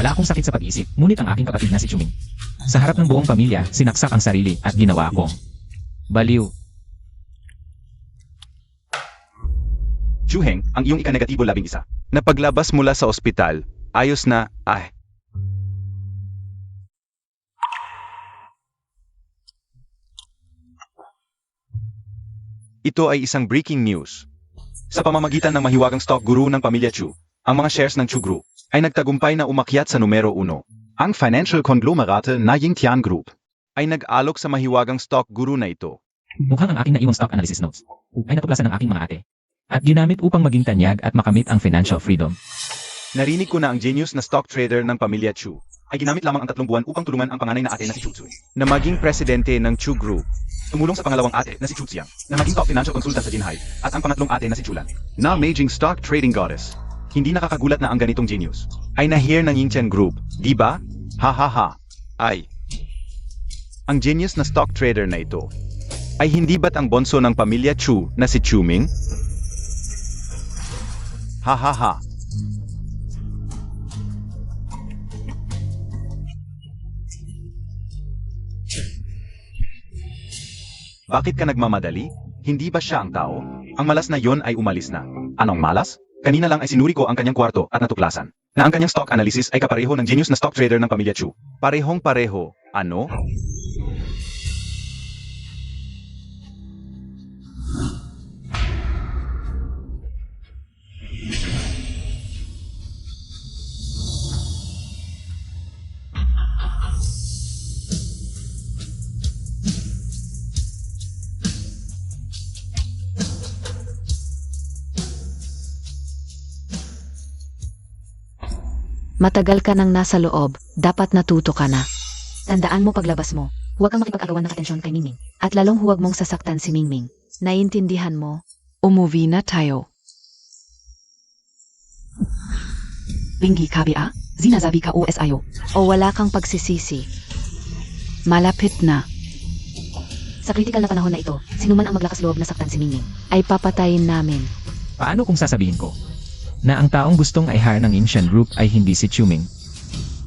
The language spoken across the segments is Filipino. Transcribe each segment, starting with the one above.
Wala akong sakit sa pag-iisip, ngunit ang aking kapatid na si Chuming. Sa harap ng buong pamilya, sinaksak ang sarili at ginawa akong baliw. Chuheng, ang iyong ika-negatibo 11. Napaglabas mula sa ospital, ayos na, Ito ay isang breaking news. Sa pamamagitan ng mahiwagang stock guru ng pamilya Chu, ang mga shares ng Chu Group ay nagtagumpay na umakyat sa numero 1. Ang financial conglomerate na Yingtian Group ay nag-alok sa mahiwagang stock guru na ito. Mukhang ang aking naiwang stock analysis notes ay natuklasan ng aking mga ate at ginamit upang maging tanyag at makamit ang financial freedom. Narinig ko na ang genius na stock trader ng pamilya Chu ay ginamit lamang ang 3 buwan upang tulungan ang panganay na ate na si Chu Tsui na maging presidente ng Chu Group. Tumulong sa pangalawang ate na si Chu Xiang na maging top financial consultant sa Jinhai at ang pangatlong ate na si Chulan na maging stock trading goddess. Hindi nakakagulat na ang ganitong genius ay na-hear ng Yingtian Group, di ba? Ha ha ha. Ang genius na stock trader na ito ay hindi ba't ang bonso ng pamilya Chu na si Chuming? Ha ha ha. Bakit ka nagmamadali? Hindi ba siya ang tao? Ang malas na yon ay umalis na. Anong malas? Kanina lang ay sinuri ko ang kanyang kwarto at natuklasan na ang kanyang stock analysis ay kapareho ng genius na stock trader ng pamilya Chu. Parehong pareho. Ano? Matagal ka nang nasa loob, dapat natuto ka na. Tandaan mo paglabas mo, huwag kang makipag-agawan ng atensyon kay Mingming. At lalong huwag mong sasaktan si Mingming. Naiintindihan mo? Umuwi na tayo. Bingi kabia, zinazabi ka OSIO. O wala kang pagsisisi. Malapit na. Sa kritikal na panahon na ito, sinuman ang maglakas loob na saktan si Mingming, ay papatayin namin. Paano kung sasabihin ko na ang taong gustong i-hire ng Yingtian Group ay hindi si Chuming,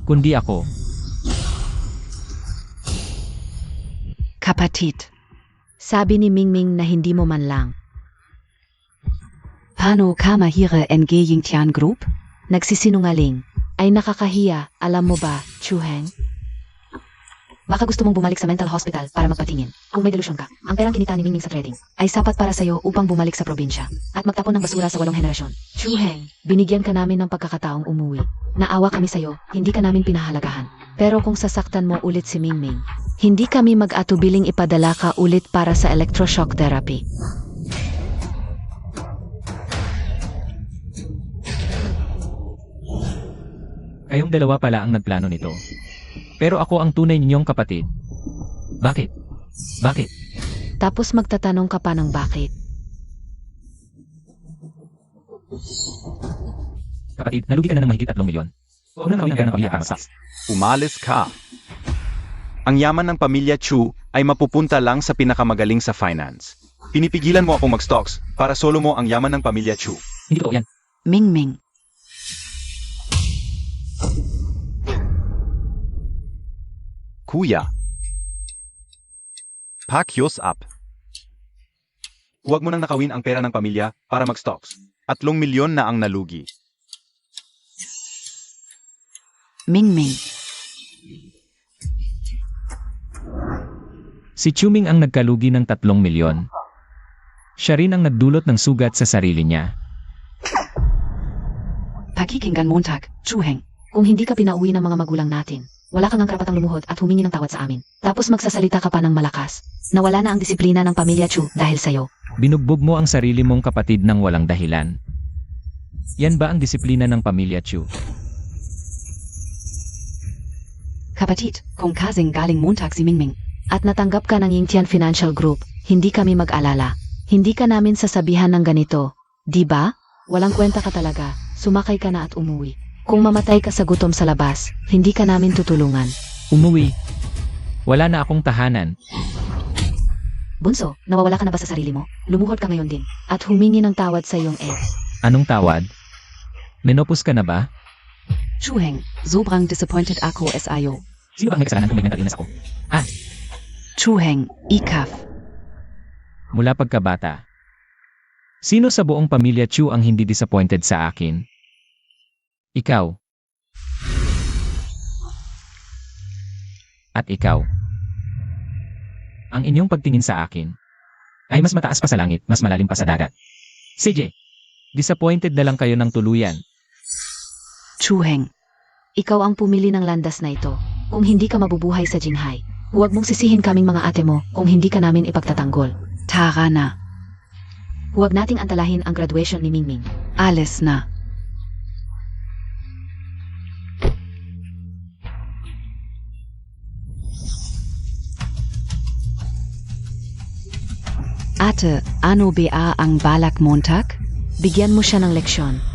kundi ako? Kapatid, sabi ni Mingming na hindi mo man lang. Paano ka mahira NG Yingtian Group? Nagsisinungaling. Ay nakakahiya, alam mo ba, Chuheng? Baka gusto mong bumalik sa mental hospital para magpatingin. Kung may delusyon ka, ang perang kinita ni Mingming sa trading ay sapat para sa'yo upang bumalik sa probinsya at magtapon ng basura sa 8 henerasyon. Chuheng, binigyan ka namin ng pagkakataong umuwi. Naawa kami sa'yo, hindi ka namin pinahalagahan. Pero kung sasaktan mo ulit si Mingming, hindi kami mag-atubiling ipadala ka ulit para sa electroshock therapy. Kayong dalawa pala ang nagplano nito. Pero ako ang tunay ninyong kapatid. Bakit? Bakit? Tapos magtatanong ka pa ng bakit. Kapatid, nalugi ka na ng mahigit 3 milyon. Huwag na kawin ang pamilya para sa... Umalis ka. Ang yaman ng pamilya Chu ay mapupunta lang sa pinakamagaling sa finance. Pinipigilan mo akong mag-stocks para solo mo ang yaman ng pamilya Chu. Hindi totoo yan. Mingming. Kuya. Pack yours up. Huwag mo nang nakawin ang pera ng pamilya para mag-stocks. 3 milyon na ang nalugi. Mingming. Si Chuming ang nagkalugi ng 3 milyon. Siya rin ang nagdulot ng sugat sa sarili niya. Pakikinggan Montag, Chuheng. Kung hindi ka pinauwi ng mga magulang natin, wala kang ang karapatang lumuhod at humingi ng tawad sa amin. Tapos magsasalita ka pa ng malakas. Nawala na ang disiplina ng pamilya Chu dahil sa'yo. Binugbog mo ang sarili mong kapatid ng walang dahilan. Yan ba ang disiplina ng pamilya Chu? Kapatid, kung kasing galing Montag si Mingming, at natanggap ka ng Yingtian Financial Group, hindi kami mag-alala. Hindi ka namin sasabihan ng ganito. Di ba? Walang kwenta ka talaga. Sumakay ka na at umuwi. Kung mamatay ka sa gutom sa labas, hindi ka namin tutulungan. Umuwi. Wala na akong tahanan. Bunso, nawawala ka na ba sa sarili mo? Lumuhod ka ngayon din, at humingi ng tawad sa iyong ex. Anong tawad? Menopause ka na ba? Chuheng, sobrang disappointed ako SIO. Sino ba ang may kasalanan kung may mental illness ako? Chuheng, ikaf. Mula pagkabata. Sino sa buong pamilya Chu ang hindi disappointed sa akin? Ikaw. At ikaw. Ang inyong pagtingin sa akin ay mas mataas pa sa langit, mas malalim pa sa dagat. CJ, disappointed na lang kayo ng tuluyan. Chuheng, ikaw ang pumili ng landas na ito. Kung hindi ka mabubuhay sa Jinghai, huwag mong sisihin kaming mga ate mo kung hindi ka namin ipagtatanggol. Tara na. Huwag nating antalahin ang graduation ni Mingming. Alis na. Ate, ano ba ang balak Montag? Bigyan mo siya ng leksyon.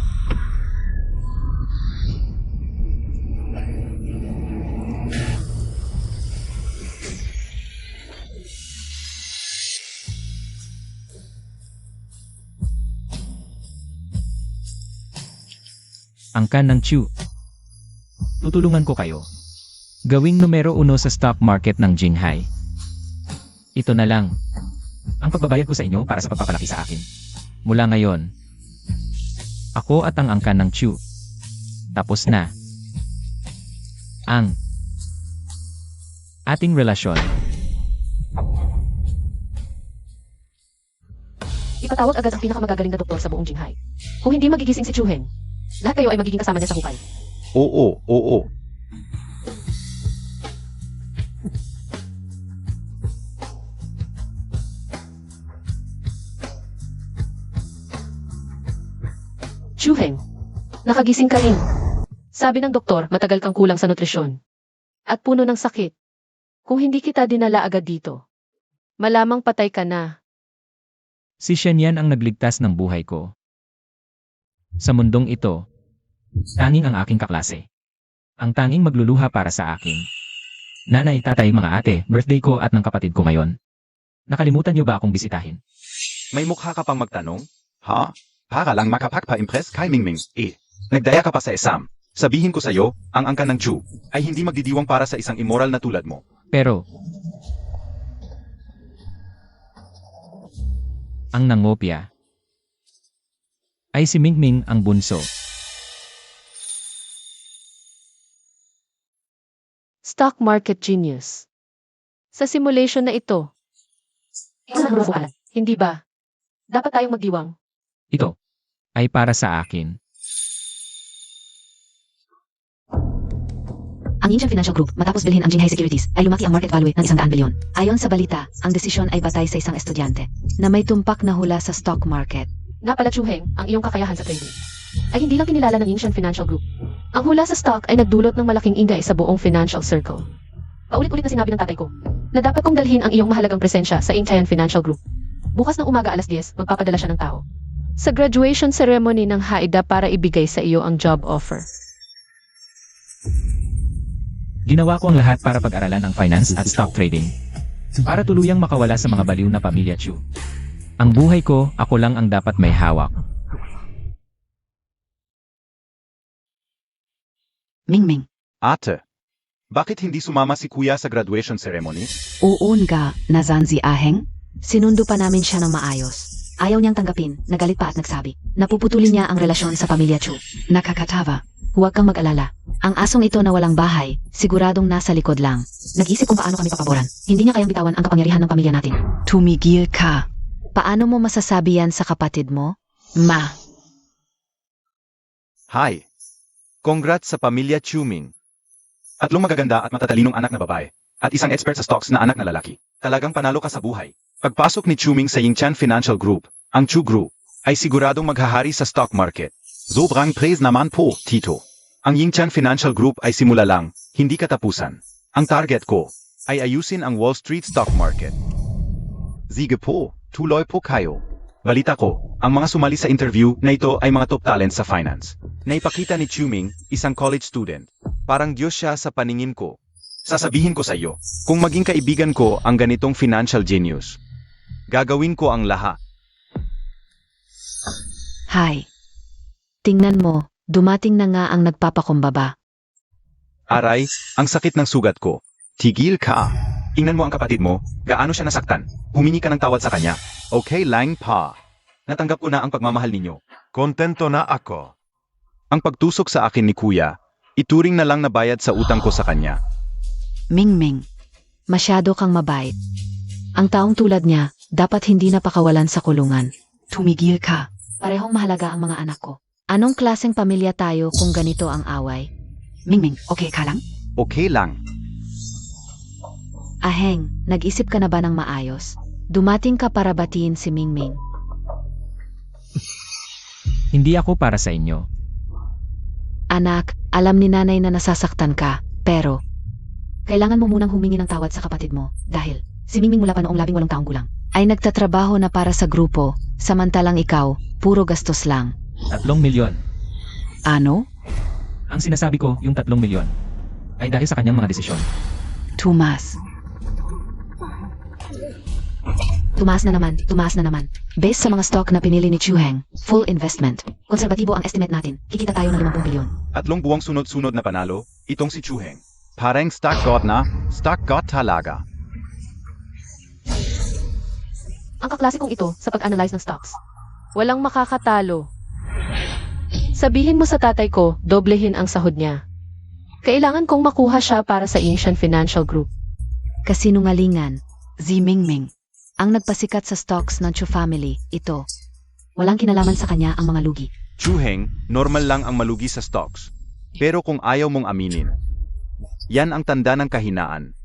Angkan ng Chu. Tutulungan ko kayo. Gawing numero 1 sa stock market ng Jinghai. Ito na lang. Ang pagbabayad ko sa inyo para sa pagpapalaki sa akin. Mula ngayon, ako at ang angkan ng Chu. Tapos na. Ang ating relasyon. Ipatawag agad ang pinakamagagaling na doktor sa buong Jinghai. Kung hindi magigising si Chuheng, lahat kayo ay magiging kasama niya sa hukay. Oo. Chuheng, nakagising ka rin. Sabi ng doktor, matagal kang kulang sa nutrisyon. At puno ng sakit. Kung hindi kita dinala agad dito, malamang patay ka na. Si Shen ang nagligtas ng buhay ko. Sa mundong ito, tanging ang aking kaklase. Ang tanging magluluha para sa akin. Nanay, tatay, mga ate, birthday ko at ng kapatid ko ngayon. Nakalimutan niyo ba akong bisitahin? May mukha ka pang magtanong? Ha? Para lang makapagpa-impress kay Mingming. Nagdaya ka pa sa exam. Sabihin ko sa'yo, ang angkan ng Chu ay hindi magdidiwang para sa isang immoral na tulad mo. Pero, ang nangopya ay si Mingming ang bunso. Stock market genius. Sa simulation na ito, hindi ba? Dapat tayong magdiwang. Ito ay para sa akin. Ang Yinshan Financial Group, matapos bilhin ang Jinghai Securities, ay lumaki ang market value ng 100 bilyon. Ayon sa balita, ang desisyon ay batay sa isang estudyante na may tumpak na hula sa stock market. Nga pala Chuheng, ang iyong kakayahan sa trading ay hindi lang kinilala ng Yinshan Financial Group. Ang hula sa stock ay nagdulot ng malaking ingay sa buong financial circle. Paulit-ulit na sinabi ng tatay ko na dapat kong dalhin ang iyong mahalagang presensya sa Yinshan Financial Group. Bukas ng umaga alas 10, magpapadala siya ng tao sa graduation ceremony ng Haida para ibigay sa iyo ang job offer. Ginawa ko ang lahat para pag-aralan ang finance at stock trading. Para tuluyang makawala sa mga baliw na pamilya Chu. Ang buhay ko, ako lang ang dapat may hawak. Mingming, Ate, bakit hindi sumama si Kuya sa graduation ceremony? uun ga, nazanzi aheng? Sinundo pa namin siya ng maayos. Ayaw niyang tanggapin, nagalit pa at nagsabi. Napuputulin niya ang relasyon sa pamilya Chu. Nakakatawa. Huwag kang mag-alala. Ang asong ito na walang bahay, siguradong nasa likod lang. Nag-isip kung paano kami papaboran. Hindi niya kayang bitawan ang kapangyarihan ng pamilya natin. Tumigil ka. Paano mo masasabi yan sa kapatid mo? Ma. Hi. Congrats sa pamilya Chuming. Tatlong magaganda at matatalinong anak na babae. At isang expert sa stocks na anak na lalaki. Talagang panalo ka sa buhay. Pagpasok ni Chuming sa Yinshan Financial Group, ang Chu Group, ay siguradong maghahari sa stock market. Sobrang praise naman po, Tito. Ang Yinshan Financial Group ay simula lang, hindi katapusan. Ang target ko ay ayusin ang Wall Street stock market. Sige po, tuloy po kayo. Balita ko, ang mga sumali sa interview na ito ay mga top talents sa finance. Naipakita ni Chuming, isang college student. Parang Diyos siya sa paningin ko. Sasabihin ko sa iyo, kung maging kaibigan ko ang ganitong financial genius, gagawin ko ang lahat. Hi. Tingnan mo, dumating na nga ang nagpapakumbaba. Aray, ang sakit ng sugat ko. Tigil ka. Tingnan mo ang kapatid mo, gaano siya nasaktan. Humingi ka ng tawad sa kanya. Okay lang pa. Natanggap ko na ang pagmamahal ninyo. Kontento na ako. Ang pagtusok sa akin ni Kuya, ituring na lang na bayad sa utang ko sa kanya. Mingming, masyado kang mabait. Ang taong tulad niya, dapat hindi na pakawalan sa kulungan. Tumigil ka. Parehong mahalaga ang mga anak ko. Anong klaseng pamilya tayo kung ganito ang away? Mingming, okay ka lang? Okay lang. Aheng, nag-isip ka na ba ng maayos? Dumating ka para batiin si Mingming. Hindi ako para sa inyo. Anak, alam ni nanay na nasasaktan ka, pero kailangan mo munang humingi ng tawad sa kapatid mo dahil si Mingming mula pa noong 18 taong gulang ay nagtatrabaho na para sa grupo, samantalang ikaw, puro gastos lang. 3 milyon. Ano? Ang sinasabi ko, yung 3 milyon, ay dahil sa kanyang mga desisyon. Tumas. Tumaas na naman. Based sa mga stock na pinili ni Chu Heng, full investment. Konserbatibo ang estimate natin. Kikita tayo ng 50 bilyon. 3 buwang sunod-sunod na panalo, itong si Chu Heng. Parang stock god na. Stock god talaga. Ang kaklasikong ito sa pag-analyze ng stocks. Walang makakatalo. Sabihin mo sa tatay ko, doblehin ang sahod niya. Kailangan kong makuha siya para sa Ancient Financial Group. Kasinungalingan. Si Mingming. Ang nagpasikat sa stocks ng Chu family, ito. Walang kinalaman sa kanya ang mga lugi. Chu Heng, normal lang ang malugi sa stocks. Pero kung ayaw mong aminin, yan ang tanda ng kahinaan.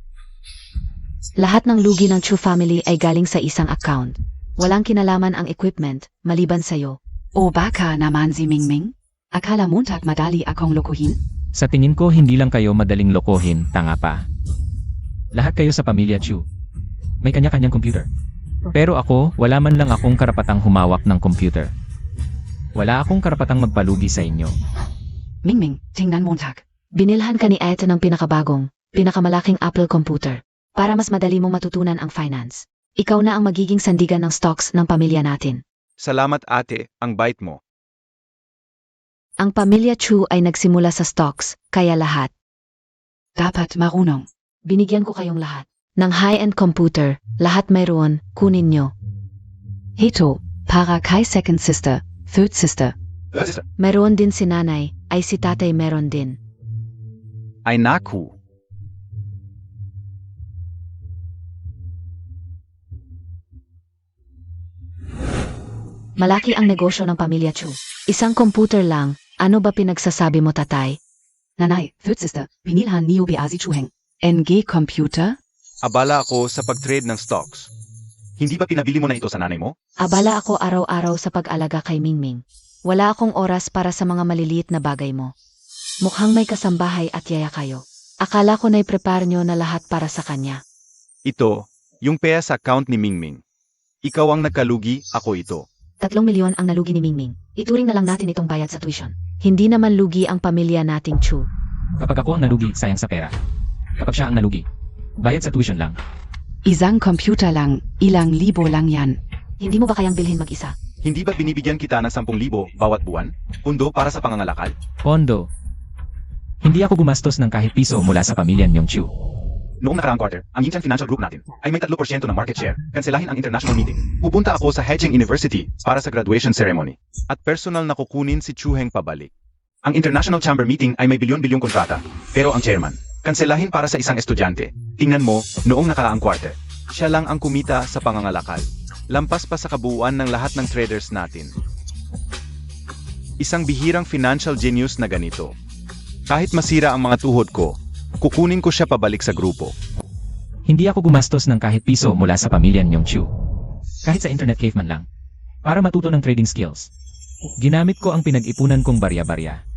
Lahat ng lugi ng Chu family ay galing sa isang account. Walang kinalaman ang equipment, maliban sa'yo. O baka naman si Mingming? Akala mo madali akong lokohin? Sa tingin ko, hindi lang kayo madaling lokohin, tanga pa. Lahat kayo sa pamilya Chu. May kanya-kanyang computer. Pero ako, wala man lang akong karapatang humawak ng computer. Wala akong karapatang magpalugi sa inyo. Mingming, tingnan mo tak. Binilhan ka ni Ed ng pinakabagong, pinakamalaking Apple computer para mas madali mong matutunan ang finance. Ikaw na ang magiging sandigan ng stocks ng pamilya natin. Salamat ate, ang bait mo. Ang pamilya Chu ay nagsimula sa stocks, kaya lahat. Dapat marunong. Binigyan ko kayong lahat. Ng high-end computer, lahat mayroon, kunin nyo. Hito, para kay second sister, third sister. Meron din si nanay, ay si tatay meron din. Ay naku. Malaki ang negosyo ng pamilya Chu. Isang computer lang, ano ba pinagsasabi mo tatay? Nanay, third sister, binilhan niyo si Chu Heng. NG computer? Abala ako sa pag-trade ng stocks. Hindi ba pinabili mo na ito sa nanay mo? Abala ako araw-araw sa pag-alaga kay Mingming. Wala akong oras para sa mga maliliit na bagay mo. Mukhang may kasambahay at yaya kayo. Akala ko na i-prepare nyo na lahat para sa kanya. Ito, yung pea sa account ni Mingming. Ikaw ang nagkalugi, ako ito. 3 milyon ang nalugi ni Mingming. Ituring na lang natin itong bayad sa tuition. Hindi naman lugi ang pamilya nating Chu. Kapag ako ang nalugi, sayang sa pera. Kapag siya ang nalugi, bayad sa tuition lang. Isang computer lang, ilang libo lang yan. Hindi mo ba kayang bilhin mag-isa? Hindi ba binibigyan kita ng 10,000 bawat buwan? Pundo para sa pangangalakal? Pondo. Hindi ako gumastos ng kahit piso mula sa pamilya niyong Chu. Noong nakaraang quarter, ang Yinchan Financial Group natin ay may 3% ng market share. Kanselahin ang international meeting. Pupunta ako sa Hedging University para sa graduation ceremony. At personal na kukunin si Chu Heng pabalik. Ang International Chamber meeting ay may bilyon-bilyong kontrata. Pero ang chairman, kanselahin para sa isang estudyante. Tingnan mo, noong nakaraang quarter, siya lang ang kumita sa pangangalakal. Lampas pa sa kabuuan ng lahat ng traders natin. Isang bihirang financial genius na ganito. Kahit masira ang mga tuhod ko, kukunin ko siya pabalik sa grupo. Hindi ako gumastos ng kahit piso mula sa pamilya niyong Chu. Kahit sa internet cave man lang. Para matuto ng trading skills. Ginamit ko ang pinag-ipunan kong barya-barya.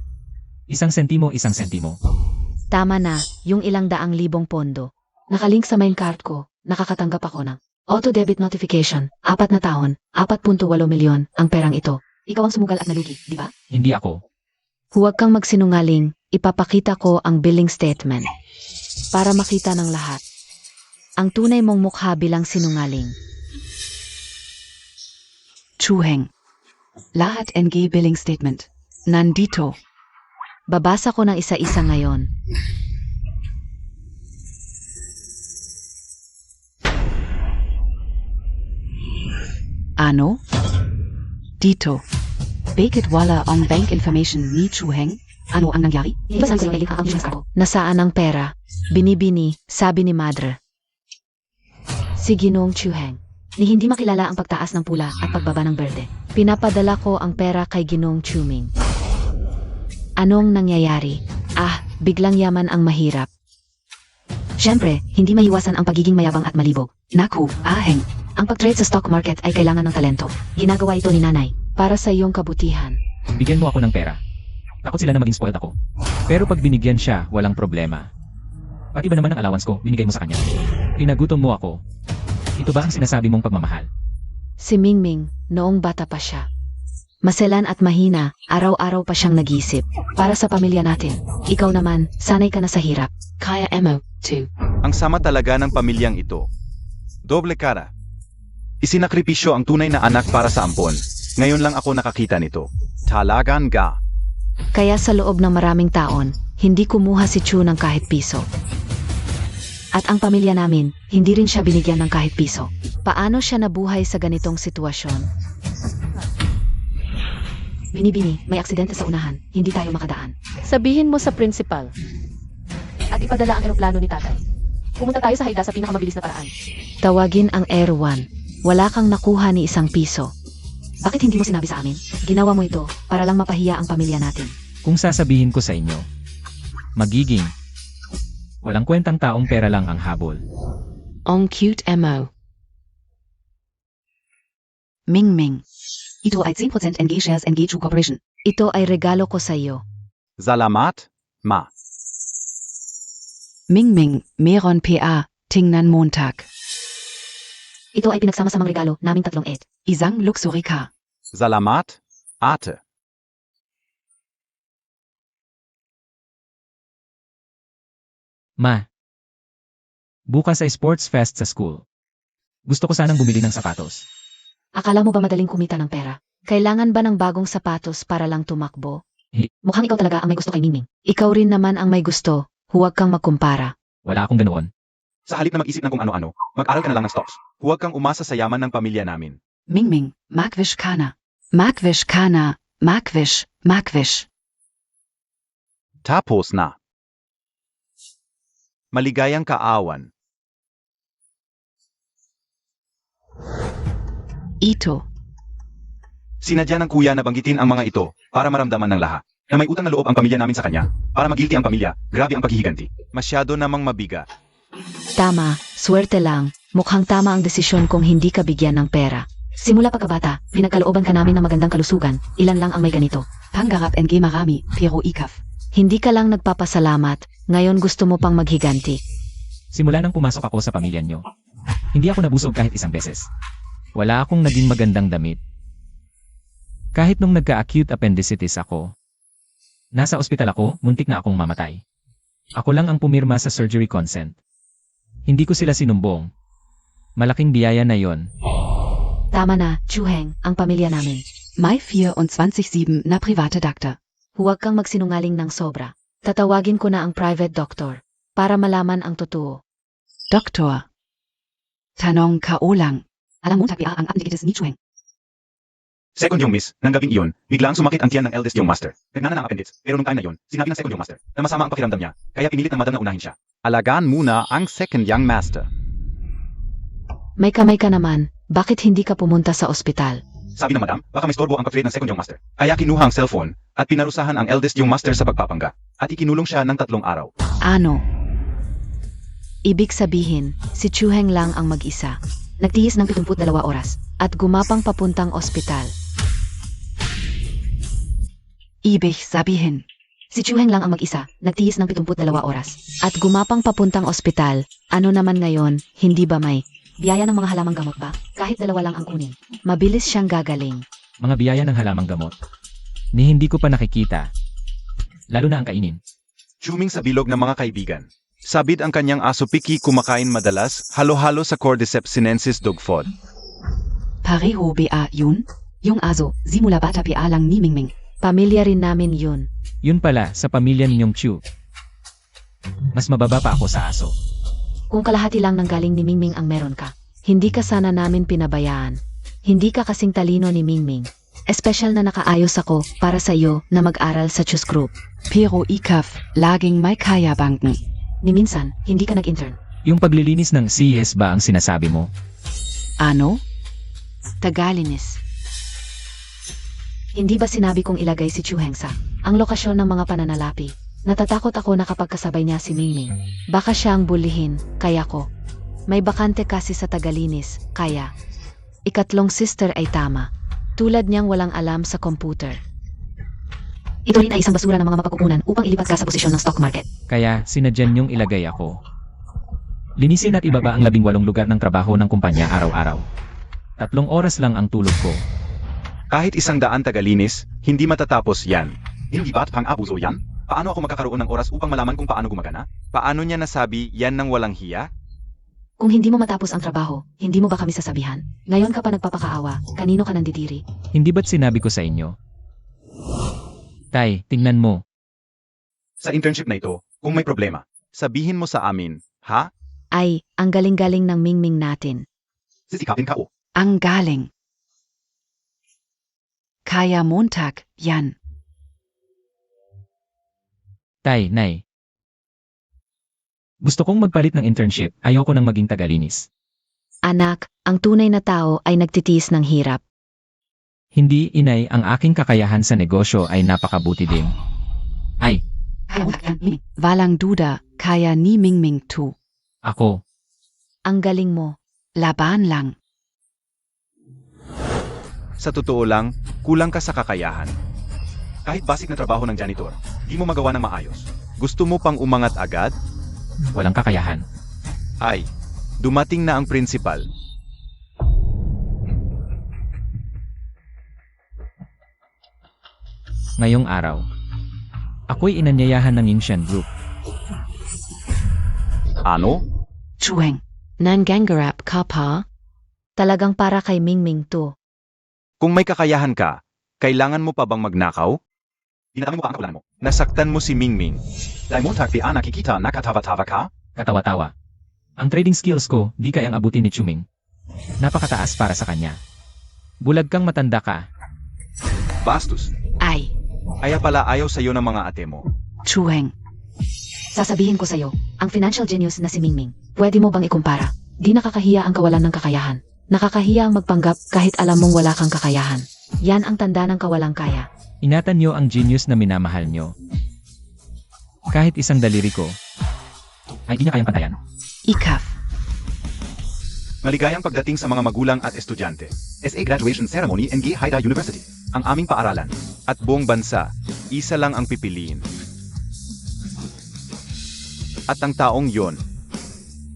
1 sentimo, 1 sentimo. Tama na, yung ilang daang libong pondo. Nakalink sa main card ko, nakakatanggap ako ng auto-debit notification, 4 na taon, 4.8 milyon ang perang ito. Ikaw ang sumugal at nalugi, di ba? Hindi ako. Huwag kang magsinungaling, ipapakita ko ang billing statement. Para makita ng lahat. Ang tunay mong mukha bilang sinungaling. Chu Heng. Lahat NG billing statement. Nandito. Babasa ko ng isa-isa ngayon. Ano? Dito. Bakit wala ang bank information ni Chuheng? Ano ang nangyari? Hindi ba sabi sa'yo ay ang insurance ko? Nasaan ang pera? Binibini, sabi ni Madre. Si Ginoong Chuheng. Ni hindi makilala ang pagtaas ng pula at pagbaba ng berde. Pinapadala ko ang pera kay Ginoong Chuming. Anong nangyayari? Biglang yaman ang mahirap. Siyempre, hindi maiwasan ang pagiging mayabang at malibog. Naku, Aheng. Ang pag-trade sa stock market ay kailangan ng talento. Ginagawa ito ni nanay. Para sa iyong kabutihan. Bigyan mo ako ng pera. Takot sila na maging spoiled ako. Pero pag binigyan siya, walang problema. Pati ba naman ang allowance ko, binigay mo sa kanya? Pinagutom mo ako. Ito ba ang sinasabi mong pagmamahal? Si Mingming, noong bata pa siya. Maselan at mahina, araw-araw pa siyang nag-isip. Para sa pamilya natin. Ikaw naman, sanay ka na sa hirap. Kaya Emo, too. Ang sama talaga ng pamilyang ito. Doble cara. Isinakripisyo ang tunay na anak para sa ampon. Ngayon lang ako nakakita nito. Talagan ga. Kaya sa loob ng maraming taon, hindi kumuha si Chu ng kahit piso. At ang pamilya namin, hindi rin siya binigyan ng kahit piso. Paano siya nabuhay sa ganitong sitwasyon? Binibini, may aksidente sa unahan. Hindi tayo makadaan. Sabihin mo sa principal. At ipadala ang eroplano ni tatay. Pumunta tayo sa Haida sa pinakamabilis na paraan. Tawagin ang Air One. Wala kang nakuha ni isang piso. Bakit hindi mo sinabi sa amin? Ginawa mo ito para lang mapahiya ang pamilya natin. Kung sasabihin ko sa inyo, magiging walang kwentang taong pera lang ang habol. Ang cute Mo. Mingming. Ito ay 10% NG Shares NG True Corporation. Ito ay regalo ko sa iyo. Salamat, ma. Mingming, meron PA, tingnan Montag. Ito ay pinagsama-samang regalo naming tatlong Ed. Isang luxury ka. Salamat, ate. Ma, bukas ay sports fest sa school. Gusto ko sanang bumili ng sapatos. Akala mo ba madaling kumita ng pera? Kailangan ba ng bagong sapatos para lang tumakbo? Mukhang ikaw talaga ang may gusto kay Mingming. Ikaw rin naman ang may gusto. Huwag kang magkumpara. Wala akong ganoon. Sa halip na mag-isip ng kung ano-ano, mag-aral ka na lang ng stocks. Huwag kang umasa sa yaman ng pamilya namin. Mingming, magwish ka na. Magwish ka na. Magwish, magwish. Tapos na. Maligayang kaawan. Ito. Sinadya ng kuya na banggitin ang mga ito para maramdaman ng lahat na may utang na loob ang pamilya namin sa kanya. Para magilty ang pamilya, grabe ang paghihiganti. Masyado namang mabigat. Tama, swerte lang. Mukhang tama ang desisyon kung hindi ka bigyan ng pera. Simula pagkabata, pinagkalooban ka namin ng magandang kalusugan. Ilan lang ang may ganito. Pangarap NG marami, pero ikaf. Hindi ka lang nagpapasalamat, ngayon gusto mo pang maghiganti. Simula nang pumasok ako sa pamilya nyo, hindi ako nabusog kahit isang beses. Wala akong naging magandang damit. Kahit nung nagka-acute appendicitis ako, nasa ospital ako, muntik na akong mamatay. Ako lang ang pumirma sa surgery consent. Hindi ko sila sinumbong. Malaking biyaya na yon. Tama na, Chuheng, ang pamilya namin. May 24/7 na private doctor. Huwag kang magsinungaling ng sobra. Tatawagin ko na ang private doctor para malaman ang totoo. Doktor. Tanong ka o lang. Alam mo, tapi ang applications ni Chuheng. Second yung miss, ng gabing iyon, biglang sumakit ang tiyan ng eldest yung master. Nagnana ng appendix, pero nung time na yon, sinabi ng second yung master na masama ang pakiramdam niya, kaya pinilit ng madam na unahin siya. Alagaan muna ang second young master. May kamay ka naman. Bakit hindi ka pumunta sa ospital? Sabi ng madam, baka may storbo ang pag-trade ng second yung master. Kaya kinuha ang cellphone at pinarusahan ang eldest yung master sa pagpapangga. At ikinulong siya ng 3 araw. Ano? Ibig sabihin, si Chuheng lang ang mag-isa. Nagtiis ng 72 oras. At gumapang papuntang ospital. Ibig sabihin, Si Chuheng lang ang mag-isa. Nagtiis ng 72 oras. at gumapang papuntang ospital, ano naman ngayon, hindi ba may Biyaya ng mga halamang gamot ba? Kahit 2 lang ang kunin. mabilis siyang gagaling? Mga biyaya ng halamang gamot. Ni hindi ko pa nakikita. Lalo na ang kainin. Chuming sa bilog ng mga kaibigan. Sabid ang kanyang aso Piki kumakain madalas, halo-halo sa Cordyceps sinensis dog food. Pareho ba yun? Yung aso, simula bata pa lang ni Mingming. Pamilya rin namin yun. Yun pala, sa pamilya ninyong Chu. Mas mababa pa ako sa aso. Kung kalahati lang ng galing ni Mingming ang meron ka, hindi ka sana namin pinabayaan. Hindi ka kasing talino ni Mingming. Espesyal na nakaayos ako para sa iyo na mag-aral sa Choose Group. Pero ikaf, laging may kaya banken. Ni minsan, hindi ka nag-intern. Yung paglilinis ng CES ba ang sinasabi mo? Ano? Tagalinis. Hindi ba sinabi kong ilagay si Chu Heng sa ang lokasyon ng mga pananalapi? Natatakot ako na kapag kasabay niya si Mingming, baka siya ang bulihin, kaya ko. May bakante kasi sa tagalinis, kaya. Ikatlong sister ay tama. Tulad niyang walang alam sa computer. Ito rin ay isang basura ng mga mapagkukunan upang ilipat ka sa posisyon ng stock market. Kaya sinadyan yung ilagay ako. Linisin at ibaba ang 18 lugar ng trabaho ng kumpanya araw-araw. 3 oras lang ang tulog ko. Kahit 100 tagalinis, hindi matatapos yan. Hindi ba't pang-abuso yan? Paano ako magkakaroon ng oras upang malaman kung paano gumagana? Paano niya nasabi yan ng walang hiya? Kung hindi mo matapos ang trabaho, hindi mo ba kami sasabihan? Ngayon ka pa nagpapakaawa, kanino ka nandidiri? Hindi ba't sinabi ko sa inyo? Tay, tingnan mo. Sa internship na ito, kung may problema, Sabihin mo sa amin, ha? Ay, ang galing-galing ng Mingming natin. sisikapin ka o. Ang galing. Kaya Montag, yan. Tay, Nay. Gusto kong magpalit ng internship, ayoko nang maging tagalinis. Anak, ang tunay na tao ay nagtitiis ng hirap. Hindi, inay, ang aking kakayahan sa negosyo ay napakabuti din. Ay, Walang duda, kaya ni Mingming tu. ako. Ang galing mo. Laban lang. Sa totoo lang, kulang ka sa kakayahan. Kahit basic na trabaho ng janitor, di mo magawa ng maayos. Gusto mo pang umangat agad? Walang kakayahan. Ay, dumating na ang principal. Ngayong araw, ako'y inanyayahan ng Yingshan Group. Ano? Chueng. Nangangarap ka pa? Talagang para kay Mingming to. Kung may kakayahan ka, kailangan mo pa bang magnakaw? Dinatami mo pa ang kakulangan mo. Nasaktan mo si Mingming. Dahil mo takti nakikita nakatawa-tawa ka? Katawa-tawa. Ang trading skills ko, di kayang abutin ni Chuming. Napakataas para sa kanya. Bulag kang matanda ka. Bastos. Ay, Kaya pala ayaw sa'yo ng mga ate mo. Chueng. Sasabihin ko sa'yo, ang financial genius na si Mingming, pwede mo bang ikumpara? Di nakakahiya ang kawalan ng kakayahan. Nakakahiya ang magpanggap kahit alam mong wala kang kakayahan. Yan ang tanda ng kawalang kaya. Ingatan nyo ang genius na minamahal nyo. Kahit isang daliri ko, ay di niya kayang pantayan. Ikaf. Maligayang pagdating sa mga magulang at estudyante. SA Graduation Ceremony NG Haida University. Ang aming paaralan. At buong bansa, isa lang ang pipiliin. At ang taong yon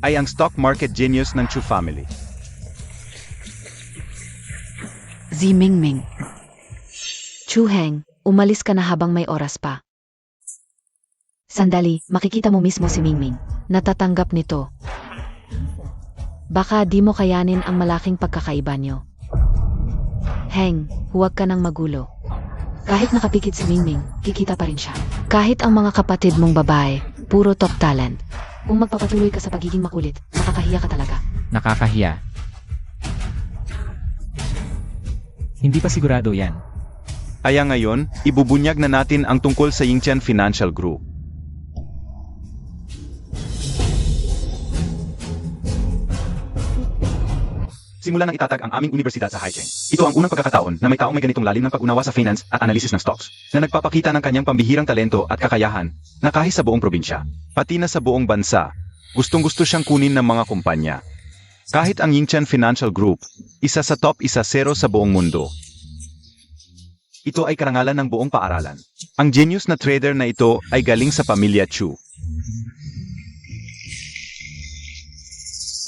ay ang stock market genius ng Chu family. Si Mingming. Chu Heng, umalis ka na habang may oras pa. Sandali, makikita mo mismo si Mingming. Natatanggap nito. Baka di mo kayanin ang malaking pagkakaiba nyo. Heng, huwag ka nang magulo. Kahit nakapikit si Mingming, kikita pa rin siya. Kahit ang mga kapatid mong babae, puro top talent. Kung magpapatuloy ka sa pagiging makulit, makakahiya ka talaga. Nakakahiya. Hindi pa sigurado yan. Kaya ngayon, ibubunyag na natin ang tungkol sa Yingtian Financial Group. Simula nang itatag ang aming universidad sa Haicheng. Ito ang unang pagkakataon na may taong may ganitong lalim ng pag-unawa sa finance at analysis ng stocks, na nagpapakita ng kanyang pambihirang talento at kakayahan na kahit sa buong probinsya. Pati na sa buong bansa, gustong-gusto siyang kunin ng mga kumpanya. Kahit ang Yingtian Financial Group, isa sa top 10 sa buong mundo. Ito ay karangalan ng buong paaralan. Ang genius na trader na ito ay galing sa pamilya Chu.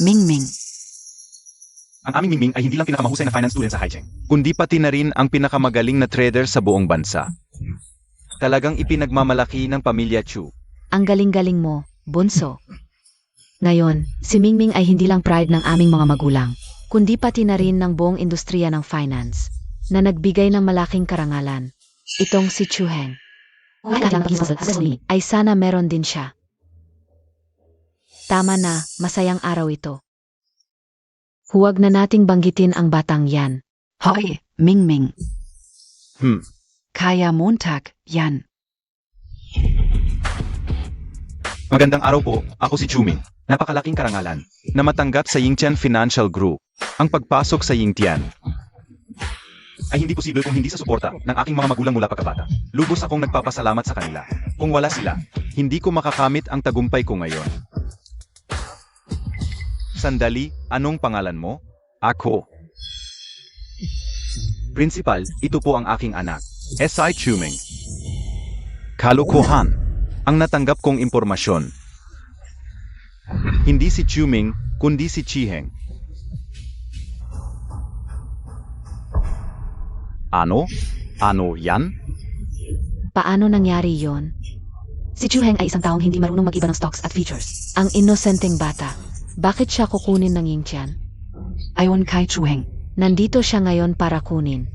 Mingming. Ang aming Mingming ay hindi lang pinakamahusay na finance student sa Haicheng. Kundi pati na rin ang pinakamagaling na trader sa buong bansa. Talagang ipinagmamalaki ng pamilya Chu. Ang galing-galing mo, bunso. Ngayon, si Mingming ay hindi lang pride ng aming mga magulang, kundi pati na rin ng buong industriya ng finance, na nagbigay ng malaking karangalan. Itong si Chu Heng. Ay sana meron din siya. Tama na, masayang araw ito. Huwag na nating banggitin ang batang yan. Hoi, Mingming. Kaya Montag, Yan. Magandang araw po, ako si Chuming. Napakalaking karangalan Na matanggap sa Yingtian Financial Group ang pagpasok sa Yingtian. ay hindi posible kung hindi sa suporta ng aking mga magulang mula pagkabata. Lubos akong nagpapasalamat sa kanila. Kung wala sila, Hindi ko makakamit ang tagumpay ko ngayon. Sandali, anong pangalan mo? Ako. Principal, ito po ang aking anak. S.I. Chuming. Kalokohan. Ang natanggap kong impormasyon. Hindi si Chuming, kundi si Chiheng. Ano? Ano yan? Paano nangyari yon? Si Chuheng ay isang taong hindi marunong mag-iba ng stocks at features. Ang inosenteng bata. Bakit siya kukunin ng Yingtian? Ayon kay Chuheng. Nandito siya ngayon para kunin.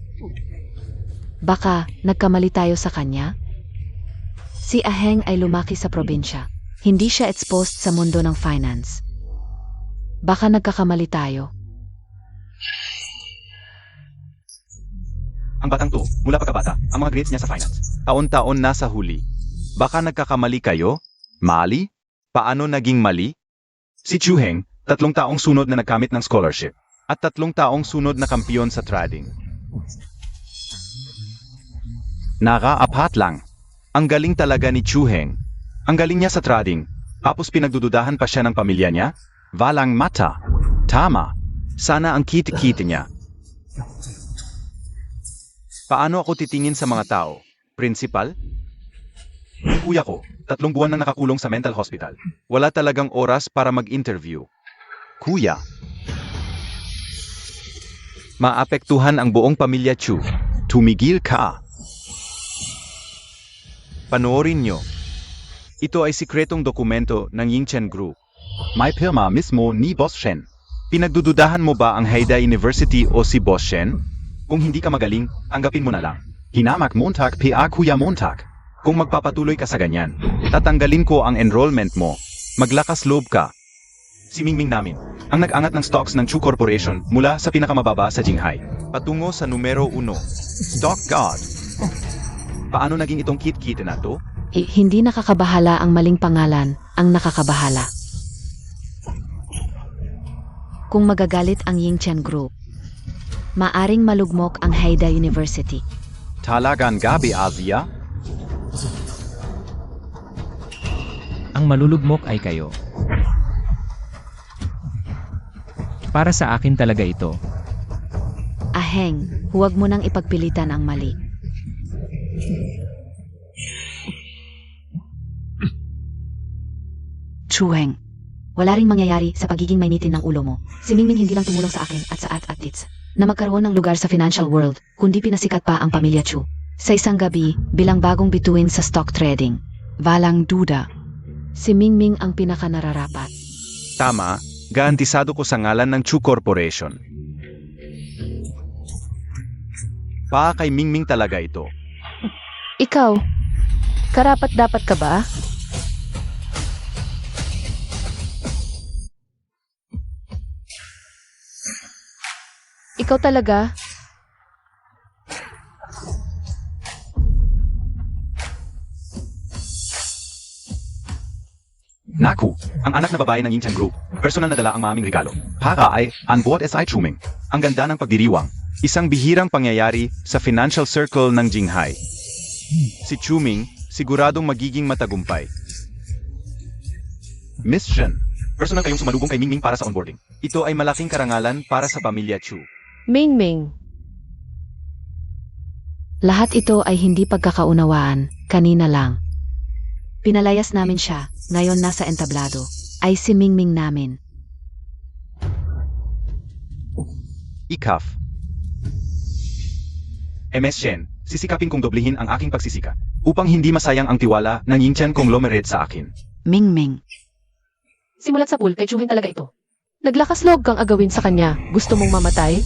Baka nagkamali tayo sa kanya? Si Aheng ay lumaki sa probinsya. Hindi siya exposed sa mundo ng finance. Baka nagkakamali tayo. Ang batang to, mula pagkabata, ang mga grades niya sa finance. Taon-taon nasa huli. Baka nagkakamali kayo? Mali? Paano naging mali? Si Chuheng, 3 taong sunod na nagkamit ng scholarship. At 3 taong sunod na kampiyon sa trading. Naka-apat lang. Ang galing talaga ni Chuheng. Ang galing niya sa trading, tapos pinagdududahan pa siya ng pamilya niya? Walang mata. Tama. Sana ang kiti-kiti niya. Paano ako titingin sa mga tao? Principal? Yung kuya ko, 3 buwan na nakakulong sa mental hospital. Wala talagang oras para mag-interview. Kuya. Maapektuhan ang buong pamilya Chu. Tumigil ka. Panoorin nyo. Ito ay sikretong dokumento ng Yingtian Group. May pirma mismo ni Boss Shen. Pinagdududahan mo ba ang Haida University o si Boss Shen? Kung hindi ka magaling, tanggapin mo na lang. Hinamak Montag P.A. Kuya Montag. Kung magpapatuloy ka sa ganyan, tatanggalin ko ang enrollment mo. Maglakas loob ka. Si Mingming namin, ang nag-angat ng stocks ng Chu Corporation mula sa pinakamababa sa Jinghai. Patungo sa numero 1. Stock God. Paano naging itong kit-kit na to? Hindi nakakabahala ang maling pangalan, ang nakakabahala. Kung magagalit ang Yingtian Group, maaring malugmok ang Haida University. Talagang gabi, Asia? Ang malulugmok ay kayo. Para sa akin talaga ito. Aheng, huwag mo nang ipagpilitan ang mali. Chuheng. Wala ring mangyayari sa pagiging mainitin ng ulo mo. Si Mingming hindi lang tumulong sa akin at sa At-Atits na magkaroon ng lugar sa financial world, kundi pinasikat pa ang pamilya Chu. Sa isang gabi, bilang bagong bituin sa stock trading, Walang duda. si Mingming ang pinakanararapat. Tama, garantisado ko sa ngalan ng Chu Corporation. Kay Mingming talaga ito. Ikaw, karapat-dapat ka ba? Ikaw talaga? Naku, ang anak na babae ng Yingtian Group, personal na dala ang maming regalo. Para ay, Anbot S.I. Chuming. Ang ganda ng pagdiriwang. Isang bihirang pangyayari sa financial circle ng Jinghai. Si Chuming, siguradong magiging matagumpay. Miss Shen, personal kayong sumalubong kay Mingming para sa onboarding. Ito ay malaking karangalan para sa pamilya Chu. Mingming. Lahat ito ay hindi pagkakaunawaan, kanina lang. Pinalayas namin siya, ngayon nasa entablado. Ay si Mingming namin. Ikaf. MS Shen, sisikapin kong doblihin ang aking pagsisika upang hindi masayang ang tiwala ng Yingtian Conglomerate sa akin. Mingming. Simulat sa pool, kay Chuheng talaga ito. Naglakas loob kang agawin sa kanya. Gusto mong mamatay?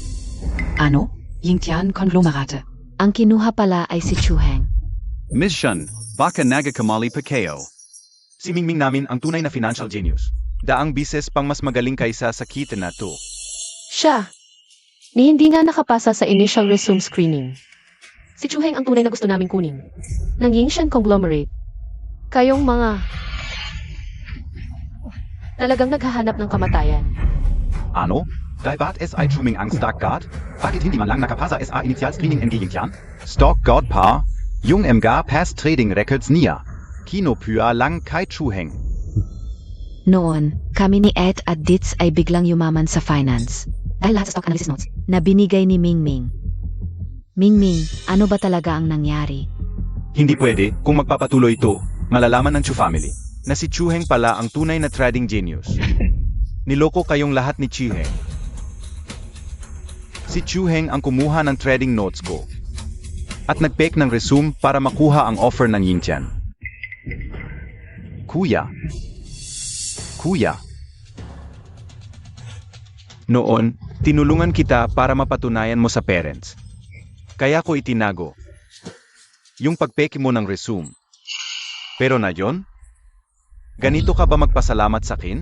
Ano? Yingtian Konglomerate. Ang kinuha pala ay si Chuheng. Mission, baka nagakamali pa kayo. Si Mingming namin ang tunay na financial genius. Daang bises pang mas magaling kaysa sa kita na to. Siya. ni hindi nga nakapasa sa initial resume screening. Si Chu Heng ang tunay na gusto naming kunin. Ng Yingshan Conglomerate. Kayong mga talagang naghahanap ng kamatayan. Ano? Dapat SI Chuming ang Stock God? Bakit hindi man lang nakapasa SA Initial Screening NG Yingtian? Stock God pa? Yung mga past trading records niya. Kinopua lang kay Chuheng. Noon, kami ni Ed at Ditz ay biglang yumaman sa finance. Dahil lahat sa stock analysis notes na binigay ni Mingming. Mingming, ano ba talaga ang nangyari? Hindi pwede kung magpapatuloy ito, malalaman ng Chu family na si Chu Heng pala ang tunay na trading genius. Niloko kayong lahat ni Chu Heng. Si Chu Heng ang kumuha ng trading notes ko at nag-fake ng resume para makuha ang offer ng Yingtian. Kuya. Noon, tinulungan kita para mapatunayan mo sa parents. Kaya ko itinago. Yung pagpeke mo ng resume. Pero na yon? Ganito ka ba magpasalamat sa akin?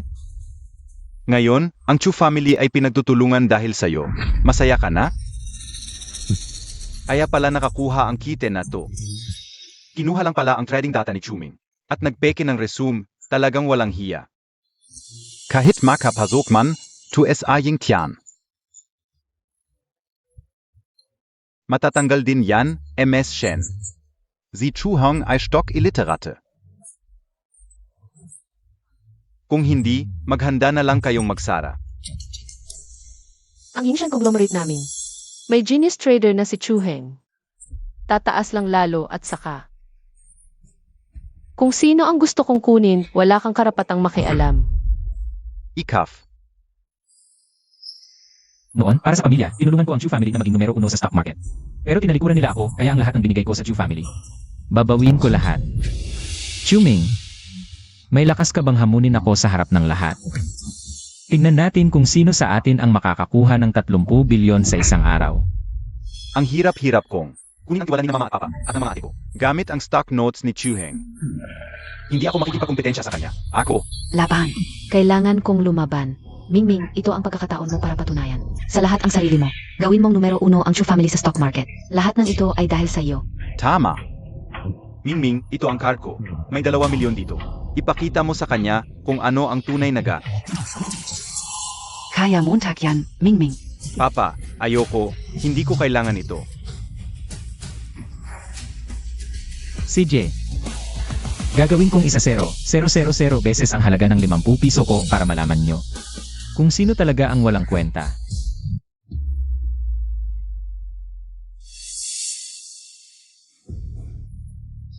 Ngayon, ang Chu family ay pinagtutulungan dahil sa'yo. Masaya ka na? Kaya pala nakakuha ang kite na to. Kinuha lang pala ang trading data ni Chuming. At nagpeke ng resume, talagang walang hiya. Kahit makapasok man, to SA Yingtian. Matatanggal din yan, MS Shen. Si Chu Heng ay stock illiterate. Kung hindi, maghanda na lang kayong magsara. Ang Yingshan Conglomerate namin. May genius trader na si Chu Heng. Tataas lang lalo at saka. Kung sino ang gusto kong kunin, wala kang karapatang makialam. Ikaf. Noon, para sa pamilya, tinulungan ko ang Chu family na maging numero 1 sa stock market. Pero tinalikuran nila ako, kaya ang lahat ng binigay ko sa Chu family. Babawin ko lahat. Chuming, may lakas ka bang hamunin ako sa harap ng lahat? Tingnan natin kung sino sa atin ang makakakuha ng 30 bilyon sa isang araw. Ang hirap-hirap kong kunin ang tiwala ni mama at papa at ng mga ate ko. Gamit ang stock notes ni Chu Heng. Hindi ako makikipagkompetensya sa kanya. Ako. Laban. Kailangan kong lumaban. Mingming, ito ang pagkakataon mo para patunayan. Sa lahat ang sarili mo. Gawin mong numero 1 ang Chu family sa stock market. Lahat ng ito ay dahil sa iyo. Tama. Mingming, ito ang card ko. May 2 milyon dito. Ipakita mo sa kanya kung ano ang tunay na ga. Kaya Montag yan, Mingming. Papa, ayoko. Hindi ko kailangan ito. CJ, gagawin kong 1-0, 000 beses ang halaga ng 50 piso ko para malaman nyo kung sino talaga ang walang kwenta.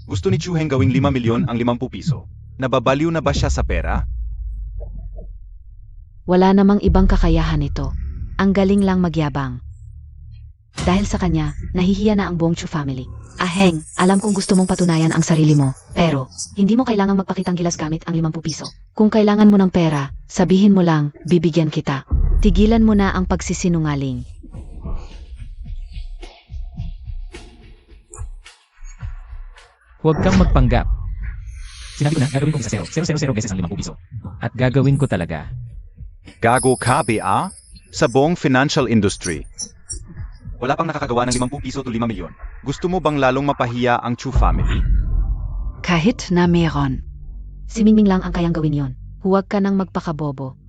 Gusto ni Chu Heng gawing 5 milyon ang 50 piso. Nababaliw na ba siya sa pera? Wala namang ibang kakayahan ito. Ang galing lang magyabang. Dahil sa kanya, nahihiya na ang buong Chu family. Aheng, alam kong gusto mong patunayan ang sarili mo, pero hindi mo kailangang magpakitang gilas gamit ang 50 piso. Kung kailangan mo ng pera, sabihin mo lang, bibigyan kita. Tigilan mo na ang pagsisinungaling. Huwag kang magpanggap. Sinabi ko na, gagawin kong 1-0, 000 beses ang 50 piso. At gagawin ko talaga. Gago KBA? Sa buong financial industry. Wala pang nakakagawa ng 50 piso to 5 milyon. Gusto mo bang lalong mapahiya ang Chu family? Kahit na meron. Si Mingming lang ang kayang gawin yon. Huwag ka nang magpakabobo.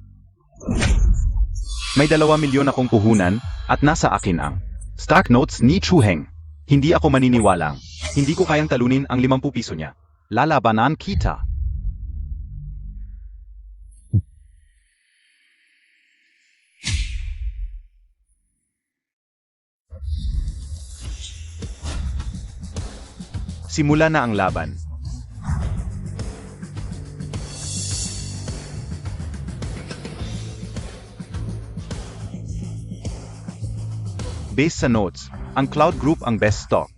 May 2 milyon akong puhunan at nasa akin ang stock notes ni Chu Heng. Hindi ako maniniwalang. Hindi ko kayang talunin ang 50 piso niya. Lalabanan kita. Simula na ang laban. Based sa notes, ang Cloud Group ang best stock.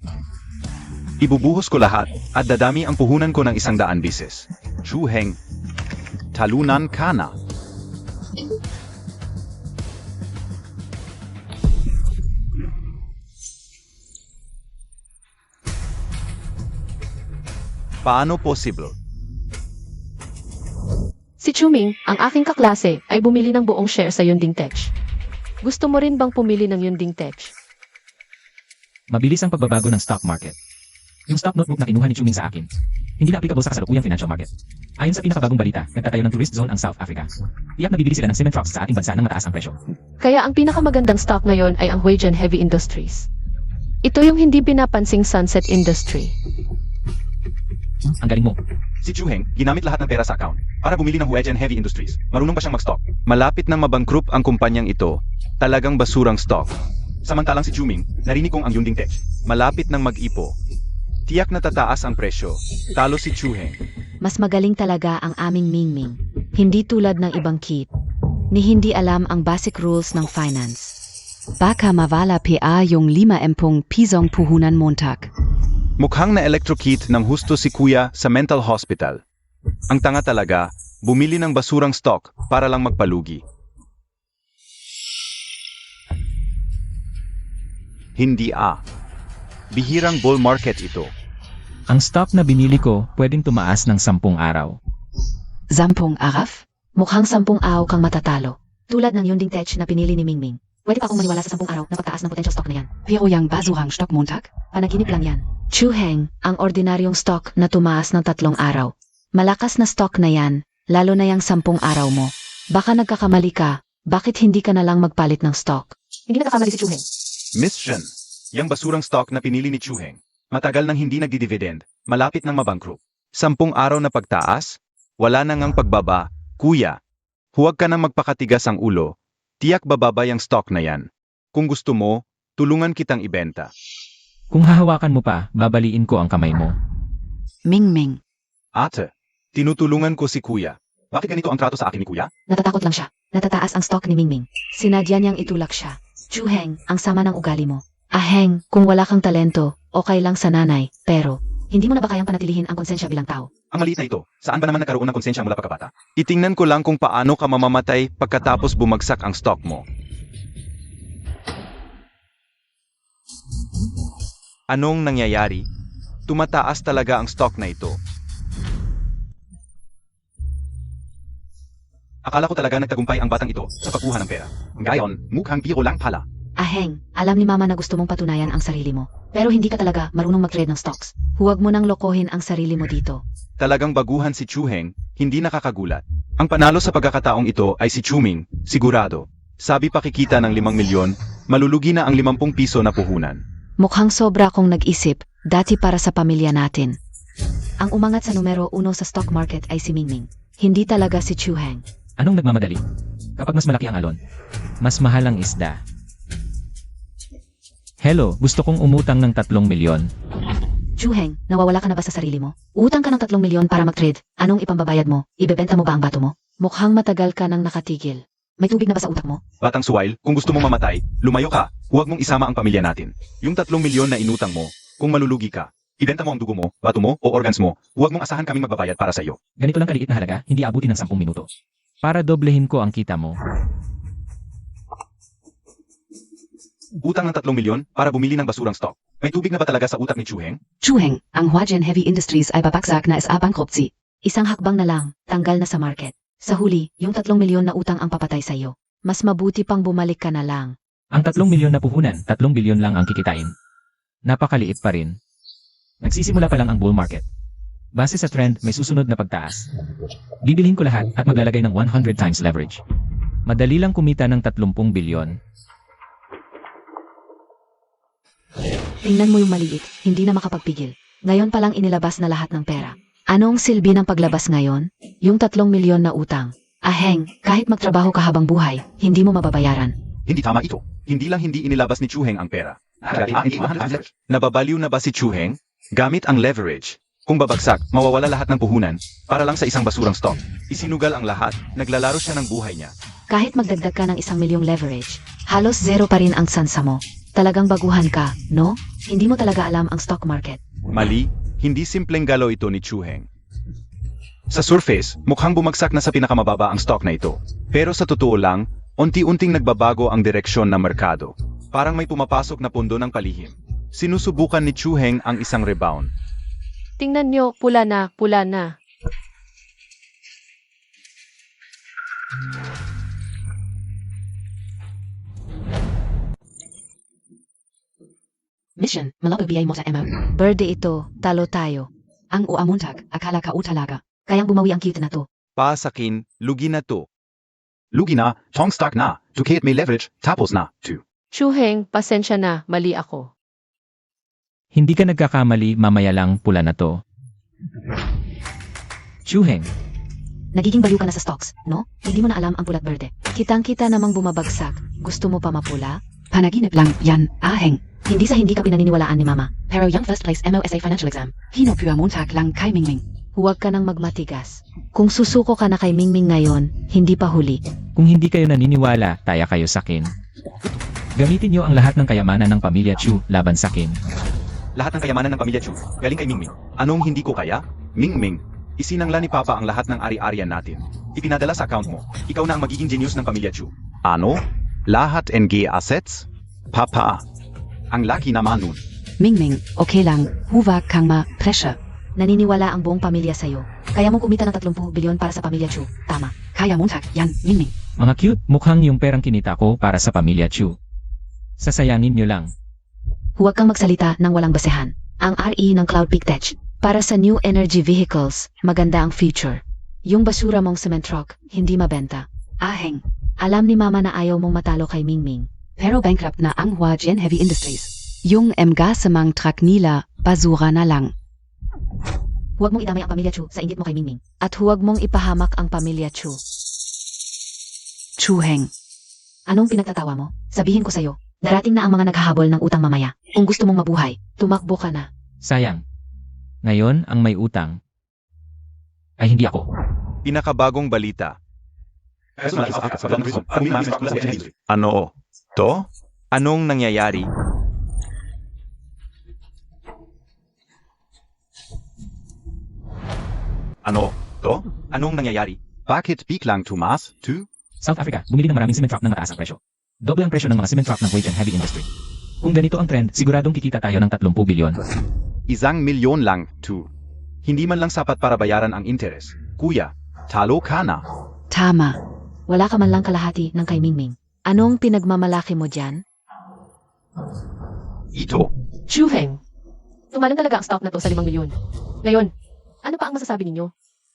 Ibubuhos ko lahat at dadami ang puhunan ko ng 100 bisis. Chu Heng. Talunan ka na. Paano possible? Si Chuming, ang aking kaklase, ay bumili ng buong share sa Yunding Tech. Gusto mo rin bang pumili ng Yunding Tech? Mabilis ang pagbabago ng stock market. Yung stock notebook na kinuha ni Chuming sa akin, hindi na applicable sa kasalukuyang financial market. Ayon sa pinakabagong balita, nagtatayo ng tourist zone ang South Africa. Tiyak na bibili sila ng cement trucks sa ating bansa ng mataas ang presyo. Kaya ang pinakamagandang stock ngayon ay ang Huijian Heavy Industries. Ito yung hindi pinapansing Sunset Industry. Ang galing mo. Si Chuheng, ginamit lahat ng pera sa account para bumili ng Huijian Heavy Industries. Marunong ba siyang mag-stock? Malapit nang mabangkrupt ang kumpanyang ito. Talagang basurang stock. Samantalang si Chuming, narinig kong ang Yunding Tech. Malapit nang mag-ipo. Tiyak na tataas ang presyo. Talo si Chuheng. Mas magaling talaga ang aming Mingming. Hindi tulad ng ibang kid. Ni hindi alam ang basic rules ng finance. Baka mawala pa yung 5 pisong puhunan Montag. Mukhang na-electrocute ng husto si Kuya sa mental hospital. Ang tanga talaga, bumili ng basurang stock para lang magpalugi. Hindi Bihirang bull market ito. Ang stock na binili ko pwedeng tumaas ng 10 araw. Zampong araf? Mukhang 10 araw kang matatalo. Tulad ng Yunding Tech na pinili ni Mingming. Pwede pa akong maniwala sa 10 araw na pagtaas ng potential stock na yan. Pero yung basurang stock Montag? Panaginip lang yan. Chuheng, ang ordinaryong stock na tumaas ng 3 araw. Malakas na stock na yan, lalo na yung 10 araw mo. Baka nagkakamali ka, bakit hindi ka na lang magpalit ng stock? Hindi nagkakamali si Chuheng. Miss Shen, yung basurang stock na pinili ni Chuheng, matagal nang hindi nagdi-dividend, malapit nang mabangkrupt. 10 araw na pagtaas, wala na ngang pagbaba. Kuya, huwag ka nang magpakatigas ang ulo. Tiyak bababa yung stock na yan. Kung gusto mo, tulungan kitang ibenta. Kung hahawakan mo pa, babaliin ko ang kamay mo. Mingming. Ate, tinutulungan ko si Kuya. Bakit ganito ang trato sa akin ni Kuya? Natatakot lang siya. Natataas ang stock ni Mingming. Sinadya niyang itulak siya. Chuheng, ang sama ng ugali mo. Aheng, kung wala kang talento, okay lang sa nanay, pero hindi mo na ba kayang panatilihin ang konsensya bilang tao? Ang maliit na ito, saan ba naman nagkaroon ng konsensya mula pagkabata? Itingnan ko lang kung paano ka mamamatay pagkatapos bumagsak ang stock mo. Anong nangyayari? Tumataas talaga ang stock na ito. Akala ko talaga nagtagumpay ang batang ito sa pagkuha ng pera. Ngayon, mukhang biro lang pala. Aheng, alam ni mama na gusto mong patunayan ang sarili mo. Pero hindi ka talaga marunong mag-trade ng stocks. Huwag mo nang lokohin ang sarili mo dito. Talagang baguhan si Chuheng, hindi nakakagulat. Ang panalo sa pagkakataong ito ay si Chuming, sigurado. Sabi pakikita ng 5 milyon, malulugi na ang 50 piso na puhunan. Mukhang sobra akong nag-isip, dati para sa pamilya natin. Ang umangat sa numero 1 sa stock market ay si Mingming. Hindi talaga si Chuheng. Anong nagmamadali? Kapag mas malaki ang alon, mas mahal ang isda. Hello, gusto kong umutang ng 3 milyon. Chuheng, nawawala ka na ba sa sarili mo? Utang ka ng 3 milyon para mag-trade. Anong ipambabayad mo? Ibebenta mo ba ang bato mo? Mukhang matagal ka nang nakatigil. May tubig na ba sa utak mo? Batang suwail, kung gusto mong mamatay, lumayo ka. Huwag mong isama ang pamilya natin. Yung 3 milyon na inutang mo, kung malulugi ka, ibenta mo ang dugo mo, bato mo, o organs mo, huwag mong asahan kaming magbabayad para sa iyo. Ganito lang kaliit na halaga, hindi abutin ng 10 minuto. Para doblehin ko ang kita mo. Utang ng 3 milyon para bumili ng basurang stock. May tubig na ba talaga sa utak ni Chuheng? Chuheng, ang Huijian Heavy Industries ay babagsak na sa bankruptcy. Isang hakbang na lang, tanggal na sa market. Sa huli, yung 3 milyon na utang ang papatay sa iyo. Mas mabuti pang bumalik ka na lang. Ang 3 milyon na puhunan, 3 bilyon lang ang kikitain. Napakaliit pa rin. Nagsisimula pa lang ang bull market. Base sa trend, may susunod na pagtaas. Bibilhin ko lahat at maglalagay ng 100 times leverage. Madali lang kumita ng 30 bilyon. Tingnan mo yung maliit, hindi na makapagpigil. Ngayon pa lang inilabas na lahat ng pera. Anong silbi ng paglabas ngayon? Yung 3 milyon na utang. Aheng, kahit magtrabaho ka habang buhay, hindi mo mababayaran. Hindi tama ito. Hindi lang hindi inilabas ni Chuheng ang pera. Nababaliw na ba si Chuheng? Gamit ang leverage. Kung babagsak, mawawala lahat ng puhunan para lang sa isang basurang stock. Isinugal ang lahat, naglalaro siya ng buhay niya. Kahit magdagdag ka ng 1 milyong leverage, halos zero pa rin ang sansa mo. Talagang baguhan ka, no? Hindi mo talaga alam ang stock market. Mali, hindi simpleng galaw ito ni Chuheng. Sa surface, mukhang bumagsak na sa pinakamababa ang stock na ito. Pero sa totoo lang, unti-unting nagbabago ang direksyon ng merkado. Parang may pumapasok na pundo ng palihim. Sinusubukan ni Chuheng ang isang rebound. Tingnan nyo, pula na, pula na. Mission, malapabiyay mo sa MO. Berde ito, talo tayo. Ang uamuntag, akala ka utalaga. Kayang bumawi ang cute na to. Pa sakin, lugi na to. Lugi na, Tong stock na, Duket may leverage, tapos na, 2. Chuheng, pasensya na, mali ako. Hindi ka nagkakamali, mamaya lang pula na to. Chuheng, Nagiging baliw ka na sa stocks, no? Hindi mo na alam ang pulat berde. Kitang-kita namang bumabagsak. Gusto mo pa mapula? Panaginip lang, yan, aheng. Hindi sa hindi ka pinaniniwalaan ni Mama. Pero yung first place MOSA financial exam. Hinopya montag lang kay Mingming. Huwag ka nang magmatigas. Kung susuko ka na kay Mingming ngayon, hindi pa huli. kung hindi kayo naniniwala, taya kayo sakin. Gamitin niyo ang lahat ng kayamanan ng pamilya Chu laban sakin. Lahat ng kayamanan ng pamilya Chu, galing kay Mingming. Anong hindi ko kaya? Mingming, isinangla ni Papa ang lahat ng ari-arian natin. Ipinadala sa account mo. Ikaw na ang magiging genius ng pamilya Chu. Ano? Lahat NG assets? Papa. Ang laki naman nun. Mingming, okay lang, huwag kang ma-pressure. Naniniwala ang buong pamilya sa'yo. Kaya mong kumita ng 30 bilyon para sa pamilya Chu. Tama. Kaya montag, yan, Mingming. Mga cute, mukhang yung perang kinita ko para sa pamilya Chu. Sasayangin niyo lang. Huwag kang magsalita ng walang basehan. Ang RE ng Cloud Peak Tech. Para sa new energy vehicles, maganda ang future. Yung basura mong cement truck, hindi mabenta. Aheng. Alam ni Mama na ayaw mong matalo kay Mingming. Pero bankrupt na ang Huajian Heavy Industries. Yung mga samang truck nila, basura na lang. Huwag mong idamay ang pamilya Chu sa inggit mo kay Mingming. At huwag mong ipahamak ang pamilya Chu. Chuheng. Anong pinagtatawa mo? Sabihin ko sa'yo, darating na ang mga naghahabol ng utang mamaya. Kung gusto mong mabuhay, tumakbo ka na. Sayang. Ngayon, ang may utang ay hindi ako. Pinakabagong balita. Ano? To? Anong nangyayari? Ano? To? Anong nangyayari? Bakit biglang tumas? 2? South Africa, bumili ng maraming cement truck ng mataas ang presyo. Doble ang presyo ng mga cement truck ng Huajian Heavy Industry. Kung ganito ang trend, siguradong kikita tayo ng 30 bilyon. 1,000,000 lang, 2. Hindi man lang sapat para bayaran ang interes. Kuya, talo ka na. Tama. Wala ka man lang kalahati ng kay Mingming. Anong pinagmamalaki mo dyan? Ito. Chuheng, tumalang talaga ang stock na to sa 5 milyon. Ngayon, ano pa ang masasabi ninyo?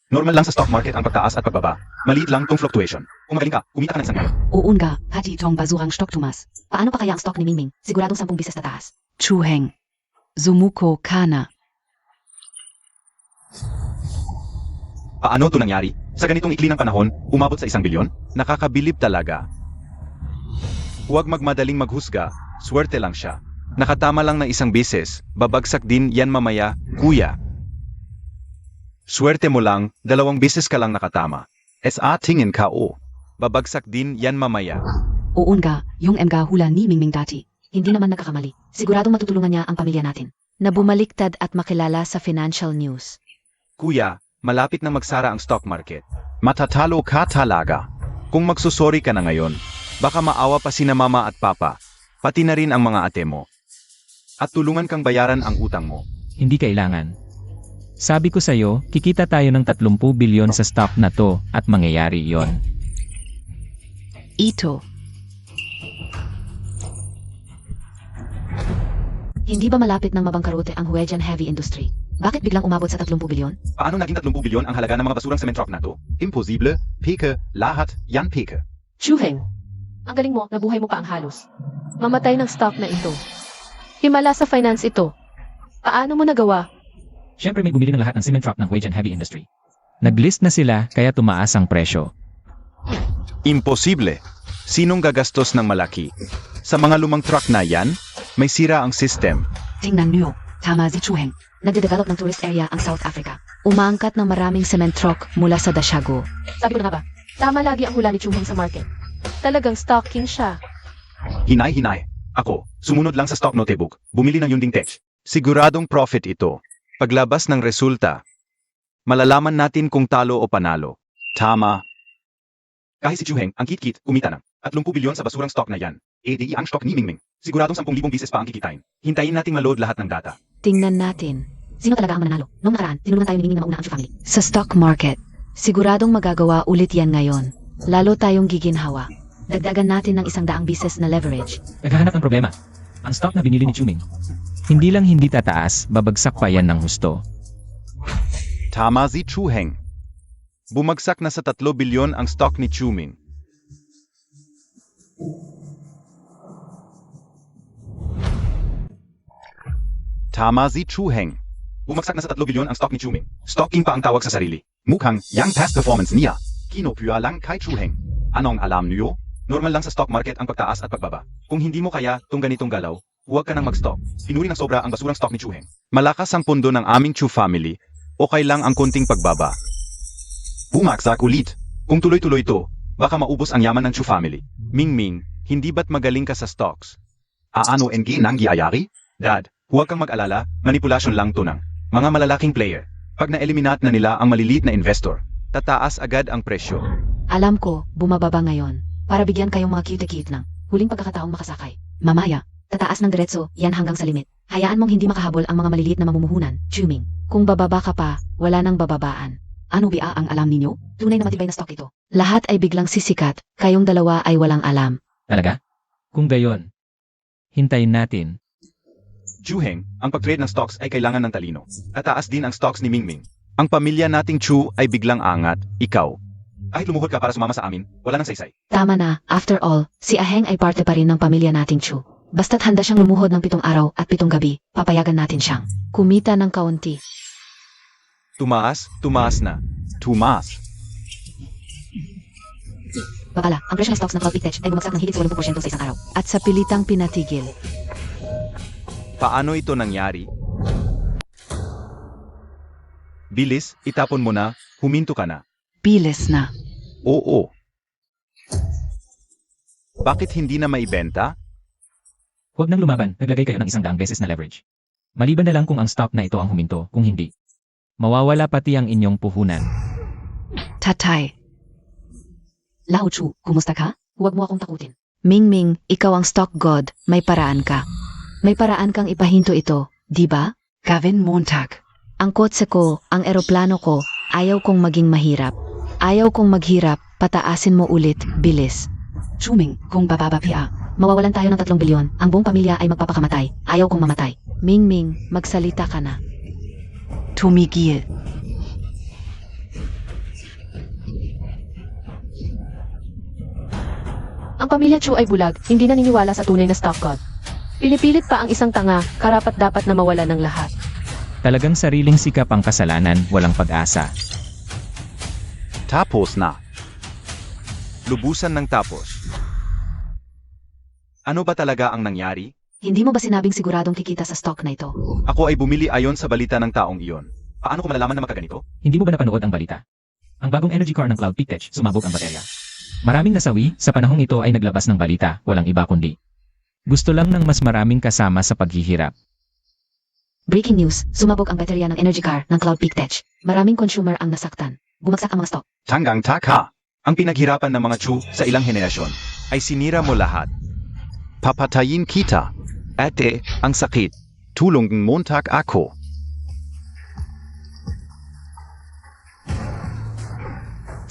Normal lang sa stock market ang pagtaas at pagbaba. Maliit lang tong fluctuation. Kung magaling ka, kumita ka ng 1,000,000. Uunga, hati tong basurang stock tumas. Paano pa kaya ang stock ni Mingming? Siguradong 10 bises na taas. Chuheng. Zumuko kana. Paano to nangyari? Sa ganitong ikli ng panahon, umabot sa 1 bilyon? Nakakabilib talaga. Huwag magmadaling maghusga, swerte lang siya. Nakatama lang ng 1 beses, babagsak din yan mamaya, kuya. Swerte mo lang, 2 beses ka lang nakatama. SA tingin ka o. Babagsak din yan mamaya. Uunga, yung mga hula ni Mingming dati. Hindi naman nagkakamali. Siguradong matutulungan niya ang pamilya natin. Na bumaliktad at makilala sa financial news. Kuya, malapit na magsara ang stock market. Matatalo ka talaga. Kung magsusori ka na ngayon, baka maawa pa sina mama at papa, pati na rin ang mga ate mo. At tulungan kang bayaran ang utang mo. Hindi kailangan. Sabi ko sa'yo, kikita tayo ng 30 bilyon sa stock na to at mangyayari yon. Ito. Hindi ba malapit ng mabangkarote ang Huajian Heavy Industry? Bakit biglang umabot sa 30 bilyon? Paano naging 30 bilyon ang halaga ng mga basurang cement truck na to? Imposible, peke, lahat, yan peke. Chuheng, ang galing mo, nabuhay mo pa ang halos. Mamatay ng stock na ito. Himala sa finance ito. Paano mo nagawa? Siyempre may bumili ng lahat ng cement truck ng Huajian Heavy Industry. Naglist na sila kaya tumaas ang presyo. Imposible. Sinong gagastos ng malaki? Sa mga lumang truck na yan, may sira ang system. Tingnan niyo. Tama si Chuheng. Nagde-develop ng tourist area ang South Africa. Umaangkat ng maraming cement truck mula sa Dashago. Sabi ko na nga ba, tama lagi ang hula ni Chuheng sa market. Talagang stocking siya. Hinay. Ako, sumunod lang sa stock notebook, bumili ng Yunding Tech. Siguradong profit ito. Paglabas ng resulta, malalaman natin kung talo o panalo. Tama. Kahit si Chuheng, ang kit-kit, kumita ng 30 bilyon sa basurang stock na yan. EDI ang stock ni Mingming. Siguradong 10,000 bises pa ang kikitain. Hintayin nating maload lahat ng data. Tingnan natin. Sino talaga ang mananalo? Noong nakaraan, tinulungan tayo ni Mingming na mauna ang Chu family. Sa stock market. Siguradong magagawa ulit yan ngayon. Lalo tayong giginhawa. Dagdagan natin ng 100 bises na leverage. Naghahanap ng problema. Ang stock na binili ni Chuming. Hindi lang hindi tataas, babagsak pa yan ng husto. Tama si Chu Heng. Bumagsak na sa 3 bilyon ang stock ni Chuming. Tama si Chu Heng. Bumagsak na sa 3 bilyon ang stock ni Chuming. Stocking pa ang tawag sa sarili. Mukhang yang past performance niya. Kinopya lang kay Chu Heng. Anong alam niyo? Normal lang sa stock market ang pagtaas at pagbaba. Kung hindi mo kaya tong ganitong galaw, huwag ka nang mag-stock. Pinuri ng sobra ang basurang stock ni Chuheng. Malakas ang pundo ng aming Chu family. Okay lang ang konting pagbaba. Bumagsak ulit. Kung tuloy-tuloy to, baka maubos ang yaman ng Chu family. Mingming, hindi ba't magaling ka sa stocks? Ano NG nang giyayari? Dad, huwag kang mag-alala, manipulasyon lang to ng mga malalaking player. Pag na-eliminate na nila ang maliliit na investor, Tataas agad ang presyo. Alam ko, bumababa ngayon. Para bigyan kayong mga cute-cute ng huling pagkakataong makasakay. Mamaya, tataas ng diretso, yan hanggang sa limit. Hayaan mong hindi makahabol ang mga maliliit na mamumuhunan, Chuming. Kung bababa ka pa, wala nang bababaan. Ano ba ang alam ninyo? Tunay na matibay na stock ito. Lahat ay biglang sisikat, kayong dalawa ay walang alam. Talaga? Kung gayon, hintayin natin. Chuheng, ang pag-trade ng stocks ay kailangan ng talino. Tataas din ang stocks ni Mingming. Ang pamilya nating Chu ay biglang angat, ikaw. Kahit lumuhod ka para sumama sa amin, wala nang saysay. Tama na, after all, si Aheng ay parte pa rin ng pamilya nating Chu. Basta't handa siyang lumuhod ng 7 araw at 7 gabi, papayagan natin siyang kumita ng kaunti. Tumaas na. Tumas. Babala, ang presyo ng stocks ng Cloud Peak Tech ay bumagsak ng higit sa 80% sa isang araw. At sa pilitang pinatigil. Paano ito nangyari? Bilis, itapon mo na, huminto ka na. Bilis na. Oo. Bakit hindi na maibenta? Huwag nang lumaban, naglagay kayo ng 100 beses na leverage. Maliban na lang kung ang stock na ito ang huminto, kung hindi. Mawawala pati ang inyong puhunan. Tatay. Lao Chu, kumusta ka? Huwag mo akong takutin. Mingming, ikaw ang stock god, may paraan ka. May paraan kang ipahinto ito, di ba? Gavin Montag. Ang kotse ko, ang eroplano ko, ayaw kong maging mahirap. Ayaw kong maghirap, pataasin mo ulit, bilis. Chuming, kung bababa pia, mawawalan tayo ng 3 bilyon, ang buong pamilya ay magpapakamatay. Ayaw kong mamatay. Mingming, magsalita ka na. Tumigil. Ang pamilya Chu ay bulag, hindi naniniwala sa tunay na stock god. Pinipilit pa ang isang tanga, karapat-dapat na mawala ng lahat. Talagang sariling sikap ang kasalanan, walang pag-asa. Tapos na. Lubusan ng tapos. Ano ba talaga ang nangyari? Hindi mo ba sinabing siguradong kikita sa stock na ito? Ako ay bumili ayon sa balita ng taong iyon. Paano ko malalaman na magkaganito? Hindi mo ba napanood ang balita? Ang bagong energy car ng Cloud Peak Tech, sumabog ang baterya. Maraming nasawi, sa panahong ito ay naglabas ng balita, walang iba kundi. Gusto lang ng mas maraming kasama sa paghihirap. Breaking news, sumabog ang baterya ng energy car ng Cloud Peak Tech. Maraming consumer ang nasaktan. Bumagsak ang mga stock. Tanggang taka. Ang pinaghirapan ng mga Chu sa ilang henerasyon ay sinira mo lahat. Papatayin kita. Ate, ang sakit. Tulong Montag ako.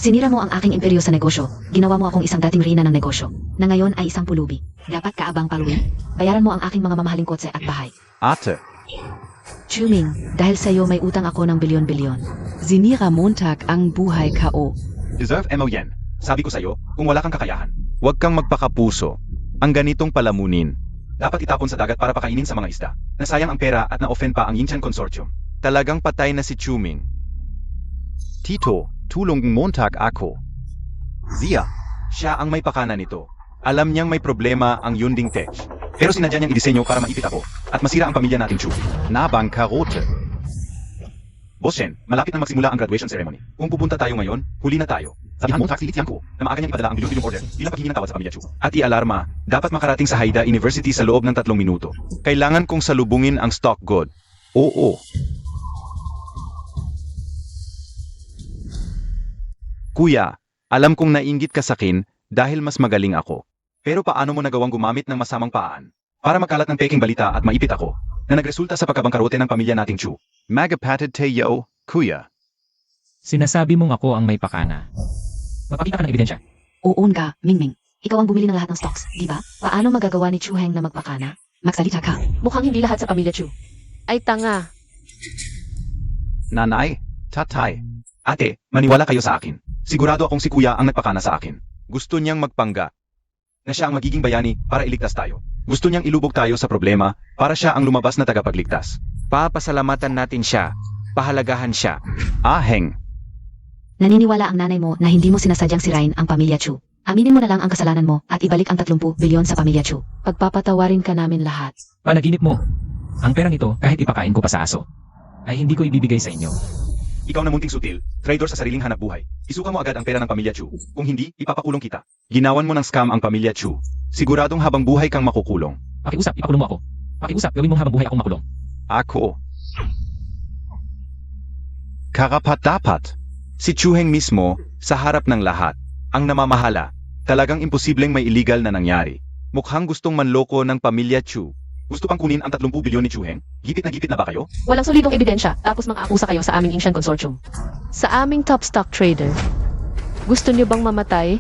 Sinira mo ang aking imperyo sa negosyo. Ginawa mo akong isang dating reyna ng negosyo, na ngayon ay isang pulubi. Dapat kaabang paluin. Bayaran mo ang aking mga mamahaling kotse at bahay. Ate. Chuming, dahil sa'yo may utang ako ng bilyon-bilyon. Sinira Montag ang buhay kao. Deserve mo yan. Sabi ko sa'yo, kung wala kang kakayahan, Huwag kang magpakapuso. Ang ganitong palamunin. dapat itapon sa dagat para pakainin sa mga isda. Nasayang ang pera at na-offend pa ang Yinchan Consortium. Talagang patay na si Chuming. Tito, tulong Montag ako. Zia. Siya ang may pakana nito. Alam niyang may problema ang Yunding Tech. Pero sinadya niyang idisenyo para maipit ako at masira ang pamilya nating Chu. Nabang karote. Boss Shen, malapit na magsimula ang graduation ceremony. Kung pupunta tayo ngayon, huli na tayo. Sabihan mo si Li Tiangco na maaga niyang ipadala ang bilyon-bilyong order bilang paghingi ng tawad sa pamilya Chu. At i-alarma, dapat makarating sa Haida University sa loob ng 3 minuto. Kailangan kong salubungin ang stock god. Oo. Kuya, alam kong nainggit ka sa akin dahil mas magaling ako. Pero paano mo nagawang gumamit ng masamang paan para magkalat ng peking balita at maipit ako na nagresulta sa pagkabangkarote ng pamilya nating Chu? Magapatid tayo, kuya. Sinasabi mong ako ang may pakana. Mapakita ka ng ebidensya. Oo nga, Mingming. Ikaw ang bumili ng lahat ng stocks, di ba? Paano magagawa ni Chuheng na magpakana? Magsalita ka. Mukhang hindi lahat sa pamilya Chu ay tanga. Nanay, tatay. Ate, maniwala kayo sa akin. Sigurado akong si kuya ang nagpakana sa akin. Gusto niyang magpangga na siya ang magiging bayani para iligtas tayo. Gusto niyang ilubog tayo sa problema para siya ang lumabas na tagapagligtas. Papasalamatan natin siya. Pahalagahan siya. Aheng. Naniniwala ang nanay mo na hindi mo sinasadyang sirain ang pamilya Chu. Aminin mo na lang ang kasalanan mo at ibalik ang 30 bilyon sa pamilya Chu. Pagpapatawarin ka namin lahat. Panaginip mo. Ang perang ito, kahit ipakain ko pa sa aso, ay hindi ko ibibigay sa inyo. Ikaw na munting sutil, traitor sa sariling hanap buhay. Isuka mo agad ang pera ng pamilya Chu. Kung hindi, ipapakulong kita. Ginawan mo ng scam ang pamilya Chu. Siguradong habang buhay kang makukulong. Pakiusap, ipakulong mo ako. Pakiusap, gawin mong habang buhay akong makulong. Ako. Karapat-dapat. Si Chu Heng mismo, sa harap ng lahat, ang namamahala. Talagang imposibleng may illegal na nangyari. Mukhang gustong manloko ng pamilya Chu. Gusto pang kunin ang 30 bilyon ni Chu Heng? Gipit na ba kayo? Walang solidong ebidensya, tapos mang-akusa kayo sa aming Incheon Consortium. Sa aming top stock trader. Gusto niyo bang mamatay?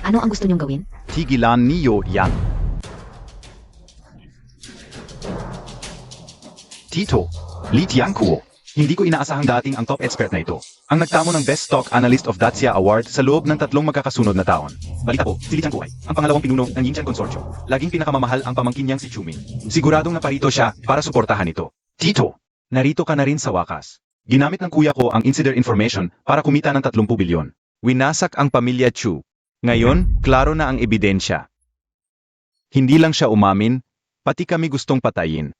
Ano ang gusto niyong gawin? Tigilan niyo yan. Tito, Li Tiangkuo. Hindi ko inaasahang dating ang top expert na ito. Ang nagtamo ng Best Stock Analyst of Dacia Award sa loob ng 3 magkakasunod na taon. Balita ko, si Li Tiangkuo ang pangalawang pinuno ng Yingtian Consortium. Laging pinakamamahal ang pamangkin niyang si Chuming. Siguradong naparito siya para suportahan ito. Tito, narito ka na rin sa wakas. Ginamit ng kuya ko ang insider information para kumita ng 30 bilyon. Winasak ang pamilya Chu. Ngayon, klaro na ang ebidensya. Hindi lang siya umamin, pati kami gustong patayin.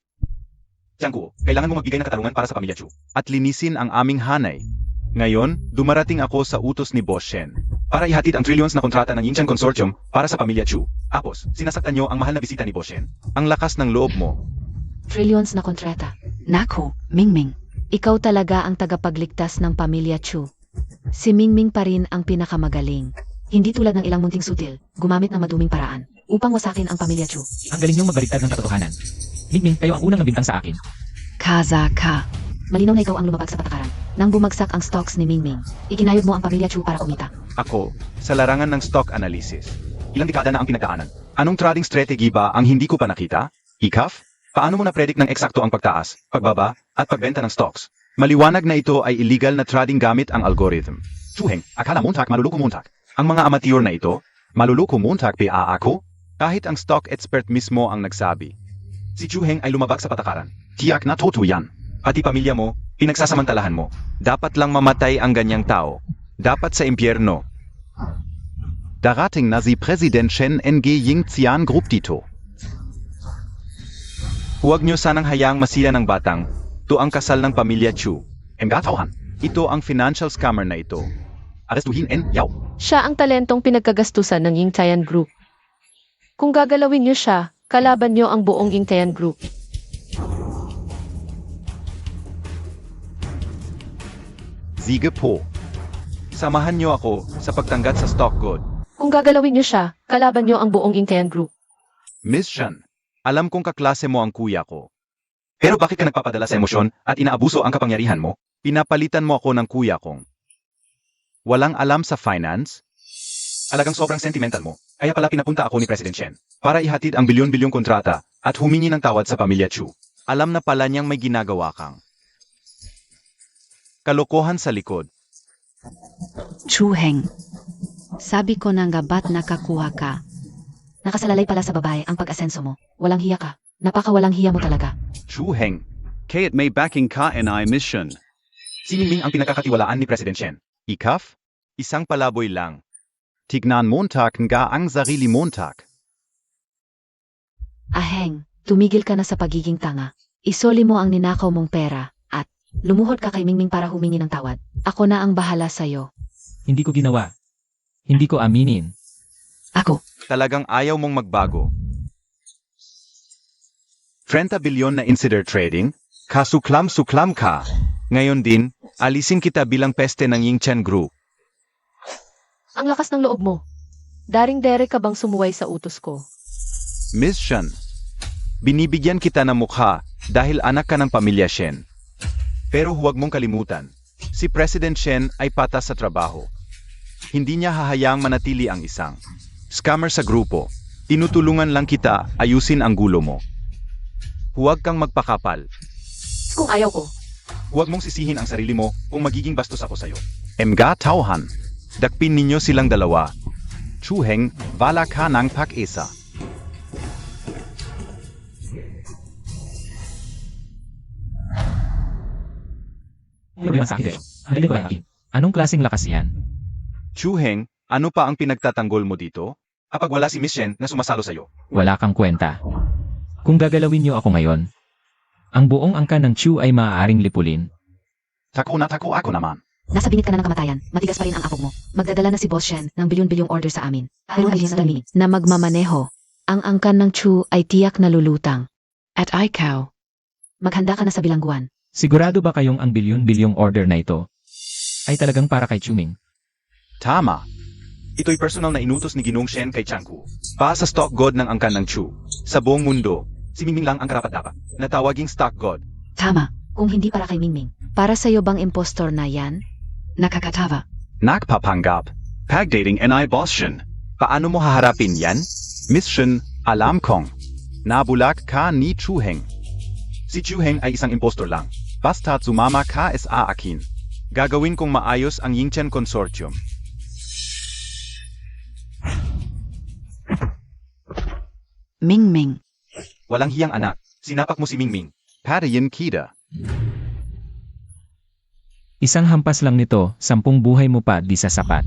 Tiangkuo, kailangan mo magbigay ng katarungan para sa pamilya Chu. At linisin ang aming hanay. Ngayon, dumarating ako sa utos ni Boss Shen para ihatid ang trillions na kontrata ng Yingtian Consortium para sa pamilya Chu. Tapos, sinasaktan niyo ang mahal na bisita ni Boss Shen. Ang lakas ng loob mo. Trillions na kontrata. Nako, Mingming. Ikaw talaga ang tagapagligtas ng pamilya Chu. Si Mingming pa rin ang pinakamagaling. Hindi tulad ng ilang munting sutil, gumamit ng maduming paraan upang wasakin ang pamilya Chu. Ang galing niyong magbaliktad ng katotohanan. Mingming, kayo ang unang nagbintang sa akin. Kaza ka. Malinaw na ikaw ang lumabag sa patakaran. Nang bumagsak ang stocks ni Mingming, iginayod mo ang pamilya Chu para kumita. Ako, sa larangan ng stock analysis. Ilang dekada na ang pinagdaanan. Anong trading strategy ba ang hindi ko pa nakita? Ikaf? Paano mo na-predict ng eksakto ang pagtaas, pagbaba, at pagbenta ng stocks? Maliwanag na ito ay illegal na trading gamit ang algorithm. Chu Heng, akala montak maluluko montak. Ang mga amateur na ito, maluluko montak pa ako? Kahit ang stock expert mismo ang nagsabi. Si Chu Heng ay lumabag sa patakaran. Tiyak na totoo yan. Pati pamilya mo, pinagsasamantalahan mo. Dapat lang mamatay ang ganyang tao. Dapat sa impyerno. Darating na si President Shen NG Yingtian Group dito. Huwag niyo sanang hayaang masira ng batang. Ito ang kasal ng pamilya Chu. Tauhan. Ito ang financial scammer na ito. Arestuhin yaw. Siya ang talentong pinagkagastusan ng Yingtian Group. Kung gagalawin niyo siya, kalaban niyo ang buong Yingtian Group. Siege po. Samahan niyo ako sa pagtanggat sa stock god. Kung gagalawin niyo siya, kalaban niyo ang buong Yingtian Group. Miss Shen, alam kong kaklase mo ang kuya ko. Pero bakit ka nagpapadala sa emosyon at inaabuso ang kapangyarihan mo? Pinapalitan mo ako ng kuya kong. Walang alam sa finance? Alagang sobrang sentimental mo. Kaya pala pinapunta ako ni President Shen para ihatid ang bilyon-bilyong kontrata at humingi ng tawad sa pamilya Chu. Alam na pala niyang may ginagawa kang kalokohan sa likod. Chu Heng. Sabi ko na nga ba't nakakuha ka? Nakasalalay pala sa babae ang pag-asenso mo. Walang hiya ka. Napakawalang hiya mo talaga. Chu Heng, Kayat may backing ka and I mission. si Mingming ang pinagkakatiwalaan ni President Shen. Ikaf? Isang palaboy lang. Tignan montak nga ang sarili montak. Aheng, tumigil ka na sa pagiging tanga. Isoli mo ang ninakaw mong pera at lumuhod ka kay Mingming para humingi ng tawad. Ako na ang bahala sa'yo. Hindi ko ginawa. Hindi ko aminin. Ako. Talagang ayaw mong magbago. 30 bilyon na insider trading? Kasuklam-suklam ka. Ngayon din, alisin kita bilang peste ng Yingtian Group. Ang lakas ng loob mo. Daring-dere ka bang sumuway sa utos ko? Miss Shen, binibigyan kita ng mukha dahil anak ka ng pamilya Shen. Pero huwag mong kalimutan, si President Shen ay patas sa trabaho. Hindi niya hahayaang manatili ang isang scammer sa grupo Tinutulungan lang kita ayusin ang gulo mo. Huwag kang magpakapal. Kung ayaw ko, Huwag mong sisihin ang sarili mo kung magiging bastos ako sa'yo. Mga tauhan. Dakpin ninyo silang dalawa. Chuheng, wala ka ng pag-isa. Problema sa akin, Deo. Halilin ko lang akin. Anong klaseng lakas yan? Chuheng, ano pa ang pinagtatanggol mo dito? Kapag wala si Miss Shen na sumasalo sa'yo. Wala kang kwenta. Kung gagalawin niyo ako ngayon, ang buong angkan ng Chu ay maaaring lipulin. Tako na tako ako naman. Nasa bingit ka na ng kamatayan, matigas pa rin ang apog mo. Magdadala na si Boss Shen ng bilyon-bilyong order sa amin. Pero halina na kami. Na magmamaneho. Ang angkan ng Chu ay tiyak na lulutang. At ikaw, Maghanda ka na sa bilangguan. Sigurado ba kayong ang bilyon-bilyong order na ito ay talagang para kay Chuming? Tama. Ito'y personal na inutos ni Ginong Shen kay Changku. Pa sa stock god ng angkan ng Chu. Sa buong mundo, si Mingming lang ang karapat-dapat na tawaging stock god. Tama, kung hindi para kay Mingming. para sa'yo bang impostor na yan? Nakakatawa. Nagpapanggap. Pagdating ni Boston. Paano mo haharapin yan? Mission, alam kong. Nabulak ka ni Chuheng. Si Chuheng ay isang impostor lang. Basta sumama ka sa akin. Gagawin kong maayos ang Yingtian Consortium. Mingming. Walang hiyang anak. Sinapak mo si Mingming. Patayin kita. Isang hampas lang nito, 10 buhay mo pa di sa sapat.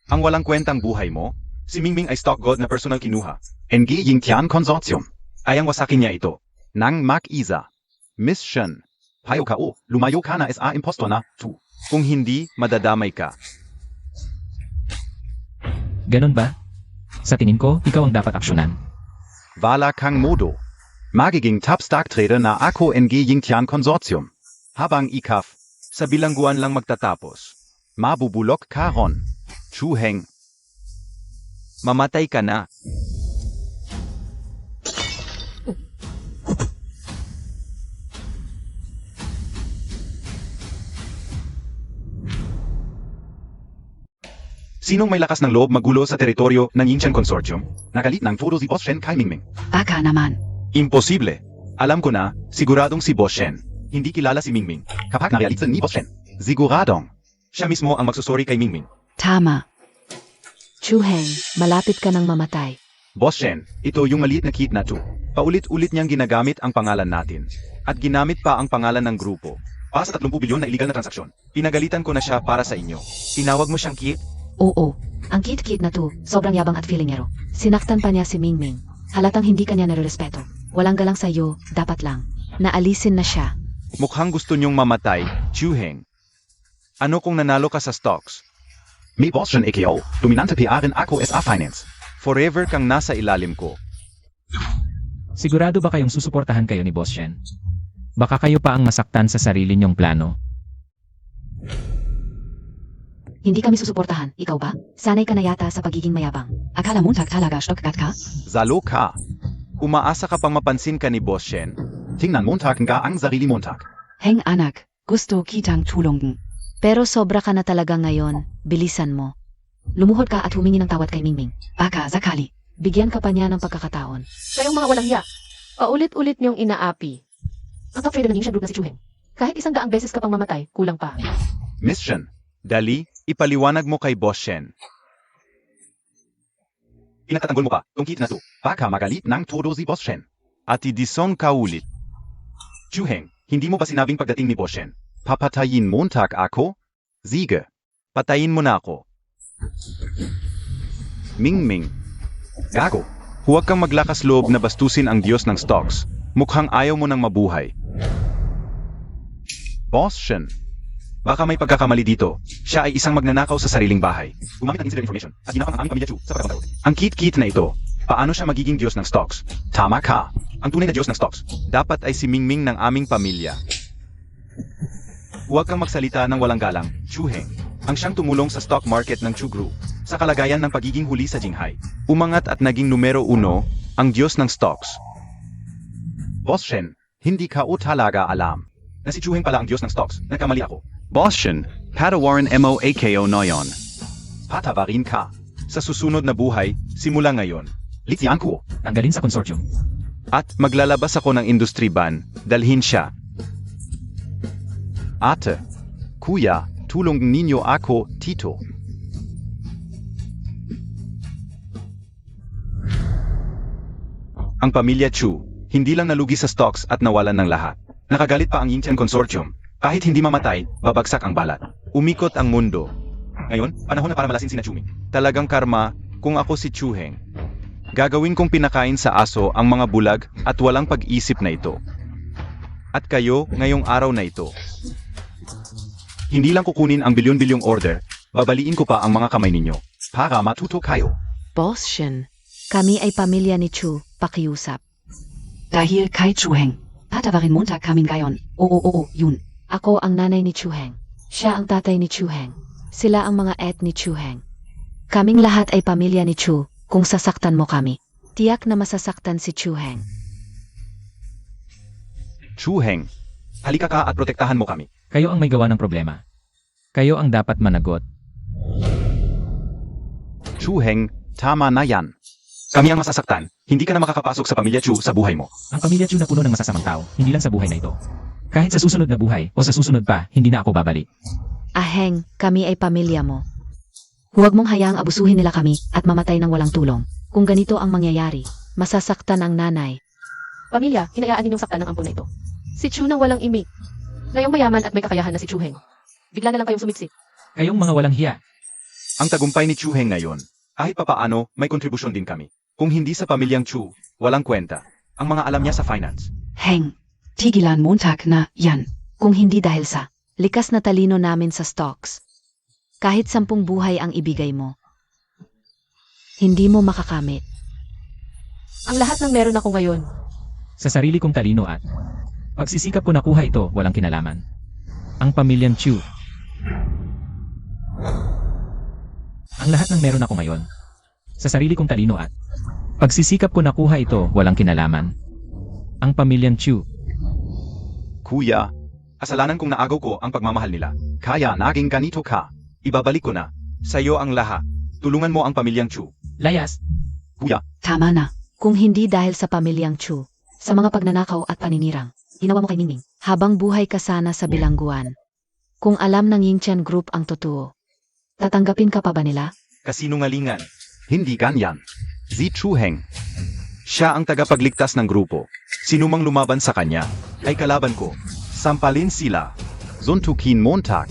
Ang walang kwentang buhay mo, si Mingming ay stock god na personal kinuha. NG Yingtian Consortium. Ayang wasakin niya ito. Nang mag-isa. Mission. Payo ka o, lumayo ka na sa impostor na, tu. Kung hindi, madadamay ka. Ganon ba? Sa tingin ko, ikaw ang dapat aksyonan. Wala kang modo. Magiging top stock trader na ako NG Yingtian Consortium. Habang ikaf, Sa bilangguan lang magtatapos. mabubulok ka ron. Chuheng. Mamatay ka na. Sinong may lakas ng loob magulo sa teritoryo ng Yingtian Consortium? Nagalit ng todo si Boss Shen kay Mingming. Baka naman. Imposible. Alam ko na, siguradong si Boss Shen. Hindi kilala si Mingming. Kapag narealize ni Boss Shen. Siguradong. Siya mismo ang magsusori kay Mingming. Tama. Chuheng, malapit ka nang mamatay. Boss Shen, ito yung maliit na kit na to. Paulit-ulit niyang ginagamit ang pangalan natin. At ginamit pa ang pangalan ng grupo. Pa sa 30 bilyon na illegal na transaksyon. Pinagalitan ko na siya para sa inyo. Tinawag mo siyang kit? Oo. Ang kit-kit na to, sobrang yabang at feelingero. Sinaktan pa niya si Mingming. Halatang hindi kanya nare-respeto. Walang galang sa'yo, dapat lang. Naalisin na siya. Mukhang gusto niyong mamatay, Chuheng. Ano kung nanalo ka sa stocks? Mi Boss Shen AKO. Dominante PRin ako SA Finance. Forever kang nasa ilalim ko. Sigurado ba kayong susuportahan kayo ni Boss Shen? Baka kayo pa ang masaktan sa sarili niyong plano. Hindi kami susuportahan, ikaw ba? Sanay ka na yata sa pagiging mayabang. Akala mo talaga stockgat ka? Zalo ka. Umaasa ka pang mapansin ka ni Boss Shen. Tingnan Montag nga ang sarili Montag. Heng anak, gusto kitang tulungan. Pero sobra ka na talaga ngayon. Bilisan mo. Lumuhod ka at humingi ng tawad kay Mingming. Baka sakali. Bigyan ka pa niya ng pagkakataon. Kayong mga walang hiya, paulit-ulit niyong inaapi. Ang top trader ng Yingtian Group na si Chuheng. Kahit 100 beses ka pang mamatay, kulang pa. Mission. Dali, ipaliwanag mo kay Boss Shen. Pinagtatanggol mo pa, tong kit na to. Baka magalit ng todo si Boss Shen. At idison ka ulit. Chuheng, hindi mo ba sinabing pagdating ni Boss Shen? Papatayin Montag ako? Siege. Patayin mo na ako. Mingming. Gago. Huwag kang maglakas loob na bastusin ang Diyos ng stocks. Mukhang ayaw mo nang mabuhay. Boss Shen. Baka may pagkakamali dito. Siya ay isang magnanakaw sa sariling bahay. Gumamit ng insider information at ginapang ang aming pamilya Chu sa pagkakamali. Ang kit-kit na ito, paano siya magiging Diyos ng stocks? Tama ka. Ang tunay na Diyos ng stocks, dapat ay si Mingming ng aming pamilya. Huwag kang magsalita ng walang galang, Chuheng. Ang siyang tumulong sa stock market ng Chu Group, sa kalagayan ng pagiging huli sa Jinghai. Umangat at naging numero 1, ang Diyos ng stocks. Boss Shen, hindi ka o talaga alam. Na si Chuheng pala ang Diyos ng stocks, nagkamali ako. Boston. Patawaran mo AKO Noyon. Patawarin ka. Sa susunod na buhay, simula ngayon, Lijian ko. Tanggalin sa consortium. At maglalabas ako ng industry ban, dalhin siya. Ate. Kuya, tulong ninyo ako, Tito. Ang pamilya Chu, hindi lang nalugi sa stocks at nawalan ng lahat. Nakagalit pa ang Yingtian Consortium. Kahit hindi mamatay, babagsak ang balat. Umikot ang mundo. Ngayon, panahon na para malasin sina Chuming. Talagang karma, kung ako si Chu Heng. Gagawin kong pinakain sa aso ang mga bulag at walang pag-isip na ito. At kayo, ngayong araw na ito. Hindi lang kukunin ang bilyon-bilyong order, babaliin ko pa ang mga kamay ninyo. Para matuto kayo. Boss Shen, kami ay pamilya ni Chu, pakiusap. Dahil kay Chuheng, patawarin Montag kami ngayon. Oo, yun. Ako ang nanay ni Chu Heng. Siya ang tatay ni Chu Heng. Sila ang mga et ni Chu Heng. Kaming lahat ay pamilya ni Chu. Kung sasaktan mo kami, tiyak na masasaktan si Chu Heng. Chu Heng, halika ka at protektahan mo kami. Kayo ang may gawa ng problema. Kayo ang dapat managot. Chu Heng, tama na yan. Kami ang masasaktan. Hindi ka na makakapasok sa pamilya Chu sa buhay mo. Ang pamilya Chu na puno ng masasamang tao, hindi lang sa buhay na ito. Kahit sa susunod na buhay o sa susunod pa, hindi na ako babalik. Aheng, kami ay pamilya mo. Huwag mong hayaang abusuhin nila kami at mamatay ng walang tulong. Kung ganito ang mangyayari, masasaktan ang nanay. Pamilya, hinayaan ninyong saktan ng ampon na ito. Si Chu nang walang imik. Ngayong mayaman at may kakayahan na si Chu Heng. Bigla na lang kayong sumipsip. Kayong mga walang hiya. Ang tagumpay ni Chu Heng ngayon, kahit papaano, may kontribusyon din kami. Kung hindi sa pamilyang Chu, walang kwenta. Ang mga alam niya sa finance. Heng, tigilan Montag na yan. Kung hindi dahil sa likas na talino namin sa stocks. Kahit 10 buhay ang ibigay mo, hindi mo makakamit. Ang lahat ng meron ako ngayon. Sa sarili kong talino at pagsisikap ko nakuha ito, walang kinalaman. Ang pamilyang Chu. Ang lahat ng meron ako ngayon. Sa sarili kong talino at pagsisikap ko nakuha ito, walang kinalaman. Ang pamilyang Chu. Kuya, Kasalanan kong naagaw ko ang pagmamahal nila. kaya naging ganito ka. Ibabalik ko na. Sa'yo ang lahat. Tulungan mo ang pamilyang Chu. Layas. Kuya, Tama na. Kung hindi dahil sa pamilyang Chu, Sa mga pagnanakaw at paninirang, ginawa mo kay Ningning. habang buhay ka sana sa bilangguan. Kung alam ng Yingtian Group ang totoo, Tatanggapin ka pa ba nila? Kasinungalingan. hindi ganyan. Si Chu Heng. Siya ang tagapagligtas ng grupo. Sinumang lumaban sa kanya, ay kalaban ko. Sampalin sila. Suntukin Montag.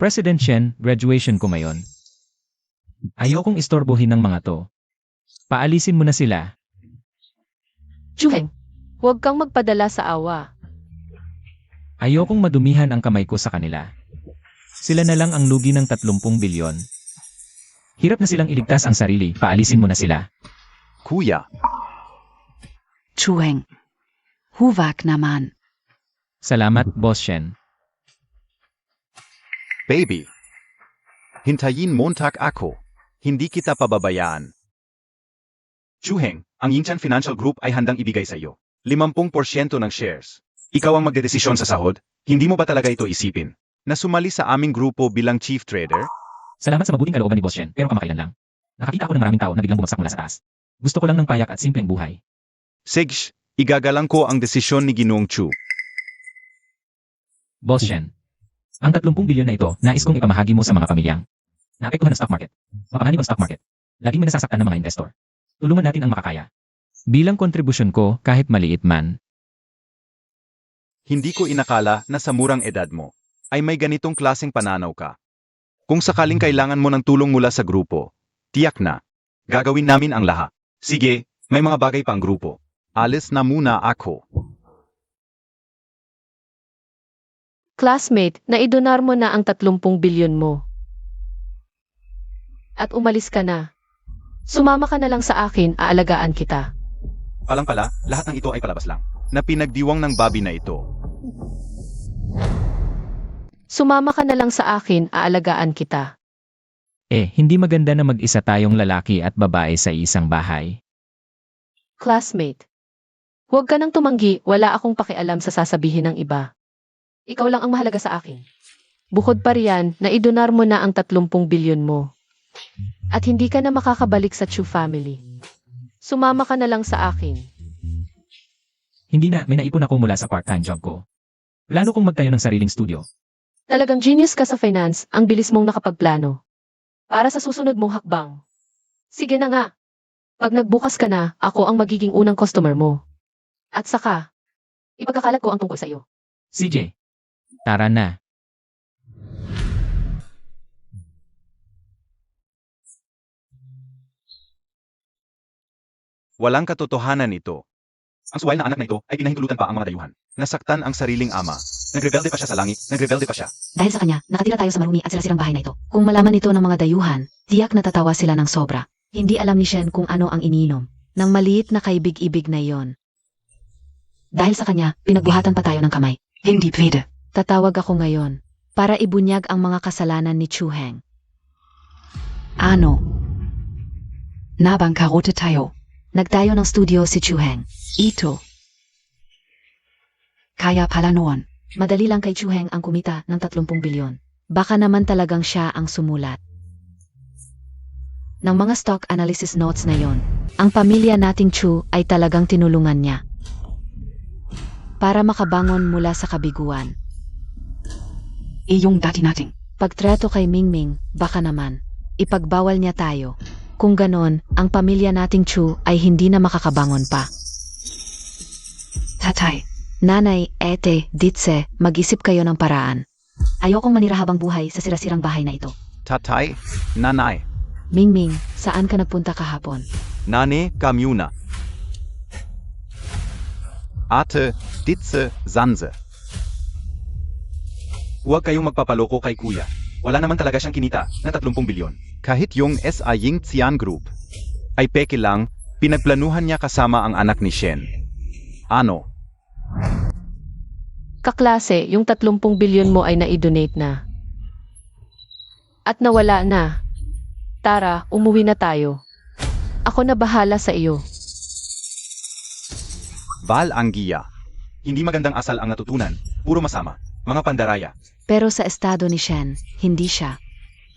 President Shen, graduation ko ngayon. Ayokong istorbohin ng mga to. Paalisin mo na sila. Chu Heng, huwag kang magpadala sa awa. Ayokong madumihan ang kamay ko sa kanila. Sila na lang ang lugi ng 30 bilyon. Hirap na silang iligtas ang sarili, paalisin mo na sila. Kuya, Chuheng. Huwag naman. Salamat, Boss Shen. baby. Hintayin Montag ako. Hindi kita pababayaan. Chu Heng, ang Yingtian Financial Group ay handang ibigay sa iyo. 50% ng shares. Ikaw ang magdedesisyon sa sahod, hindi mo ba talaga ito isipin? Na sumali sa aming grupo bilang chief trader? Salamat sa mabuting kalooban ni Boss Shen, pero kamakailan lang. Nakakita ako ng maraming tao na biglang bumagsak mula sa taas. Gusto ko lang ng payak at simpleng buhay. Sige, igagalang ko ang desisyon ni Ginoong Chu. Boss Shen, ang 30 bilyon na ito, nais kong ipamahagi mo sa mga pamilyang naapektuhan ng stock market. Mapanganib ang stock market. Laging may nasasaktan ng mga investor. Tulungan natin ang makakaya. Bilang kontribusyon ko, kahit maliit man, Hindi ko inakala na sa murang edad mo, ay may ganitong klaseng pananaw ka. Kung sakaling kailangan mo ng tulong mula sa grupo, tiyak na, gagawin namin ang lahat. Sige, may mga bagay pa ang grupo. Alis na muna ako. Classmate, naidonar mo na ang 30 bilyon mo. At umalis ka na. Sumama ka na lang sa akin, aalagaan kita. Palang pala, lahat ng ito ay palabas lang. Na pinagdiwang ng Bobby na ito. Sumama ka na lang sa akin, aalagaan kita. hindi maganda na mag-isa tayong lalaki at babae sa isang bahay. Classmate, huwag ka nang tumanggi, wala akong pakialam sa sasabihin ng iba. Ikaw lang ang mahalaga sa akin. Bukod pa riyan, naidonar mo na ang 30 bilyon mo. At hindi ka na makakabalik sa Chu family. Sumama ka na lang sa akin. Hindi na, may naipon ako mula sa part-time job ko. Plano kong magtayo ng sariling studio. Talagang genius ka sa finance, ang bilis mong nakapagplano. Para sa susunod mong hakbang. Sige na nga. Pag nagbukas ka na, ako ang magiging unang customer mo. At saka, ipagkakalat ko ang tungkol sa iyo. CJ, tara na. Walang katotohanan ito. Ang suway na anak na ito ay pinahintulutan pa ang mga dayuhan. Nasaktan ang sariling ama. Nagrebelde pa siya sa langit, nagrebelde pa siya. Dahil sa kanya, nakatira tayo sa marumi at sirang bahay na ito. Kung malaman ito ng mga dayuhan, tiyak natatawa sila ng sobra. Hindi alam ni Shen kung ano ang ininom. Nang maliit na kaibig-ibig na yon. Dahil sa kanya, pinagbuhatan pa tayo ng kamay. Hindi pwede. Tatawag ako ngayon para ibunyag ang mga kasalanan ni Chu Heng. Ano? Nabangkarote tayo. Nagtayo ng studio si Chu Heng. Ito. Kaya pala noon. Madali lang kay Chu Heng ang kumita ng 30 bilyon. Baka naman talagang siya ang sumulat. Ng mga stock analysis notes na yon, ang pamilya nating Chu ay talagang tinulungan niya. Para makabangon mula sa kabiguan. Iyong dati nating. Pagtrato kay Mingming, baka naman, ipagbawal niya tayo. Kung ganon, ang pamilya nating Chu ay hindi na makakabangon pa. Tatay, nanay, ete, ditse, mag-isip kayo ng paraan. Ayokong manira habang buhay sa sirasirang bahay na ito. Tatay, nanay, Mingming, saan ka nagpunta kahapon? nane, kamyuna. Ate, ditse, sanse. Huwag kayong magpapaloko kay kuya. Wala naman talaga siyang kinita na 30 bilyon. Kahit yung SA Ying Xian Group ay peke lang, pinagplanuhan niya kasama ang anak ni Shen. Ano? Kaklase, yung 30 bilyon mo ay na-donate na. At nawala na. Tara, umuwi na tayo. Ako na bahala sa iyo. Val Anguilla. Hindi magandang asal ang natutunan. Puro masama. Mga pandaraya. Pero sa estado ni Shen, hindi siya.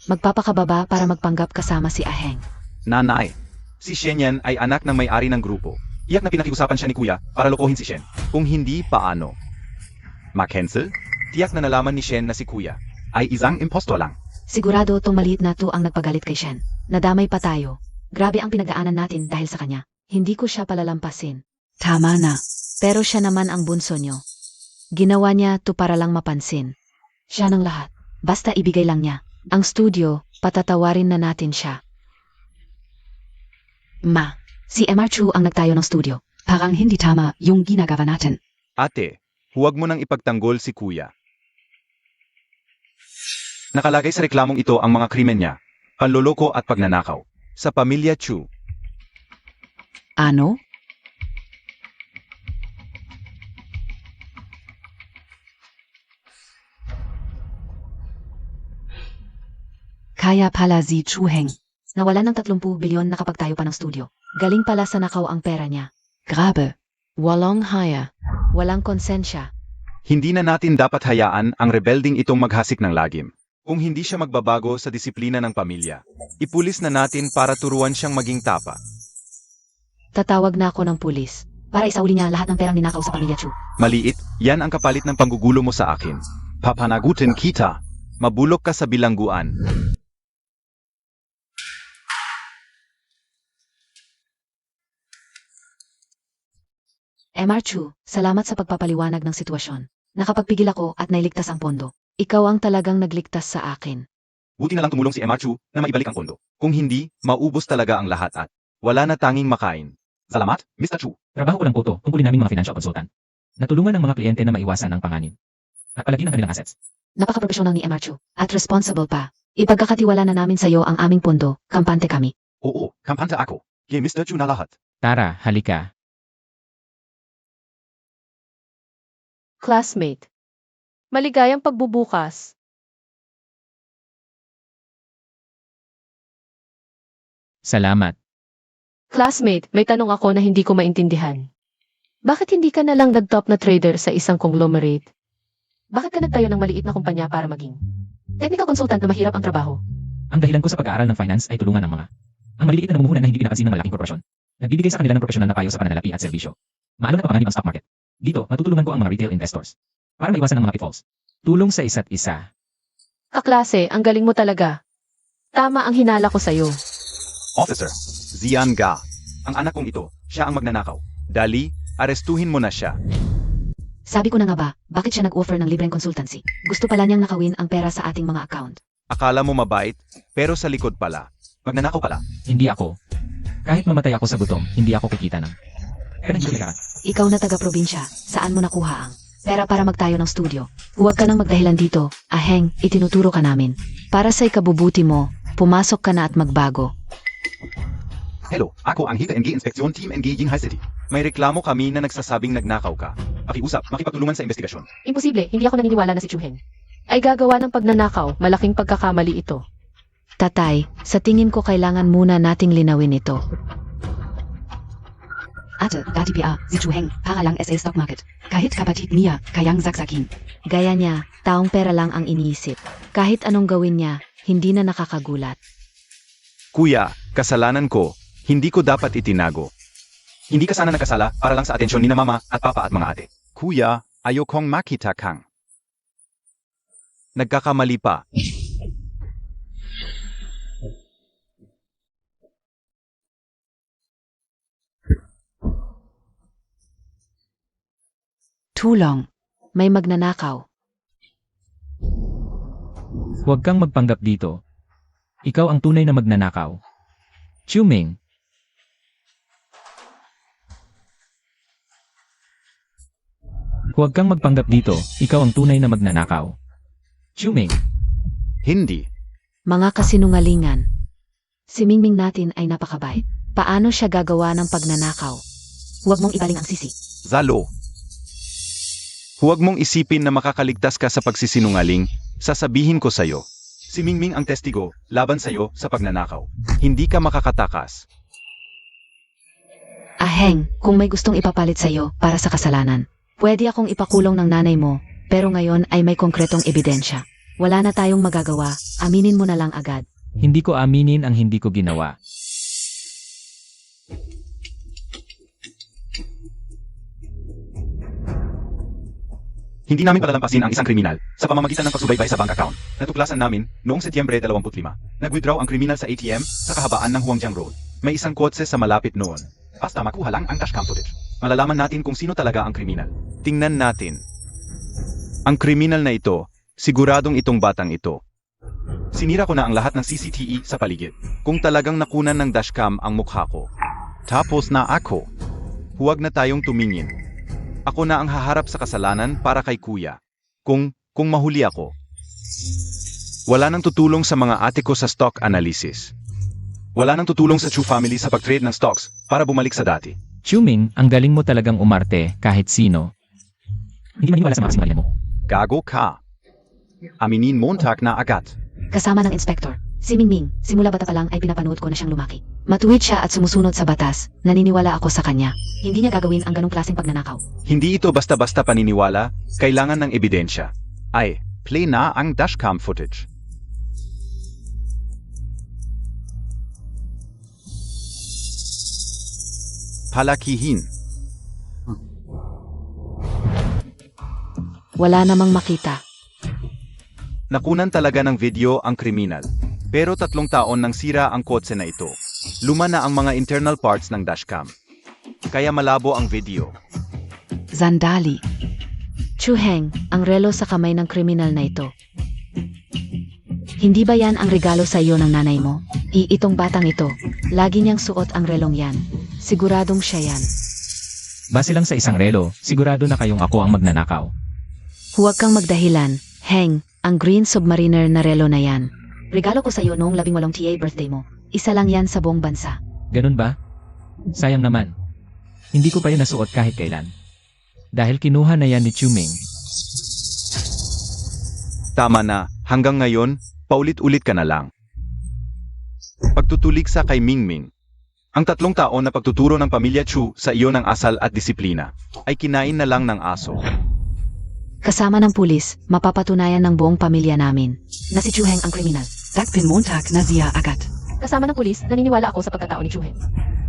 Magpapakababa para magpanggap kasama si Aheng. Nanay, Si Shen yan ay anak ng may-ari ng grupo. Iyak na pinakiusapan siya ni kuya para lokohin si Shen. kung hindi paano? Mackenzie Tiyak na nalaman ni Shen na si kuya ay isang impostor lang. Sigurado tong maliit na to ang nagpagalit kay Shen. Nadamay pa tayo. Grabe ang pinagdaanan natin dahil sa kanya. Hindi ko siya palalampasin. Tama na. Pero siya naman ang bunso nyo. Ginawa niya to para lang mapansin. Siya ng lahat. Basta ibigay lang niya. Ang studio, patatawarin na natin siya. Ma, si MR Chu ang nagtayo ng studio. Parang hindi tama yung ginagawa natin. Ate, huwag mo nang ipagtanggol si kuya. Nakalagay sa reklamong ito ang mga krimen niya. Panloloko at pagnanakaw. Sa pamilya Chu. Ano? Kaya pala si Chu Heng. Nawala ng 30 bilyon na kapag tayo pa ng studio. Galing pala sa nakaw ang pera niya. Grabe. Walang haya. Walang konsensya. Hindi na natin dapat hayaan ang rebelding itong maghasik ng lagim. Kung hindi siya magbabago sa disiplina ng pamilya, ipulis na natin para turuan siyang maging tapa. Tatawag na ako ng pulis. Para isauli niya lahat ng perang ninakaw sa pamilya Chu. Maliit, yan ang kapalit ng panggugulo mo sa akin. Papanagutin kita. Mabulok ka sa bilangguan. MR Chu, salamat sa pagpapaliwanag ng sitwasyon. Nakapagpigil ako at nailigtas ang pondo. Ikaw ang talagang nagligtas sa akin. Buti na lang tumulong si MR Chu na maibalik ang pondo. Kung hindi, maubos talaga ang lahat at wala na tanging makain. Salamat, Mr. Chu. Trabaho ko lang po to, tungkulin namin mga financial consultant. Natulungan ng mga kliyente na maiwasan ang panganib. At palagi ng kanilang assets. Napaka-professional ni MR Chu. At responsible pa. Ipagkakatiwala na namin sa iyo ang aming pondo. Kampante kami. Oo, kampante ako. Kay Mr. Chu na lahat. Tara, halika. Classmate. Maligayang pagbubukas. Salamat. Classmate, may tanong ako na hindi ko maintindihan. Bakit hindi ka na lang nag-top na trader sa isang conglomerate? Bakit ka nagtayo ng maliit na kumpanya para maging technical consultant na mahirap ang trabaho? Ang dahilan ko sa pag-aaral ng finance ay tulungan ng mga ang maliliit na namumuhunan na hindi pinapansin ng malaking korporasyon. Nagbibigay sa kanila ng profesional na payo sa pananalapi at serbisyo. Maalon na panganib ang stock market. Dito, matutulungan ko ang mga retail investors para maiwasan ang mga pitfalls. Tulong sa isa't isa. Kaklase, ang galing mo talaga. Tama ang hinala ko sa'yo. Officer, Zian Ga. Ang anak kong ito, siya ang magnanakaw. Dali, arestuhin mo na siya. Sabi ko na nga ba, bakit siya nag-offer ng libreng consultancy? Gusto pala niyang nakawin ang pera sa ating mga account. Akala mo mabait, pero sa likod pala. Magnanakaw pala. Hindi ako. Kahit mamatay ako sa gutom, hindi ako kikita ng pinagdulika. Ikaw na taga-probinsya, saan mo nakuha ang pera para magtayo ng studio? Huwag ka nang magdahilan dito, aheng, itinuturo ka namin. Para sa ikabubuti mo, pumasok ka na at magbago. Hello, ako ang HITA-NG Inspeksyon Team NG Jinghai City. May reklamo kami na nagsasabing nagnakaw ka. Pakiusap, makipagtulungan sa investigasyon. Imposible, hindi ako naniniwala na si Chu Heng ay gagawa ng pagnanakaw. Malaking pagkakamali ito. Tatay, sa tingin ko kailangan muna nating linawin ito. Ate, dati pa, si Chu Heng, para lang SA Stock Market. Kahit kapatid niya, kayang saksakin. Gaya niya, taong pera lang ang iniisip. Kahit anong gawin niya, hindi na nakakagulat. Kuya, kasalanan ko. Hindi ko dapat itinago. Hindi ka sana nagkasala para lang sa atensyon ni na mama at papa at mga ate. Kuya, ayokong makita kang nagkakamali pa. Tulong. May magnanakaw. Huwag kang magpanggap dito. Ikaw ang tunay na magnanakaw. Chuming. Huwag kang magpanggap dito. Ikaw ang tunay na magnanakaw. Chuming. Hindi. Mga kasinungalingan. Si Mingming natin ay napakabait. Paano siya gagawa ng pagnanakaw? Huwag mong ibaling ang sisi. Zalo. Huwag mong isipin na makakaligtas ka sa pagsisinungaling. Sasabihin ko sa'yo. Si Mingming ang testigo laban sa'yo sa pagnanakaw. Hindi ka makakatakas. Aheng, kung may gustong ipapalit sa'yo para sa kasalanan, pwede akong ipakulong ng nanay mo, pero ngayon ay may konkretong ebidensya. Wala na tayong magagawa, aminin mo na lang agad. Hindi ko aminin ang hindi ko ginawa. Hindi namin palalampasin ang isang kriminal sa pamamagitan ng pagsubaybay sa bank account. Natuklasan namin noong Setyembre 25. Nag-withdraw ang kriminal sa ATM sa kahabaan ng Huangjiang Road. May isang kotse sa malapit noon. Basta makuha lang ang dashcam footage. Malalaman natin kung sino talaga ang kriminal. Tingnan natin. Ang kriminal na ito, siguradong itong batang ito. Sinira ko na ang lahat ng CCTV sa paligid. Kung talagang nakunan ng dashcam ang mukha ko. Tapos na ako. Huwag na tayong tumingin. Ako na ang haharap sa kasalanan para kay kuya. Kung mahuli ako. Wala nang tutulong sa mga ate ko sa stock analysis. Wala nang tutulong sa Chu family sa pag-trade ng stocks para bumalik sa dati. Chuming, ang galing mo talagang umarte kahit sino. Hindi maniwala sa mga kasinungalingan mo. Gago ka. Aminin Montag na agad. Kasama ng inspektor. Si Mingming, simula bata pa lang ay pinapanood ko na siyang lumaki. Matuwid siya at sumusunod sa batas. Naniniwala ako sa kanya. Hindi niya gagawin ang ganong klaseng pagnanakaw. Hindi ito basta-basta paniniwala, kailangan ng ebidensya. Ay, play na ang dashcam footage. Palakihin. Wala namang makita. Nakunan talaga ng video ang kriminal. Pero 3 taon nang sira ang kotse na ito. Luma na ang mga internal parts ng dashcam. Kaya malabo ang video. Zandali. Chu Heng, ang relo sa kamay ng kriminal na ito. Hindi ba yan ang regalo sa iyo ng nanay mo? Itong batang ito. Lagi niyang suot ang relong yan. Siguradong siya yan. Base lang sa isang relo, sigurado na kayong ako ang magnanakaw. Huwag kang magdahilan. Heng, ang green submariner na relo na yan. Regalo ko sa iyo noong 18 TA birthday mo. Isa lang yan sa buong bansa. Ganun ba? Sayang naman. Hindi ko pa yun nasuot kahit kailan. Dahil kinuha na yan ni Chuming. Tama na, hanggang ngayon, paulit-ulit ka na lang. Pagtutulig sa kay Mingming. Ang 3 taon na pagtuturo ng pamilya Chu sa iyo ng asal at disiplina, ay kinain na lang ng aso. Kasama ng pulis, mapapatunayan ng buong pamilya namin na si Chu Heng ang kriminal. Dakpin Montag na siya agad. Kasama ng pulis, naniniwala ako sa pagkatao ni Chu Heng.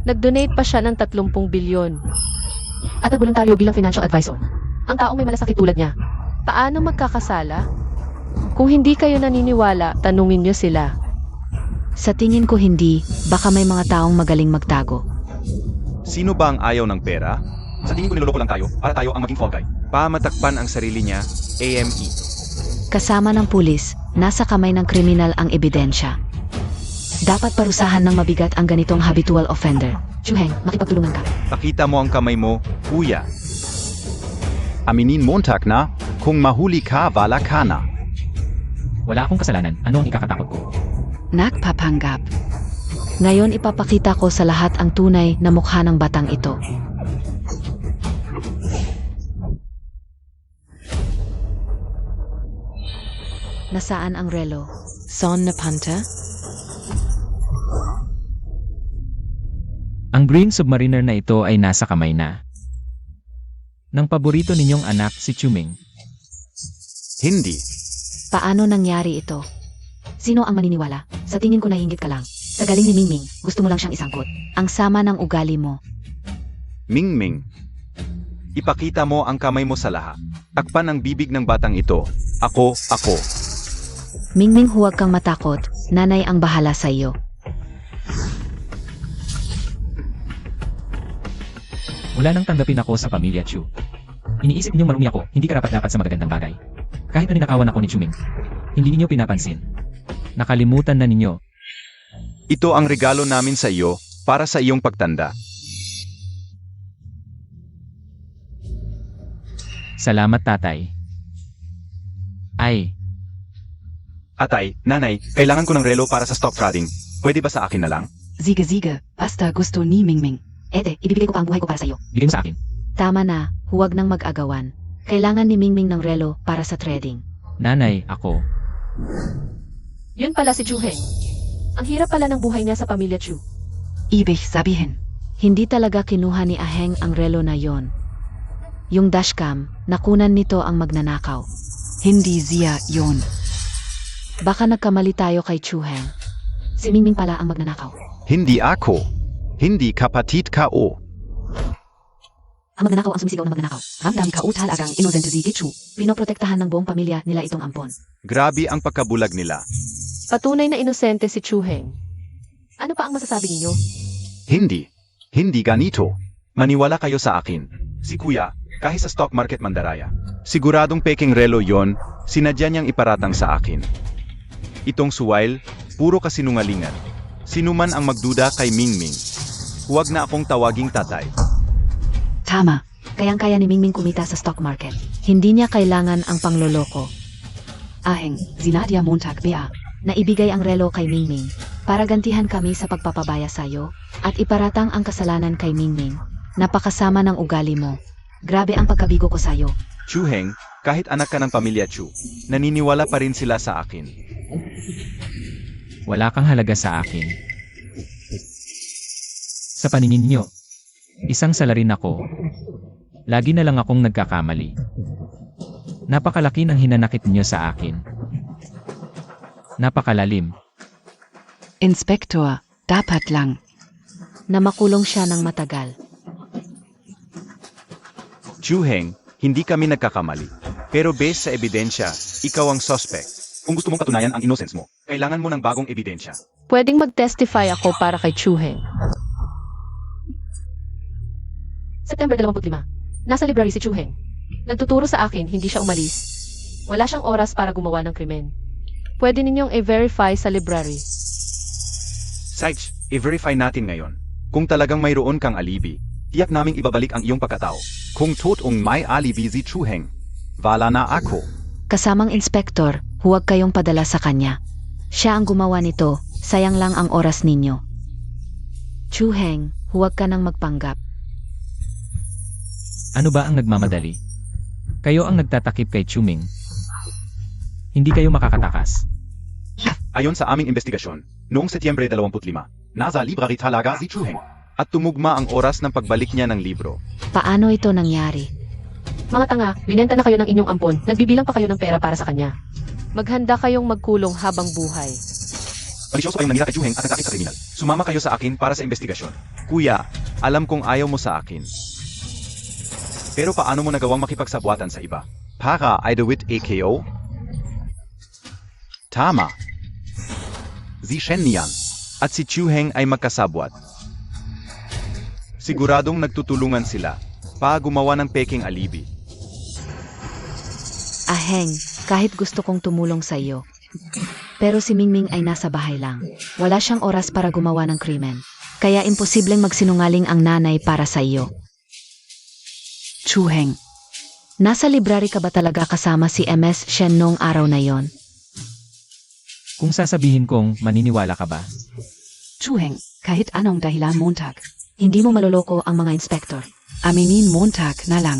Nag-donate pa siya ng 30 bilyon. At nagboluntaryo bilang financial advisor. Ang taong may malasakit tulad niya. Paano magkakasala? Kung hindi kayo naniniwala, tanungin niyo sila. Sa tingin ko hindi, baka may mga taong magaling magtago. Sino ba ang ayaw ng pera? Sa tingin ko niloloko lang tayo para tayo ang maging fall guy. Pamatakpan ang sarili niya, AME. Kasama ng pulis, nasa kamay ng kriminal ang ebidensya. Dapat parusahan ng mabigat ang ganitong habitual offender. Chu Heng, makipagtulungan ka. Pakita mo ang kamay mo, kuya. Aminin Montag na, kung mahuli ka, wala ka na. Wala akong kasalanan. Ano ang ikakatakot ko? Nagpapanggap. Ngayon ipapakita ko sa lahat ang tunay na mukha ng batang ito. Nasaan ang relo? Son na Panta? Ang green submariner na ito ay nasa kamay na ng paborito ninyong anak si Chuming. Hindi. Paano nangyari ito? Sino ang maniniwala? Sa tingin ko nahingit ka lang. Sa galing ni Mingming, gusto mo lang siyang isangkot. Ang sama ng ugali mo. Mingming. Ipakita mo ang kamay mo sa lahat. Takpan ang bibig ng batang ito. Ako. Mingming, huwag kang matakot. Nanay ang bahala sa iyo. Wala nang tanggapin ako sa pamilya Chu. Iniisip niyo marumi ako, hindi karapat-dapat sa magagandang bagay. Kahit na ninakawan ako ni Chuming, hindi niyo pinapansin. Nakalimutan na ninyo. Ito ang regalo namin sa iyo para sa iyong pagtanda. Salamat, tatay. Ay, Atay, nanay, kailangan ko ng relo para sa stock trading. Pwede ba sa akin na lang? Sige, basta gusto ni Mingming. Ete, ibibigay ko pa ang buhay ko para sa'yo. bigay mo sa akin. Tama na, huwag nang mag-agawan. Kailangan ni Mingming ng relo para sa trading. Nanay, ako. Yun pala si Chu Heng. Ang hirap pala ng buhay niya sa pamilya Chu. Ibig sabihin. Hindi talaga kinuha ni Aheng ang relo na yon. Yung dashcam, nakunan nito ang magnanakaw. Hindi siya yon. Baka nagkamali tayo kay Chu Heng. Si Mingming pala ang magnanakaw. Hindi ako. Hindi kapatid ko. Ang magnanakaw ang sumisigaw na magnanakaw. Ramdam ka talagang inosente si Chu. Pinoprotektahan ng buong pamilya nila itong ampon. Grabe ang pagkabulag nila. Patunay na inosente si Chu Heng. Ano pa ang masasabi ninyo? Hindi. Hindi ganito. Maniwala kayo sa akin. Si kuya, kahit sa stock market mandaraya. Siguradong peking relo yon, sinadya niyang iparatang sa akin. Itong suwail, puro kasinungalingan. Sino man ang magduda kay Mingming, huwag na akong tawaging tatay. Tama. Kayang-kaya ni Mingming kumita sa stock market. Hindi niya kailangan ang pangloloko. Aheng, Zinadia Montag Bea. Naibigay ang relo kay Mingming para gantihan kami sa pagpapabaya sa'yo at iparatang ang kasalanan kay Mingming. Napakasama ng ugali mo. Grabe ang pagkabigo ko sa'yo. Chu Heng, kahit anak ka ng pamilya Chu, naniniwala pa rin sila sa akin. Wala kang halaga sa akin. Sa paningin niyo, isang salarin ako. Lagi na lang akong nagkakamali. Napakalaki ng hinanakit niyo sa akin. Napakalalim. Inspektor, dapat lang. Na makulong siya ng matagal. Chu Heng, hindi kami nagkakamali. Pero based sa ebidensya, ikaw ang suspect. Kung gusto mong patunayan ang innocence mo, kailangan mo ng bagong ebidensya. Pwedeng mag-testify ako para kay Chu Heng. September 25. Nasa library si Chu Heng. Nagtuturo sa akin, hindi siya umalis. Wala siyang oras para gumawa ng krimen. Pwede ninyong i-verify sa library. Saich, i-verify natin ngayon. Kung talagang mayroon kang alibi, tiyak naming ibabalik ang iyong pagkatao. Kung totoong may alibi si Chu Heng, wala na ako. Kasamang inspektor, huwag kayong padala sa kanya. Siya ang gumawa nito, sayang lang ang oras ninyo. Chu Heng, huwag ka nang magpanggap. Ano ba ang nagmamadali? Kayo ang nagtatakip kay Chuming. Hindi kayo makakatakas. Ayon sa aming investigasyon, noong Setyembre 25, nasa library talaga si Chu Heng. At tumugma ang oras ng pagbalik niya ng libro. Paano ito nangyari? Mga tanga, binenta na kayo ng inyong ampon, nagbibilang pa kayo ng pera para sa kanya. Maghanda kayong magkulong habang buhay. Malisyoso kayong nanira kay Chuheng at nagkakit sa kriminal. Sumama kayo sa akin para sa investigasyon. Kuya, alam kong ayaw mo sa akin. Pero paano mo nagawang makipagsabwatan sa iba? Para Eidewit AKO? Tama. Si Shen niyan. At si Chuheng ay magkasabwat. Siguradong nagtutulungan sila para gumawa ng peking alibi. Aheng, kahit gusto kong tumulong sa iyo. Pero si Mingming ay nasa bahay lang. Wala siyang oras para gumawa ng krimen. Kaya imposibleng magsinungaling ang nanay para sa iyo. Chuheng, nasa library ka ba talaga kasama si MS Shen nung araw na yon? Kung sasabihin kong maniniwala ka ba? Chuheng, kahit anong dahilan Montag, hindi mo maloloko ang mga inspektor. Aminin Montag na lang.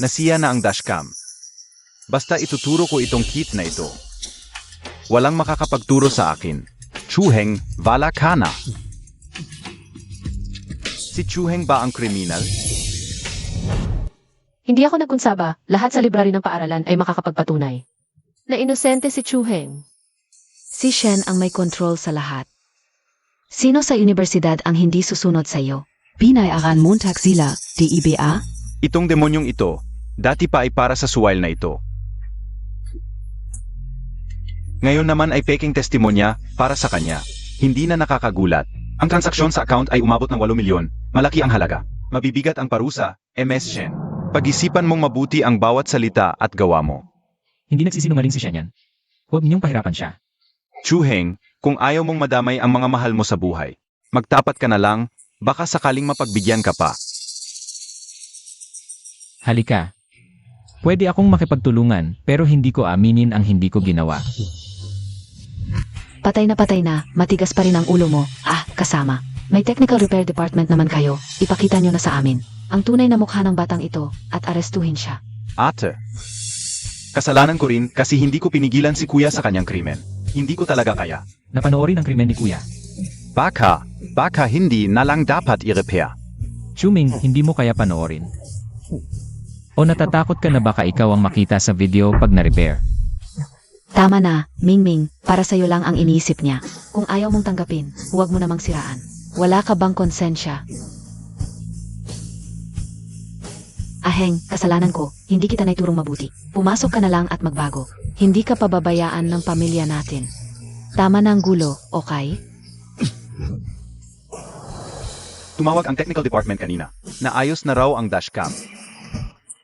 Nasiya na ang dashcam. Basta ituturo ko itong kit na ito. Walang makakapagturo sa akin. Chuheng, wala ka na. Si Chuheng ba ang kriminal? Hindi ako nagkunsaba, lahat sa library ng paaralan ay makakapagpatunay. Na inosente si Chuheng. Si Shen ang may control sa lahat. Sino sa universidad ang hindi susunod sa iyo? Binayaran Montag sila, DIBA? Itong demonyong ito, dati pa ay para sa suwail na ito. Ngayon naman ay peking testimonya para sa kanya. Hindi na nakakagulat. Ang transaksyon sa account ay umabot ng 8 milyon. Malaki ang halaga. Mabibigat ang parusa, MS Shen. Pag-isipan mong mabuti ang bawat salita at gawa mo. Hindi nagsisinungaling si Shen yan. Huwag niyong pahirapan siya. Chuheng, kung ayaw mong madamay ang mga mahal mo sa buhay, magtapat ka na lang, baka sakaling mapagbigyan ka pa. Halika. Pwede akong makipagtulungan pero hindi ko aminin ang hindi ko ginawa. Patay na, matigas pa rin ang ulo mo. Kasama. May technical repair department naman kayo. Ipakita nyo na sa amin ang tunay na mukha ng batang ito at arestuhin siya. Ate, Kasalanan ko rin kasi hindi ko pinigilan si Kuya sa kanyang krimen. Hindi ko talaga kaya. Napanoorin ang krimen ni Kuya. baka hindi na lang dapat i-repair. Chuming, hindi mo kaya panoorin. O natatakot ka na baka ikaw ang makita sa video pag na-repair? Tama na, Mingming, para sa'yo lang ang iniisip niya. Kung ayaw mong tanggapin, huwag mo namang siraan. Wala ka bang konsensya? Aheng, kasalanan ko, hindi kita naiturong mabuti. Pumasok ka na lang at magbago. Hindi ka pababayaan ng pamilya natin. Tama na ang gulo, okay?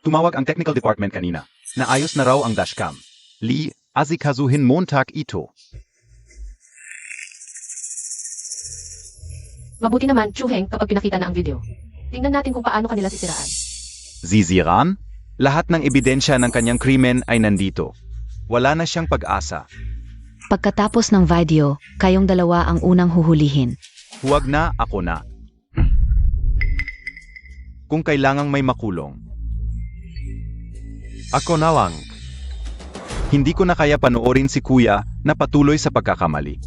Tumawag ang technical department kanina. Naayos na raw ang dashcam. Li, asikasuhin Montag ito. Mabuti naman, Chuheng, kapag pinakita na ang video. Tingnan natin kung paano kanila sisiraan. Ziziran? Lahat ng ebidensya ng kanyang krimen ay nandito. Wala na siyang pag-asa. Pagkatapos ng video, kayong dalawa ang unang huhulihin. Huwag na, ako na. Kung kailangang may makulong. Ako na lang. Hindi ko na kaya panoorin si Kuya na patuloy sa pagkakamali.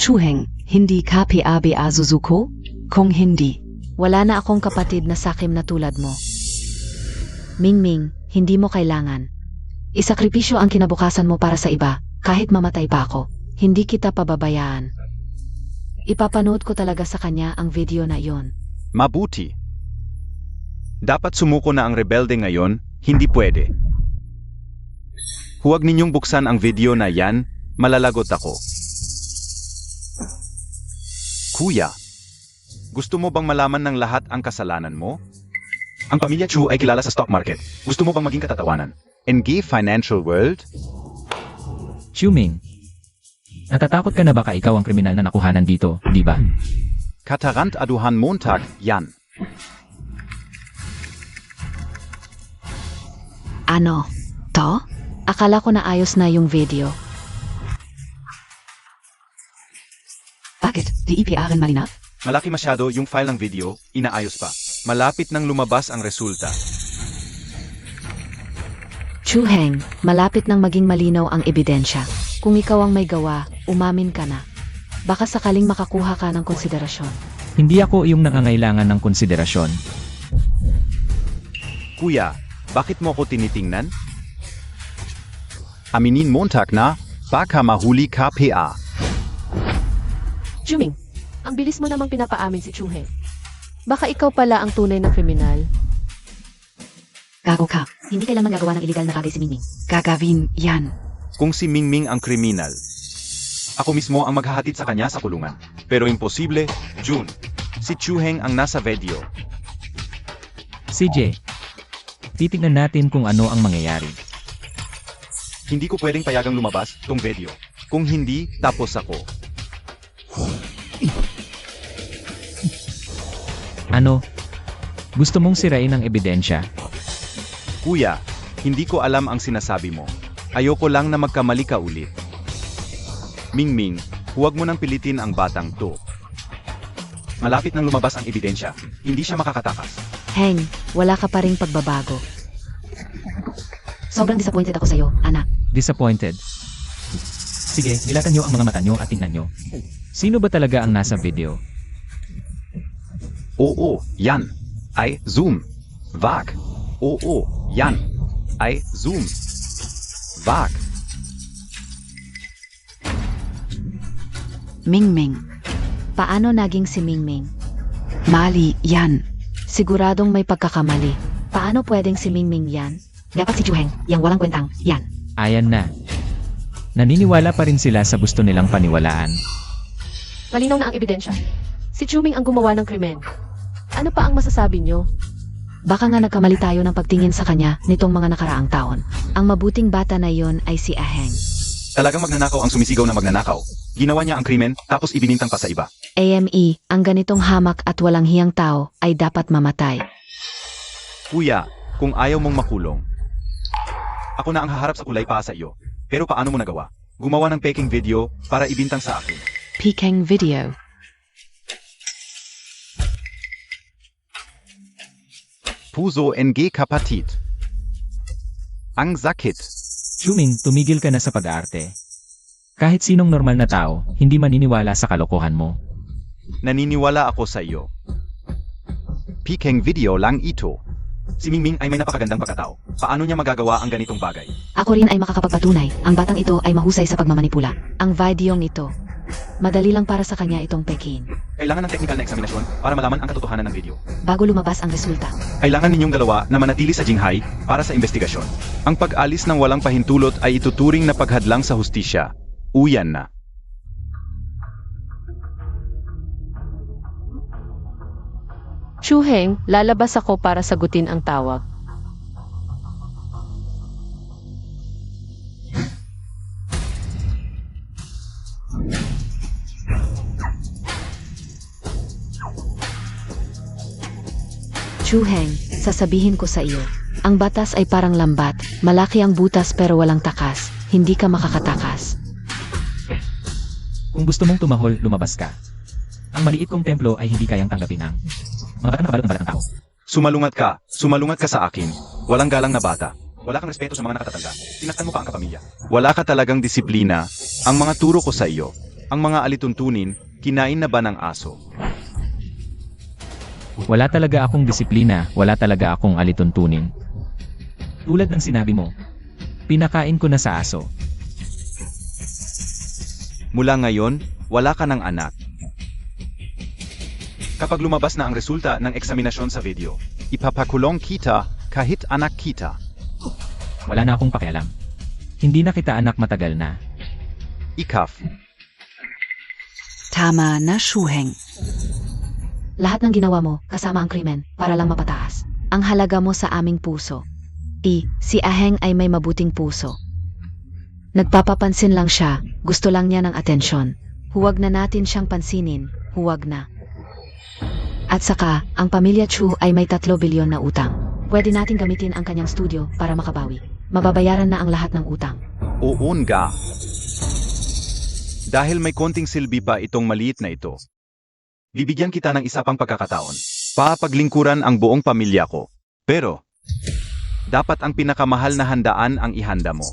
Chuheng, hindi ka PABA Suzuko? Kung hindi, Wala na akong kapatid na sakim na tulad mo. Mingming, hindi mo kailangan. isakripisyo ang kinabukasan mo para sa iba, kahit mamatay pa ako. Hindi kita pababayaan. Ipapanood ko talaga sa kanya ang video na iyon. Mabuti. Dapat sumuko na ang rebelde ngayon, hindi pwede. Huwag ninyong buksan ang video na yan, malalagot ako. Kuya, gusto mo bang malaman ng lahat ang kasalanan mo? Ang pamilya Chu ay kilala sa stock market. Gusto mo bang maging katatawanan? NG Financial World? Chuming, natatakot ka na baka ikaw ang kriminal na nakuhanan dito, di ba? Katarant aduhan Montag, yan. Ano? To? Akala ko na ayos na yung video. Bakit? Di IPA-rin malinaw? Malaki masyado yung file ng video, inaayos pa. Malapit nang lumabas ang resulta. Chuheng, malapit nang maging malinaw ang ebidensya. Kung ikaw ang may gawa, umamin ka na. Baka sakaling makakuha ka ng konsiderasyon. Hindi ako yung nangangailangan ng konsiderasyon. Kuya, Bakit mo ako tinitingnan? Aminin Montag na, baka mahuli ka PA. Chuming, ang bilis mo namang pinapaamin si Chuheng. Baka ikaw pala ang tunay na kriminal. Gago ka. Hindi kailangan gagawa ng illegal na bagay si Mingming. Gagawin yan. Kung si Mingming ang kriminal, ako mismo ang maghahatid sa kanya sa kulungan. Pero imposible, June. Si Chuheng ang nasa video. CJ, titignan natin kung ano ang mangyayari. Hindi ko pwedeng payagang lumabas tong video. Kung hindi, tapos ako. Ano? Gusto mong sirain ang ebidensya? Kuya, hindi ko alam ang sinasabi mo. Ayoko lang na magkamali ka ulit. Mingming, huwag mo nang pilitin ang batang to. Malapit nang lumabas ang ebidensya. Hindi siya makakatakas. Heng, wala ka pa ring pagbabago. Sobrang disappointed ako sa'yo, anak. Disappointed? Sige, dilatan nyo ang mga mata nyo at tingnan nyo. Sino ba talaga ang nasa video? Oo, yan. Ay, zoom. Wag. Oo, yan. Ay, zoom. Wag. Mingming. Paano naging si Mingming? Mali yan. Siguradong may pagkakamali. Paano pwedeng si Mingming yan? Dapat si Chuheng, yang walang kwentang, yan. Ayan na. Naniniwala pa rin sila sa gusto nilang paniwalaan. Malinaw na ang ebidensya. Si Chuming ang gumawa ng krimen. Ano pa ang masasabi nyo? Baka nga nagkamali tayo ng pagtingin sa kanya nitong mga nakaraang taon. Ang mabuting bata na yon ay si Aheng. Talagang magnanakaw ang sumisigaw na magnanakaw. Ginawa niya ang krimen, tapos ibinintang pa sa iba. AME, ang ganitong hamak at walang hiyang tao ay dapat mamatay. Kuya, kung ayaw mong makulong, ako na ang haharap sa kulay pa sa iyo. Pero paano mo nagawa? Gumawa ng peking video para ibintang sa akin. Peking video. Puso NG Kapatit. Ang sakit. Chuming, tumigil ka na sa pag-aarte. Kahit sinong normal na tao, hindi maniniwala sa kalokohan mo. Naniniwala ako sa iyo. Peking video lang ito. Si Mingming ay may napakagandang pagkatao. Paano niya magagawa ang ganitong bagay? Ako rin ay makakapagpatunay. Ang batang ito ay mahusay sa pagmamanipula. Ang videong ito, madali lang para sa kanya itong pekin. Kailangan ng technical na eksaminasyon para malaman ang katotohanan ng video. Bago lumabas ang resulta. Kailangan ninyong dalawa na manatili sa Jinghai para sa investigasyon. Ang pag-alis ng walang pahintulot ay ituturing na paghadlang sa hustisya. Uyan na. Chuheng, lalabas ako para sagutin ang tawag. Chuheng, sasabihin ko sa iyo. Ang batas ay parang lambat. Malaki ang butas pero walang takas. Hindi ka makakatakas. Kung gusto mong tumahol, lumabas ka. Ang maliit kong templo ay hindi kayang tanggapin ng mga batang kabalot ng balat ng tao. Sumalungat ka sa akin. Walang galang na bata. Wala kang respeto sa mga nakatatanda. Sinaktan mo pa ang kapamilya. Wala ka talagang disiplina. Ang mga turo ko sa iyo, ang mga alituntunin, kinain na ba ng aso? Wala talaga akong disiplina, wala talaga akong alituntunin. Tulad ng sinabi mo, pinakain ko na sa aso. Mula ngayon, wala ka ng anak. Kapag lumabas na ang resulta ng eksaminasyon sa video, Ipapakulong kita kahit anak kita. Wala na akong pakialam. Hindi na kita anak matagal na. Ikaf. Tama na, Chuheng. Lahat ng ginawa mo, kasama ang krimen, para lang mapataas. Ang halaga mo sa aming puso. Si Aheng ay may mabuting puso. Nagpapapansin lang siya, gusto lang niya ng atensyon. Huwag na natin siyang pansinin, huwag na. At saka, ang pamilya Chu ay may 3 bilyon na utang. Pwede natin gamitin ang kanyang studio para makabawi. Mababayaran na ang lahat ng utang. Oo nga. dahil may konting silbi pa itong maliit na ito, bibigyan kita ng isa pang pagkakataon. Papaglingkuran ang buong pamilya ko. Pero, dapat ang pinakamahal na handaan ang ihanda mo.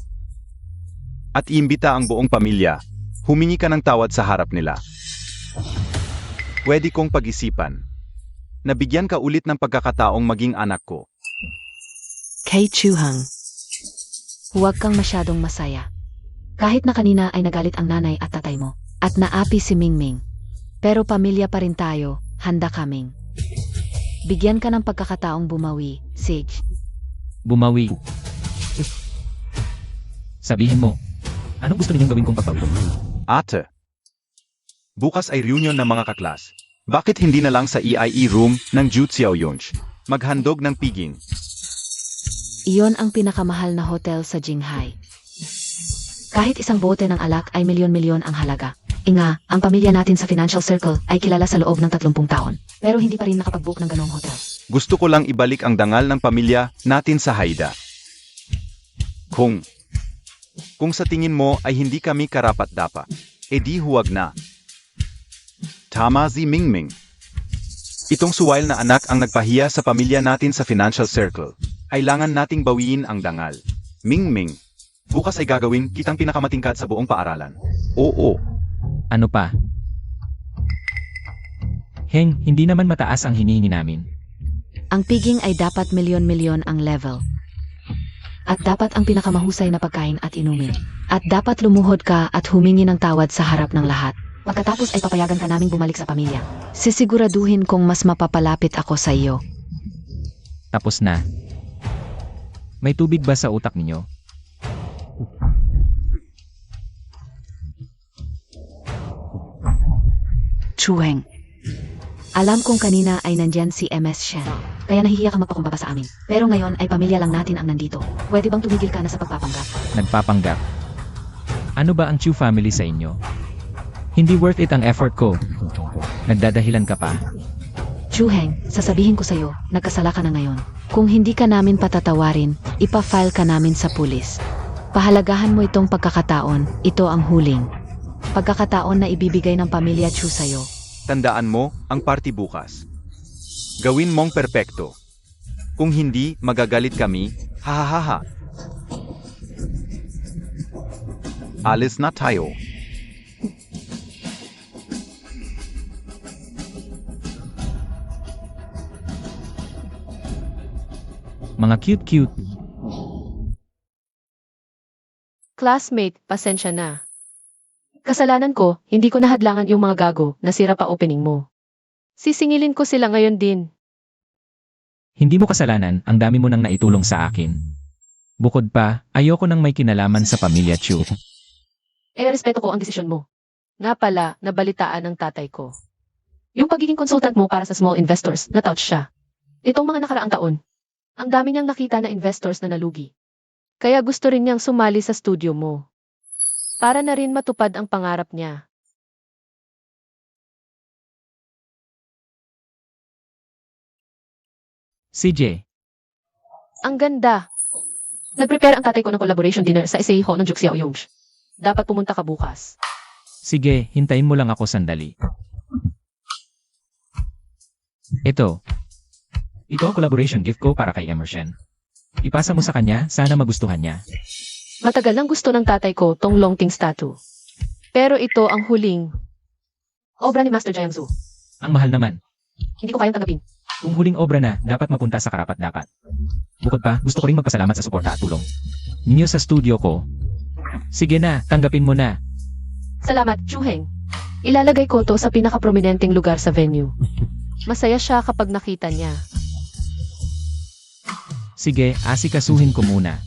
At iimbita ang buong pamilya, humingi ka ng tawad sa harap nila. Pwede kong pag-isipan. Nabigyan ka ulit ng pagkakataong maging anak ko. Kay Chuhang. Huwag kang masyadong masaya. Kahit na kanina ay nagalit ang nanay at tatay mo, at naapi si Mingming. Pero pamilya pa rin tayo, handa kaming. Bigyan ka ng pagkakataong bumawi, Sage. Bumawi. Sabihin mo, anong gusto ninyong gawin kong pagbawi? Ate. Bukas ay reunion ng mga kaklas. Bakit hindi na lang sa EIE room ng Jutsiao Yunch? Maghandog ng piging. Iyon ang pinakamahal na hotel sa Jinghai. Kahit isang bote ng alak ay milyon-milyon ang halaga. Inga, ang pamilya natin sa financial circle ay kilala sa loob ng 30 taon. Pero hindi pa rin nakapag-book ng ganong hotel. Gusto ko lang ibalik ang dangal ng pamilya natin sa Haida. Kung sa tingin mo ay hindi kami karapat-dapat, edi huwag na. Tama si Mingming. Itong suwail na anak ang nagpahiya sa pamilya natin sa financial circle. Kailangan nating bawiin ang dangal. Mingming, bukas ay gagawin kitang pinakamatingkad sa buong paaralan. Oo. Ano pa? Heng, hindi naman mataas ang hinihingi namin. Ang piging ay dapat milyon-milyon ang level. At dapat ang pinakamahusay na pagkain at inumin. At dapat lumuhod ka at humingi ng tawad sa harap ng lahat. Pagkatapos ay papayagan ka naming bumalik sa pamilya. Sisiguraduhin kong mas mapapalapit ako sa iyo. Tapos na. May tubig ba sa utak ninyo? Chuheng. Alam kong kanina ay nandyan si MS Shen. Kaya nahihiya ka magpakumbaba sa amin. Pero ngayon ay pamilya lang natin ang nandito. Pwede bang tumigil ka na sa pagpapanggap? Nagpapanggap. Ano ba ang Chu family sa inyo? Hindi worth it ang effort ko. Nagdadahilan ka pa. Chuheng, sasabihin ko sa'yo, nagkasala ka na ngayon. Kung hindi ka namin patatawarin, ipa-file ka namin sa pulis. Pahalagahan mo itong pagkakataon, ito ang huling. Pagkakataon na ibibigay ng pamilya Chu sa'yo. Tandaan mo ang party bukas. Gawin mong perpekto. Kung hindi, magagalit kami, hahaha. Alis na tayo. Mga cute-cute. Classmate, pasensya na. Kasalanan ko, hindi ko nahadlangan yung mga gago na sira pa opening mo. Sisingilin ko sila ngayon din. Hindi mo kasalanan, ang dami mo nang naitulong sa akin. Bukod pa, ayoko nang may kinalaman sa pamilya Chu. Respeto ko ang desisyon mo. Nga pala, nabalitaan ng tatay ko. Yung pagiging consultant mo para sa small investors, na-touch siya. Itong mga nakaraang taon, ang dami niyang nakita na investors na nalugi. Kaya gusto rin niyang sumali sa studio mo. Para na rin matupad ang pangarap niya. CJ, Ang ganda. Nag-prepare ang tatay ko ng collaboration dinner sa Iseiho ng Juxiao Yongs. Dapat pumunta ka bukas. sige, hintayin mo lang ako sandali. Ito ang collaboration gift ko para kay Emerson. Ipasa mo sa kanya, sana magustuhan niya. Matagal nang gusto ng tatay ko tong Longting statue. Pero ito ang huling. Obra ni Master Jiangsu. Ang mahal naman. Hindi ko kayang tanggapin. Kung huling obra na, dapat mapunta sa karapat-dapat. Bukod pa, gusto ko rin magpasalamat sa suporta at tulong ninyo sa studio ko. Sige na, tanggapin mo na. Salamat, Chuheng. Ilalagay ko to sa pinaka-prominenteng lugar sa venue. Masaya siya kapag nakita niya. Sige, asikasuhin ko muna.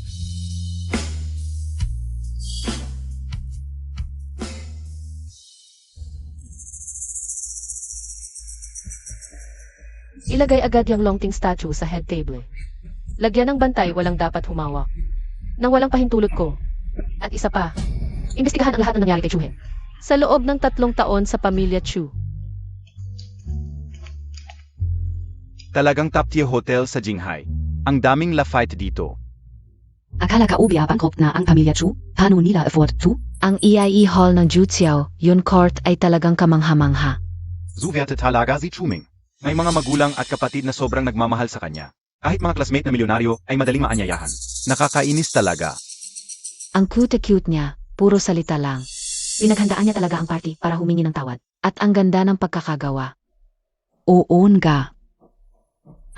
Ilagay agad yung Longting statue sa head table. Lagyan ng bantay, walang dapat humawak. Nang walang pahintulot ko. At isa pa, imbestigahan ang lahat ng nangyari kay Chuheng. Sa loob ng 3 taon sa pamilya Chu. Talagang top-tier hotel sa Jinghai. Ang daming Lafite dito. Akala ka ubi bankrupt na ang pamilya Chu? Paano nila afford to? Ang EIE Hall ng Jutsiao, yun court ay talagang kamangha-mangha. Zuwerte talaga si Chuming. May mga magulang at kapatid na sobrang nagmamahal sa kanya. Kahit mga classmate na milyonaryo ay madaling maanyayahan. Nakakainis talaga. Ang cute-cute niya, puro salita lang. Pinaghandaan niya talaga ang party para humingi ng tawad. At ang ganda ng pagkakagawa. Oo nga.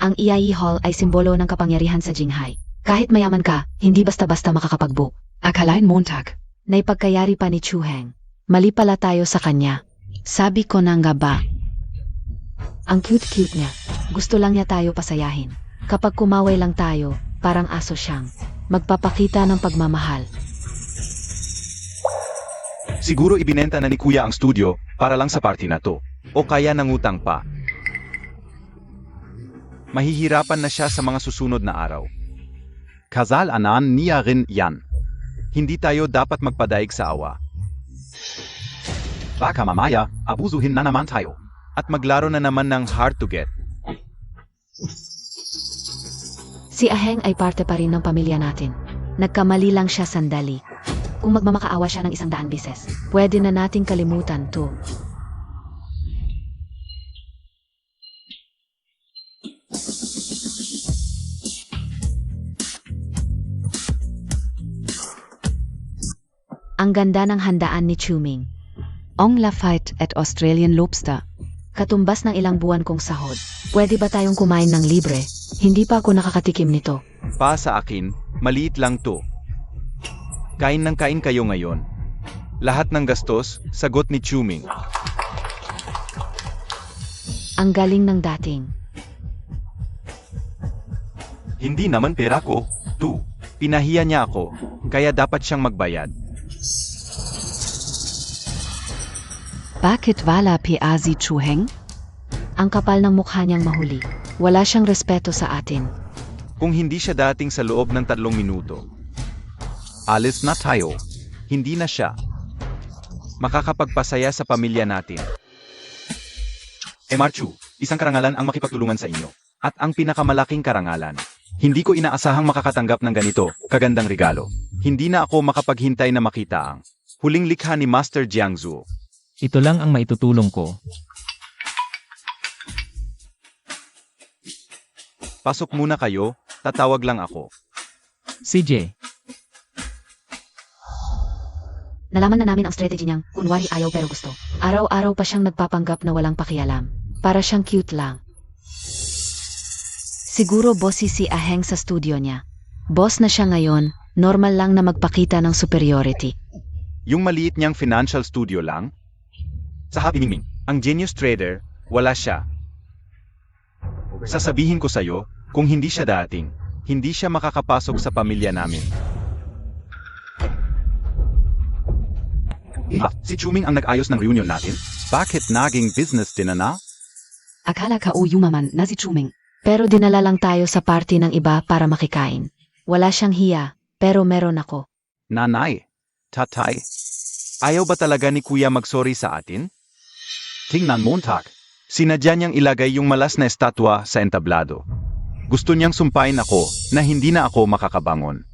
Ang EIE Hall ay simbolo ng kapangyarihan sa Jinghai. Kahit mayaman ka, hindi basta-basta makakapagbo. Akalain Montag. Naipagkayari pa ni Chu Heng. Mali pala tayo sa kanya. Sabi ko na nga ba? Ang cute-cute niya. Gusto lang niya tayo pasayahin. Kapag kumaway lang tayo, parang aso siyang magpapakita ng pagmamahal. Siguro ibinenta na ni Kuya ang studio para lang sa party na to. O kaya nangutang pa. Mahihirapan na siya sa mga susunod na araw. Kasal anan niya rin yan. Hindi tayo dapat magpadaig sa awa. Baka mamaya, abusuhin na naman tayo. At maglaro na naman ng hard to get. Si Aheng ay parte pa rin ng pamilya natin. Nagkamali lang siya sandali. Kung magmamakaawa siya ng 100 beses, pwede na nating kalimutan to. Ang ganda ng handaan ni Chuming. Ong Lafite at Australian Lobster. Katumbas ng ilang buwan kong sahod. Pwede ba tayong kumain ng libre? Hindi pa ako nakakatikim nito. Pa sa akin, maliit lang to. Kain ng kain kayo ngayon. Lahat ng gastos, sagot ni Chuming. Ang galing ng dating. Hindi naman pera ko, tu. Pinahiya niya ako, kaya dapat siyang magbayad. Bakit wala piazi Chu Heng? Ang kapal ng mukha niyang mahuli. Wala siyang respeto sa atin. Kung hindi siya dating sa loob ng 3 minuto, Alis na tayo. hindi na siya makakapagpasaya sa pamilya natin. Marchu, isang karangalan ang makipagtulungan sa inyo. At ang pinakamalaking karangalan. Hindi ko inaasahang makakatanggap ng ganito, kagandang regalo. Hindi na ako makapaghintay na makita ang huling likha ni Master Jiangzu. Ito lang ang maitutulong ko. Pasok muna kayo, tatawag lang ako. CJ, Nalaman na namin ang strategy niyang, kunwari ayaw pero gusto. Araw-araw pa siyang nagpapanggap na walang pakialam. Para siyang cute lang. Siguro bossy si Aheng sa studio niya. Boss na siya ngayon, normal lang na magpakita ng superiority. Yung maliit niyang financial studio lang? Sa Happy Mingming, ang genius trader, wala siya. Sasabihin ko sa'yo, kung hindi siya dating, hindi siya makakapasok sa pamilya namin. Si Chuming ang nag-ayos ng reunion natin? Bakit naging business din na? Akala ka yumaman na si Chuming. Pero dinala lang tayo sa party ng iba para makikain. Wala siyang hiya, pero meron ako. Nanay. Tatay. Ayaw ba talaga ni Kuya mag-sorry sa atin? Tingnan Montag. Sinadya niyang ilagay yung malas na estatwa sa entablado. Gusto niyang sumpain ako na hindi na ako makakabangon.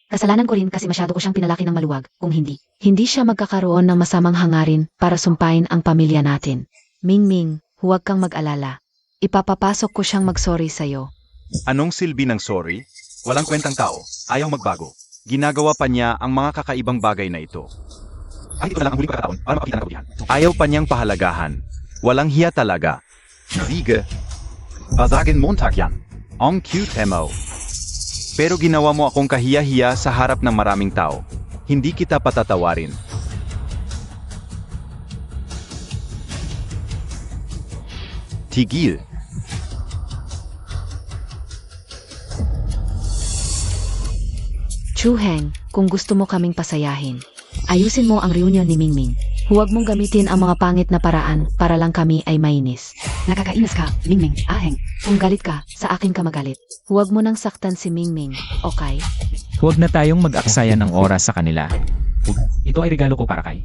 Kasalanan ko rin kasi masyado ko siyang pinalaki ng maluwag, kung hindi. Hindi siya magkakaroon ng masamang hangarin para sumpain ang pamilya natin. Mingming, huwag kang mag-alala. Ipapapasok ko siyang mag-sorry sa'yo. Anong silbi ng sorry? Walang kwentang tao, ayaw magbago. Ginagawa pa niya ang mga kakaibang bagay na ito. Kahit ito na lang ang huling pagkakataon para makapita ng kabutihan. Ayaw pa niyang pahalagahan. Walang hiya talaga. Siege. Basagin Montag yan. Ang cute mo. Pero ginawa mo akong kahiya-hiya sa harap ng maraming tao. Hindi kita patatawarin. Tigil. Chu Heng, kung gusto mo kaming pasayahin, ayusin mo ang reunion ni Mingming. Huwag mong gamitin ang mga pangit na paraan para lang kami ay mainis. Nakakainis ka, Mingming, Aheng. Kung galit ka, sa akin ka magalit. Huwag mo nang saktan si Mingming, okay? huwag na tayong mag-aksaya ng oras sa kanila. Ito ay regalo ko para kay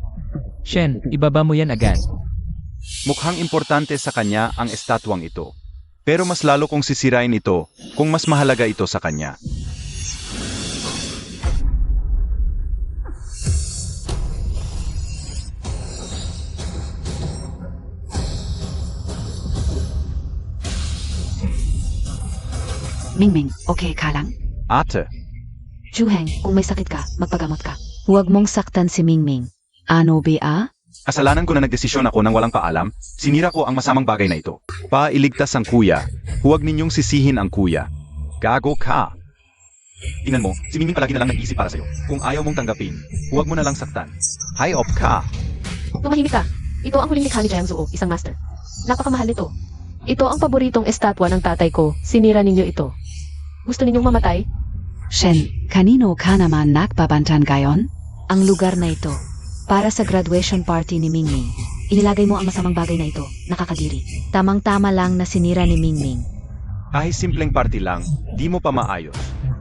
Shen, ibaba mo yan agad. Mukhang importante sa kanya ang estatwang ito. Pero mas lalo kong sisirain ito kung mas mahalaga ito sa kanya. Mingming, okay ka lang? Ate. Chu Heng, kung may sakit ka, magpagamot ka. Huwag mong saktan si Mingming. Ano ba? Kasalanan ko na nagdesisyon ako ng walang paalam, sinira ko ang masamang bagay na ito. Pailigtas ang kuya, huwag ninyong sisihin ang kuya. Gago ka. Tingnan mo, si Mingming palagi na lang nag-iisip para sa'yo. Kung ayaw mong tanggapin, huwag mo na lang saktan. Hayop ka. Tumahimik ka. Ito ang huling likha ni Jiang Zuo, isang master. Napakamahal nito. Ito ang paboritong estatwa ng tatay ko. Sinira ninyo ito. Gusto ninyong mamatay? Shen, kanino ka naman nagbabantan gayon? Ang lugar na ito, para sa graduation party ni Mingming. Inilagay mo ang masamang bagay na ito, nakakadiri. Tamang-tama lang na sinira ni Mingming. Kahit simpleng party lang, di mo pa maayos.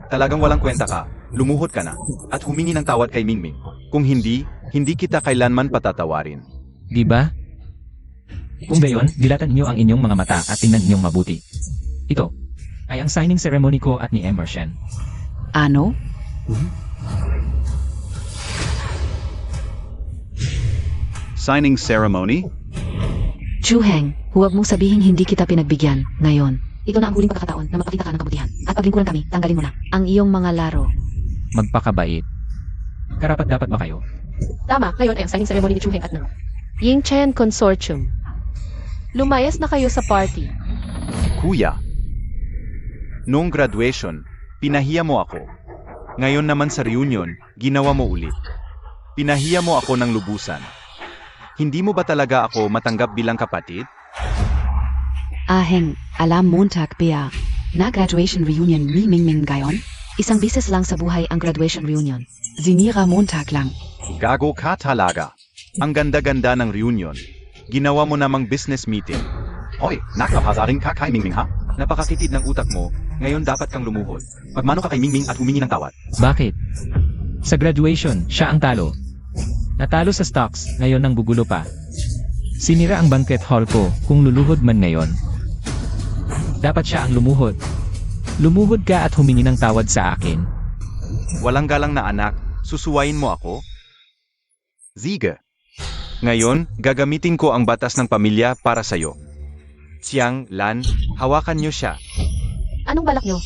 Talagang walang kwenta ka, lumuhod ka na, at humingi ng tawad kay Mingming. Kung hindi, hindi kita kailanman patatawarin. Di ba? Kung gayon, dilatan niyo ang inyong mga mata at tingnan niyong mabuti. Ito ay ang signing ceremony ko at ni Emerson. Ano? Signing ceremony? Chuheng, huwag mong sabihin hindi kita pinagbigyan, ngayon. Ito na ang huling pagkakataon na mapakita ka ng kabutihan. At paglingkuran kami, tanggalin mo na. Ang iyong mga laro. Magpakabait. Karapat dapat ba kayo? Tama, ngayon ay ang signing ceremony ni Chuheng at ng Ying Chen Consortium. Lumayas na kayo sa party. Kuya. Noong graduation, pinahiya mo ako. Ngayon naman sa reunion, ginawa mo ulit. Pinahiya mo ako ng lubusan. Hindi mo ba talaga ako matanggap bilang kapatid? Aheng, alam Montag Pia. Na graduation reunion ni Mingming gayon? Isang bises lang sa buhay ang graduation reunion. Sinira Montag lang. Gago ka talaga. Ang ganda-ganda ng reunion. Ginawa mo namang business meeting. Hoy, nakapasaring ka kay Mingming ha? Napakatitid ng utak mo, ngayon dapat kang lumuhod. Magmano ka kay Mingming at humingi ng tawad. Bakit? Sa graduation, siya ang talo. Natalo sa stocks, ngayon ang gugulo pa. Sinira ang banquet hall ko, kung luluhod man ngayon. Dapat siya ang lumuhod. Lumuhod ka at humingi ng tawad sa akin. Walang galang na anak, susuwayin mo ako? Sige. Ngayon, gagamitin ko ang batas ng pamilya para sa'yo. Xiang, Lan, hawakan niyo siya. Anong balak nyo?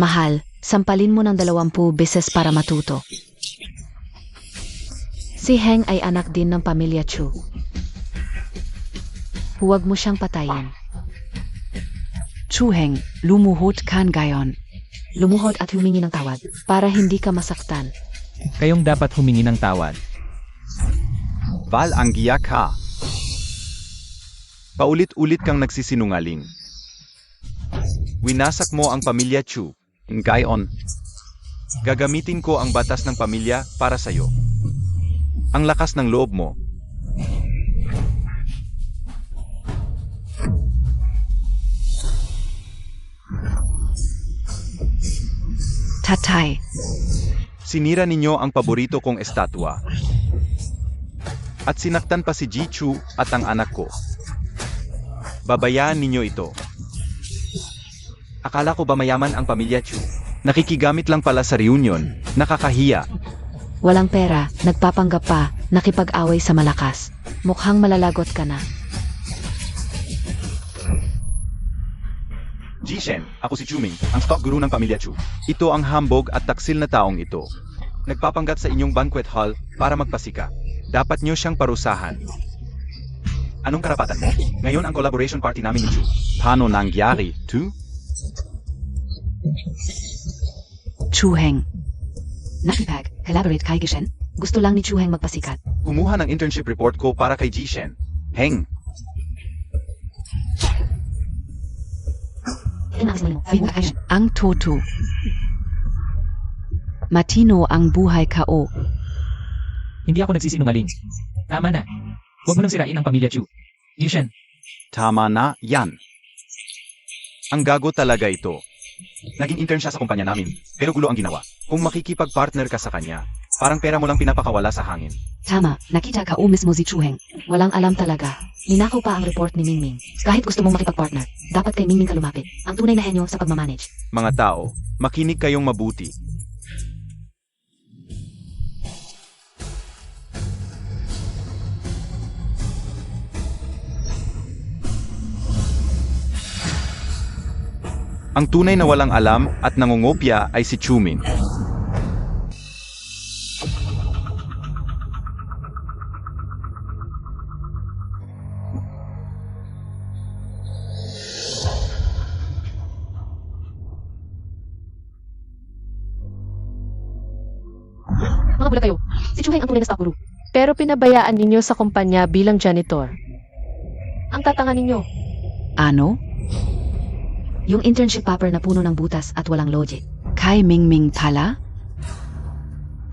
Mahal, sampalin mo ng 20 beses para matuto. Si Heng ay anak din ng pamilya Chu. Huwag mo siyang patayin. Chuheng, lumuhod kan gayon. Lumuhod at humingi ng tawad para hindi ka masaktan. Kayong dapat humingi ng tawad. Val Anggia ka. Paulit-ulit kang nagsisinungaling. Winasak mo ang pamilya Chu. Gayon. Gagamitin ko ang batas ng pamilya para sa'yo. Ang lakas ng loob mo. Tatay. Sinira ninyo ang paborito kong estatwa. At sinaktan pa si Ji Chu at ang anak ko. Babayaan ninyo ito. Akala ko ba mayaman ang pamilya Chu? Nakikigamit lang pala sa reunion. Nakakahiya. Walang pera, nagpapanggap pa, nakipag-away sa malakas. Mukhang malalagot ka na. Jishen, ako si Chuming, ang stock guru ng pamilya Chu. Ito ang hambog at taksil na taong ito. Nagpapanggap sa inyong banquet hall para magpasika. Dapat nyo siyang parusahan. Anong karapatan mo? Ngayon ang collaboration party namin ni Chu. Paano nangyari, tu? Chuheng. Nakipag, collaborate kay Gishen? Gusto lang ni Chuheng magpasikat. Kumuha ng internship report ko para kay Jishen. Heng. Ang toto. Matino ang buhay kao. Hindi ako nagsisinungaling. Tama na. Huwag mo nang sirain ang pamilya Chu. Yushen, Tama na, yan. Ang gago talaga ito. Naging intern siya sa kumpanya namin, pero gulo ang ginawa. Kung makikipag-partner ka sa kanya, parang pera mo lang pinapakawala sa hangin. Tama, nakita ka mismo si Chuheng. Walang alam talaga. Ninakaw pa ang report ni Mingming. Kahit gusto mong makipag-partner, dapat kay Mingming ka lumapit. Ang tunay na henyo sa pagmamanage. Mga tao, makinig kayong mabuti. Ang tunay na walang alam at nangungopya ay si Chumin. Mga bulag kayo. Si Chu Heng ang tunay na stock guru. Pero pinabayaan ninyo sa kumpanya bilang janitor. Ang tatanga ninyo. Ano? Yung internship paper na puno ng butas at walang logic. Kay Mingming pala?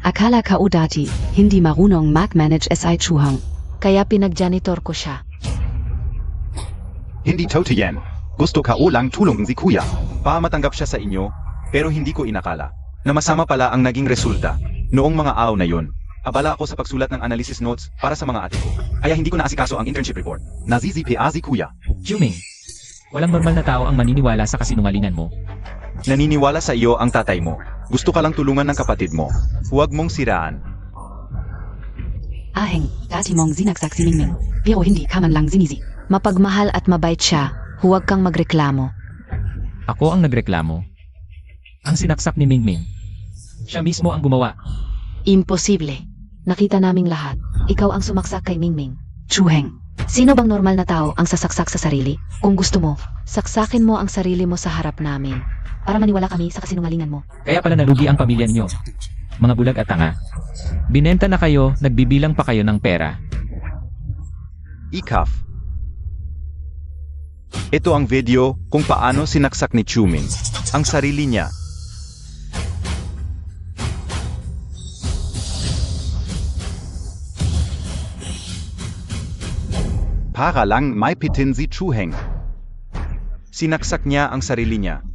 Akala ka o dati, hindi marunong mag-manage SI Chuhang. Kaya pinag-janitor ko siya. Hindi totoo yan. Gusto ka o lang tulungan si Kuya. Matanggap siya sa inyo, pero hindi ko inakala na masama pala ang naging resulta. Noong mga araw na yon, abala ako sa pagsulat ng analysis notes para sa mga ate ko. Kaya hindi ko naasikaso ang internship report. Nazizipa si Kuya. Chuming, walang normal na tao ang maniniwala sa kasinungalingan mo. Naniniwala sa iyo ang tatay mo. Gusto ka lang tulungan ng kapatid mo. Huwag mong siraan. Aheng, dati mong zinagsak si Mingming. Pero hindi ka man lang zinisi. Mapagmahal at mabait siya, huwag kang magreklamo. Ako ang nagreklamo. Ang sinaksak ni Mingming. Siya mismo ang gumawa. Imposible. Nakita naming lahat. Ikaw ang sumaksak kay Mingming. Chuheng, Sino bang normal na tao ang sasaksak sa sarili? Kung gusto mo, saksakin mo ang sarili mo sa harap namin. Para maniwala kami sa kasinungalingan mo. Kaya pala nalugi ang pamilya ninyo. Mga bulag at tanga. Binenta na kayo, nagbibilang pa kayo ng pera. Ikaf. Ito ang video kung paano sinaksak ni Chuming ang sarili niya. Para lang may pitin si Chuheng. Sinaksak niya ang sarili niya.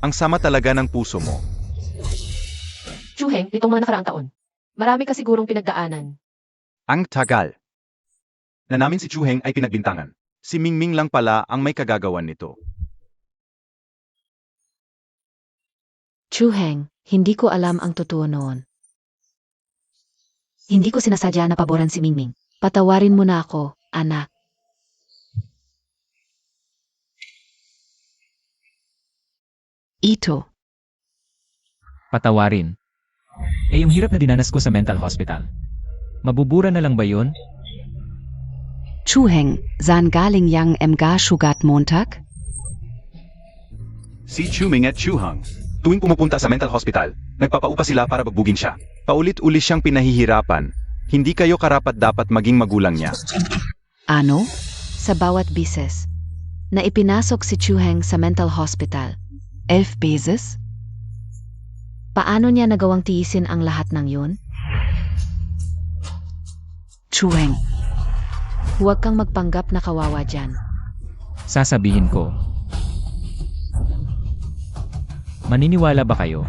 Ang sama talaga ng puso mo. Chu Heng, nitong mga nakaraang taon. Marami ka sigurong pinagdaanan. Ang tagal. Na namin si Chu Heng ay pinagbintangan. Si Mingming lang pala ang may kagagawan nito. Chu Heng, hindi ko alam ang totoo noon. Hindi ko sinasadya na paboran si Mingming. Patawarin mo na ako, anak. Ito. Patawarin. Eh yung hirap na dinanas ko sa mental hospital. Mabubura na lang ba yun? Chuheng, saan galing yang mga sugat Montag? Si Chuming at Chuhang. Tuwing pumupunta sa mental hospital, nagpapaupa sila para bagbugin siya. Paulit-uli siyang pinahihirapan. Hindi kayo karapat-dapat maging magulang niya. Ano? Sa bawat bises, na ipinasok si Chu Heng sa mental hospital, 11 beses? paano niya nagawang tiisin ang lahat ng yun? Chuheng, Huwag kang magpanggap na kawawa dyan. Sasabihin ko. Maniniwala ba kayo?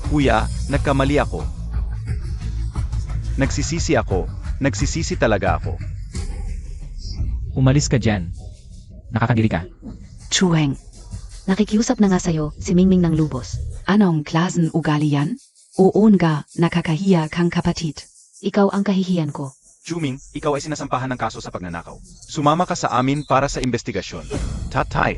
Kuya, nagkamali ako. Nagsisisi talaga ako. Umalis ka dyan. Nakakadiri ka. Chuheng, Nakikiusap na nga sa'yo si Mingming ng lubos. anong klasen ugali yan? Oo nga, nakakahiya kang kapatid. Ikaw ang kahihiyan ko. Chuming, ikaw ay sinasampahan ng kaso sa pagnanakaw. Sumama ka sa amin para sa investigasyon. Tatay.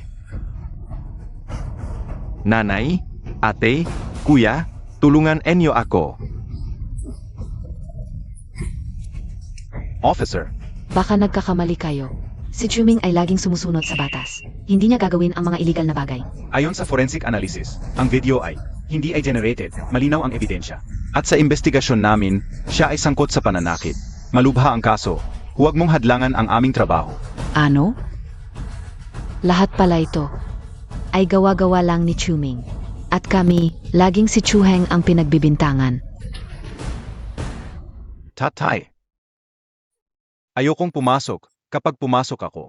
Nanay, ate, kuya, tulungan enyo ako. Officer. Baka nagkakamali kayo. Si Chuming ay laging sumusunod sa batas. Hindi niya gagawin ang mga illegal na bagay. Ayon sa forensic analysis, ang video ay hindi ay generated, malinaw ang ebidensya. At sa investigasyon namin, siya ay sangkot sa pananakit. Malubha ang kaso. Huwag mong hadlangan ang aming trabaho. Ano? Lahat pala ito ay gawa-gawa lang ni Chuming. At kami, laging si Chu Heng ang pinagbibintangan. Tatay. Ayokong pumasok kapag pumasok ako.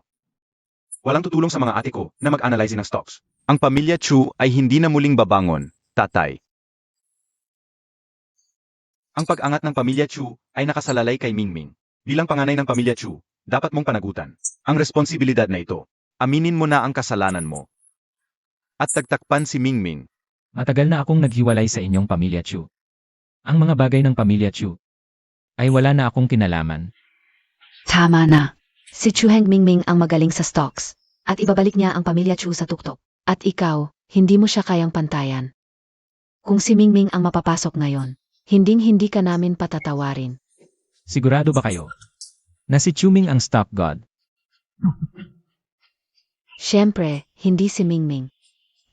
Walang tutulong sa mga ate ko na mag-analyze ng stocks. Ang pamilya Chu ay hindi na muling babangon, tatay. Ang pag-angat ng pamilya Chu ay nakasalalay kay Mingming. Bilang panganay ng pamilya Chu, dapat mong panagutan ang responsibilidad na ito. Aminin mo na ang kasalanan mo. At tagtakpan si Mingming. Matagal na akong naghiwalay sa inyong pamilya Chu. Ang mga bagay ng pamilya Chu ay wala na akong kinalaman. Tama na. Si Chu Heng Mingming ang magaling sa stocks. At ibabalik niya ang pamilya Chu sa tuktok. At ikaw, hindi mo siya kayang pantayan. Kung si Mingming ang mapapasok ngayon, hinding-hindi ka namin patatawarin. Sigurado ba kayo na si Chuming ang stock god? Siyempre, hindi si Mingming.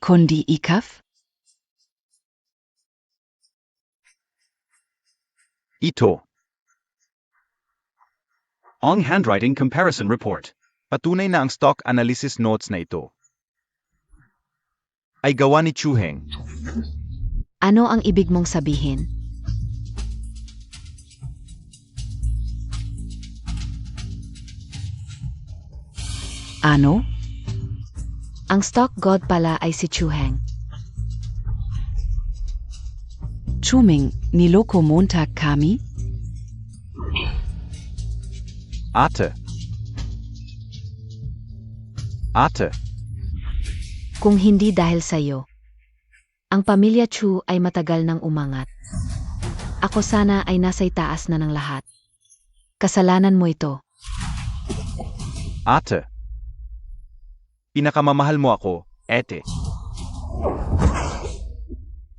Kundi ikaf? Ito. Ong Handwriting Comparison Report. Patunay na ang stock analysis notes na ito ay gawa ni Chu Heng. Ano ang ibig mong sabihin? Ano? Ang stock god pala ay si Chu Heng. Chuming, niloko Montag kami? Ate. Kung hindi dahil sa'yo. Ang pamilya Chu ay matagal nang umangat. Ako sana ay nasa itaas na ng lahat. Kasalanan mo ito. Ate. Pinakamamahal mo ako, ete.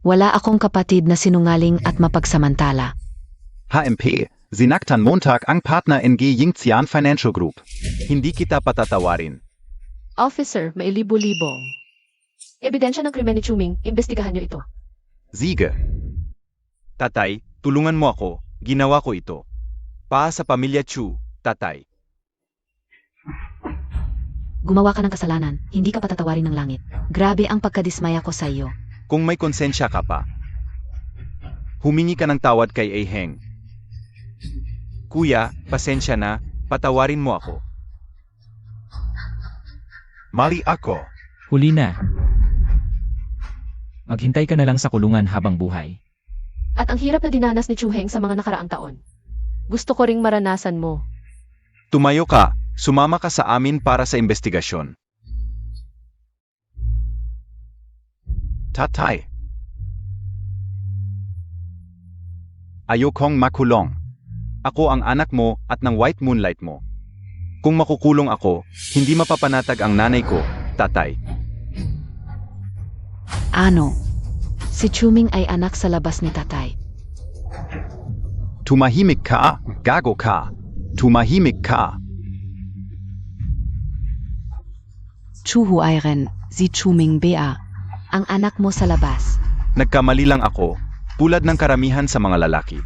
Wala akong kapatid na sinungaling at mapagsamantala. HMP, sinaktan Montag ang partner NG Yingxian Financial Group. Hindi kita patatawarin. Officer, may libo-libo. Ebidensya ng krimen ni Chuming, imbestigahan niyo ito. Siege. Tatay, tulungan mo ako, ginawa ko ito. Para sa pamilya Chu, tatay. Gumawa ka ng kasalanan, hindi ka patatawarin ng langit. Grabe ang pagkadismaya ko sa iyo. Kung may konsensya ka pa, humingi ka ng tawad kay Aheng. Kuya, pasensya na, patawarin mo ako. Mali ako. Huli na. Maghintay ka na lang sa kulungan habang buhay. At ang hirap na dinanas ni Chu Heng sa mga nakaraang taon. Gusto ko ring maranasan mo. Tumayo ka, sumama ka sa amin para sa investigasyon. Tatay. Ayokong makulong. Ako ang anak mo at ng white moonlight mo. Kung makukulong ako, hindi mapapanatag ang nanay ko, tatay. Ano? Si Chuming ay anak sa labas ni tatay. Tumahimik ka, gago ka. Tumahimik ka. Chuhu Airen, si Chuming Bea. Ang anak mo sa labas. Nagkamali lang ako, tulad ng karamihan sa mga lalaki.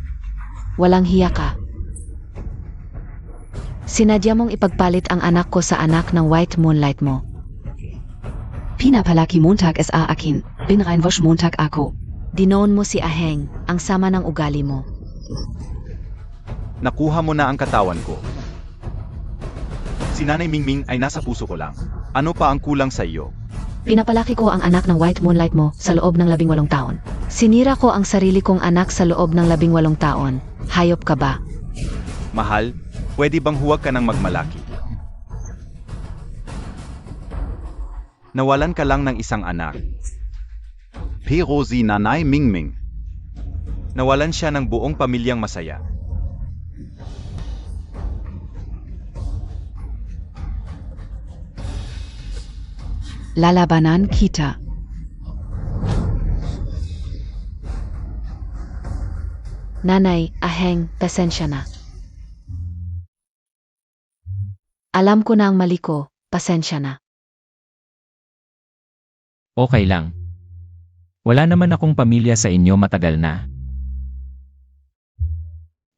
Walang hiya ka. Sinadya mong ipagpalit ang anak ko sa anak ng white moonlight mo. Pinapalaki Montag SA akin, binreinwash Montag ako. Dinoon mo si Aheng, ang sama ng ugali mo. Nakuha mo na ang katawan ko. Si Nanay Mingming ay nasa puso ko lang. Ano pa ang kulang sa iyo? Pinapalaki ko ang anak ng white moonlight mo sa loob ng 18 taon. Sinira ko ang sarili kong anak sa loob ng 18 taon. Hayop ka ba? Mahal, pwede bang huwag ka nang magmalaki? Nawalan ka lang ng isang anak. Pero si Nanay Mingming. Nawalan siya ng buong pamilyang masaya. Lalabanan kita. Nanay, Aheng, pasensya na. Alam ko na ang mali ko, pasensya na. Okay lang. Wala naman akong pamilya sa inyo matagal na.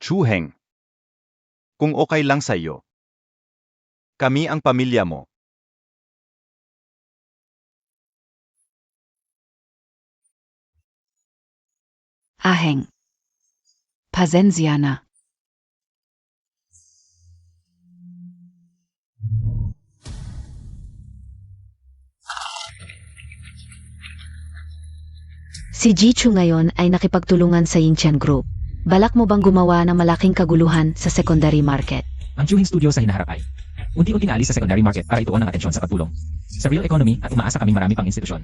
Chu Heng. Kung okay lang sa iyo. Kami ang pamilya mo. Aheng. Pasensya na. Si Jichu ngayon ay nakipagtulungan sa Yingxian Group. Balak mo bang gumawa ng malaking kaguluhan sa secondary market? Ang Chuhing Studio sa hinaharap ay unti-unting aalis sa secondary market para ituon ang atensyon sa pagtulong sa real economy at umaasa kaming marami pang institusyon.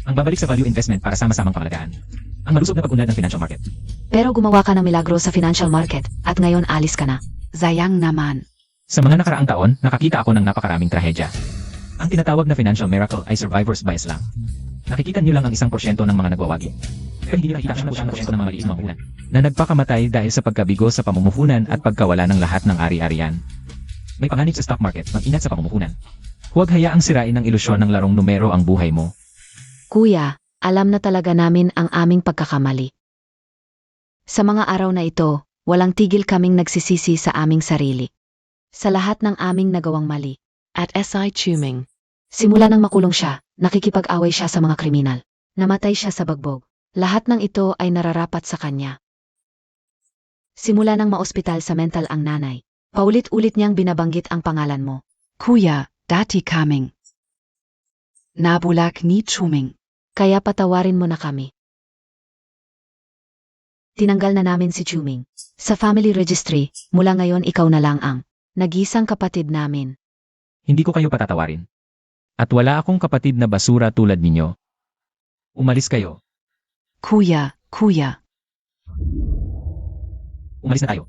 Ang babalik sa value investment para sama-samang pangalagaan. Ang malusog na pag-unlad ng financial market. Pero gumawa ka ng milagro sa financial market at ngayon alis ka na. Sayang naman. Sa mga nakaraang taon, nakakita ako ng napakaraming trahedya. Ang tinatawag na financial miracle ay survivor's bias lang. Nakikita niyo lang ang 1% ng mga nagwawagi. Pero hindi nakikita ang 1% ng mga maliit mamuhunan na nagpakamatay dahil sa pagkabigo sa pamumuhunan at pagkawala ng lahat ng ari-arian. May panganib sa stock market, mag-ingat sa pamumuhunan. Huwag hayaang sirain ng ilusyon ng larong numero ang buhay mo. Kuya, alam na talaga namin ang aming pagkakamali. Sa mga araw na ito, Walang tigil kaming nagsisisi sa aming sarili. Sa lahat ng aming nagawang mali. At SI Chuming. Simula nang makulong siya, nakikipag-away siya sa mga kriminal. Namatay siya sa bagbog. Lahat ng ito ay nararapat sa kanya. Simula nang maospital sa mental ang nanay, paulit-ulit niyang binabanggit ang pangalan mo. Kuya, dati kaming. Nabulak ni Chuming. Kaya patawarin mo na kami. Tinanggal na namin si Chuming. Sa family registry, mula ngayon ikaw na lang ang nag-isang kapatid namin. Hindi ko kayo patatawarin. At wala akong kapatid na basura tulad ninyo. Umalis kayo. Kuya. Umalis na tayo.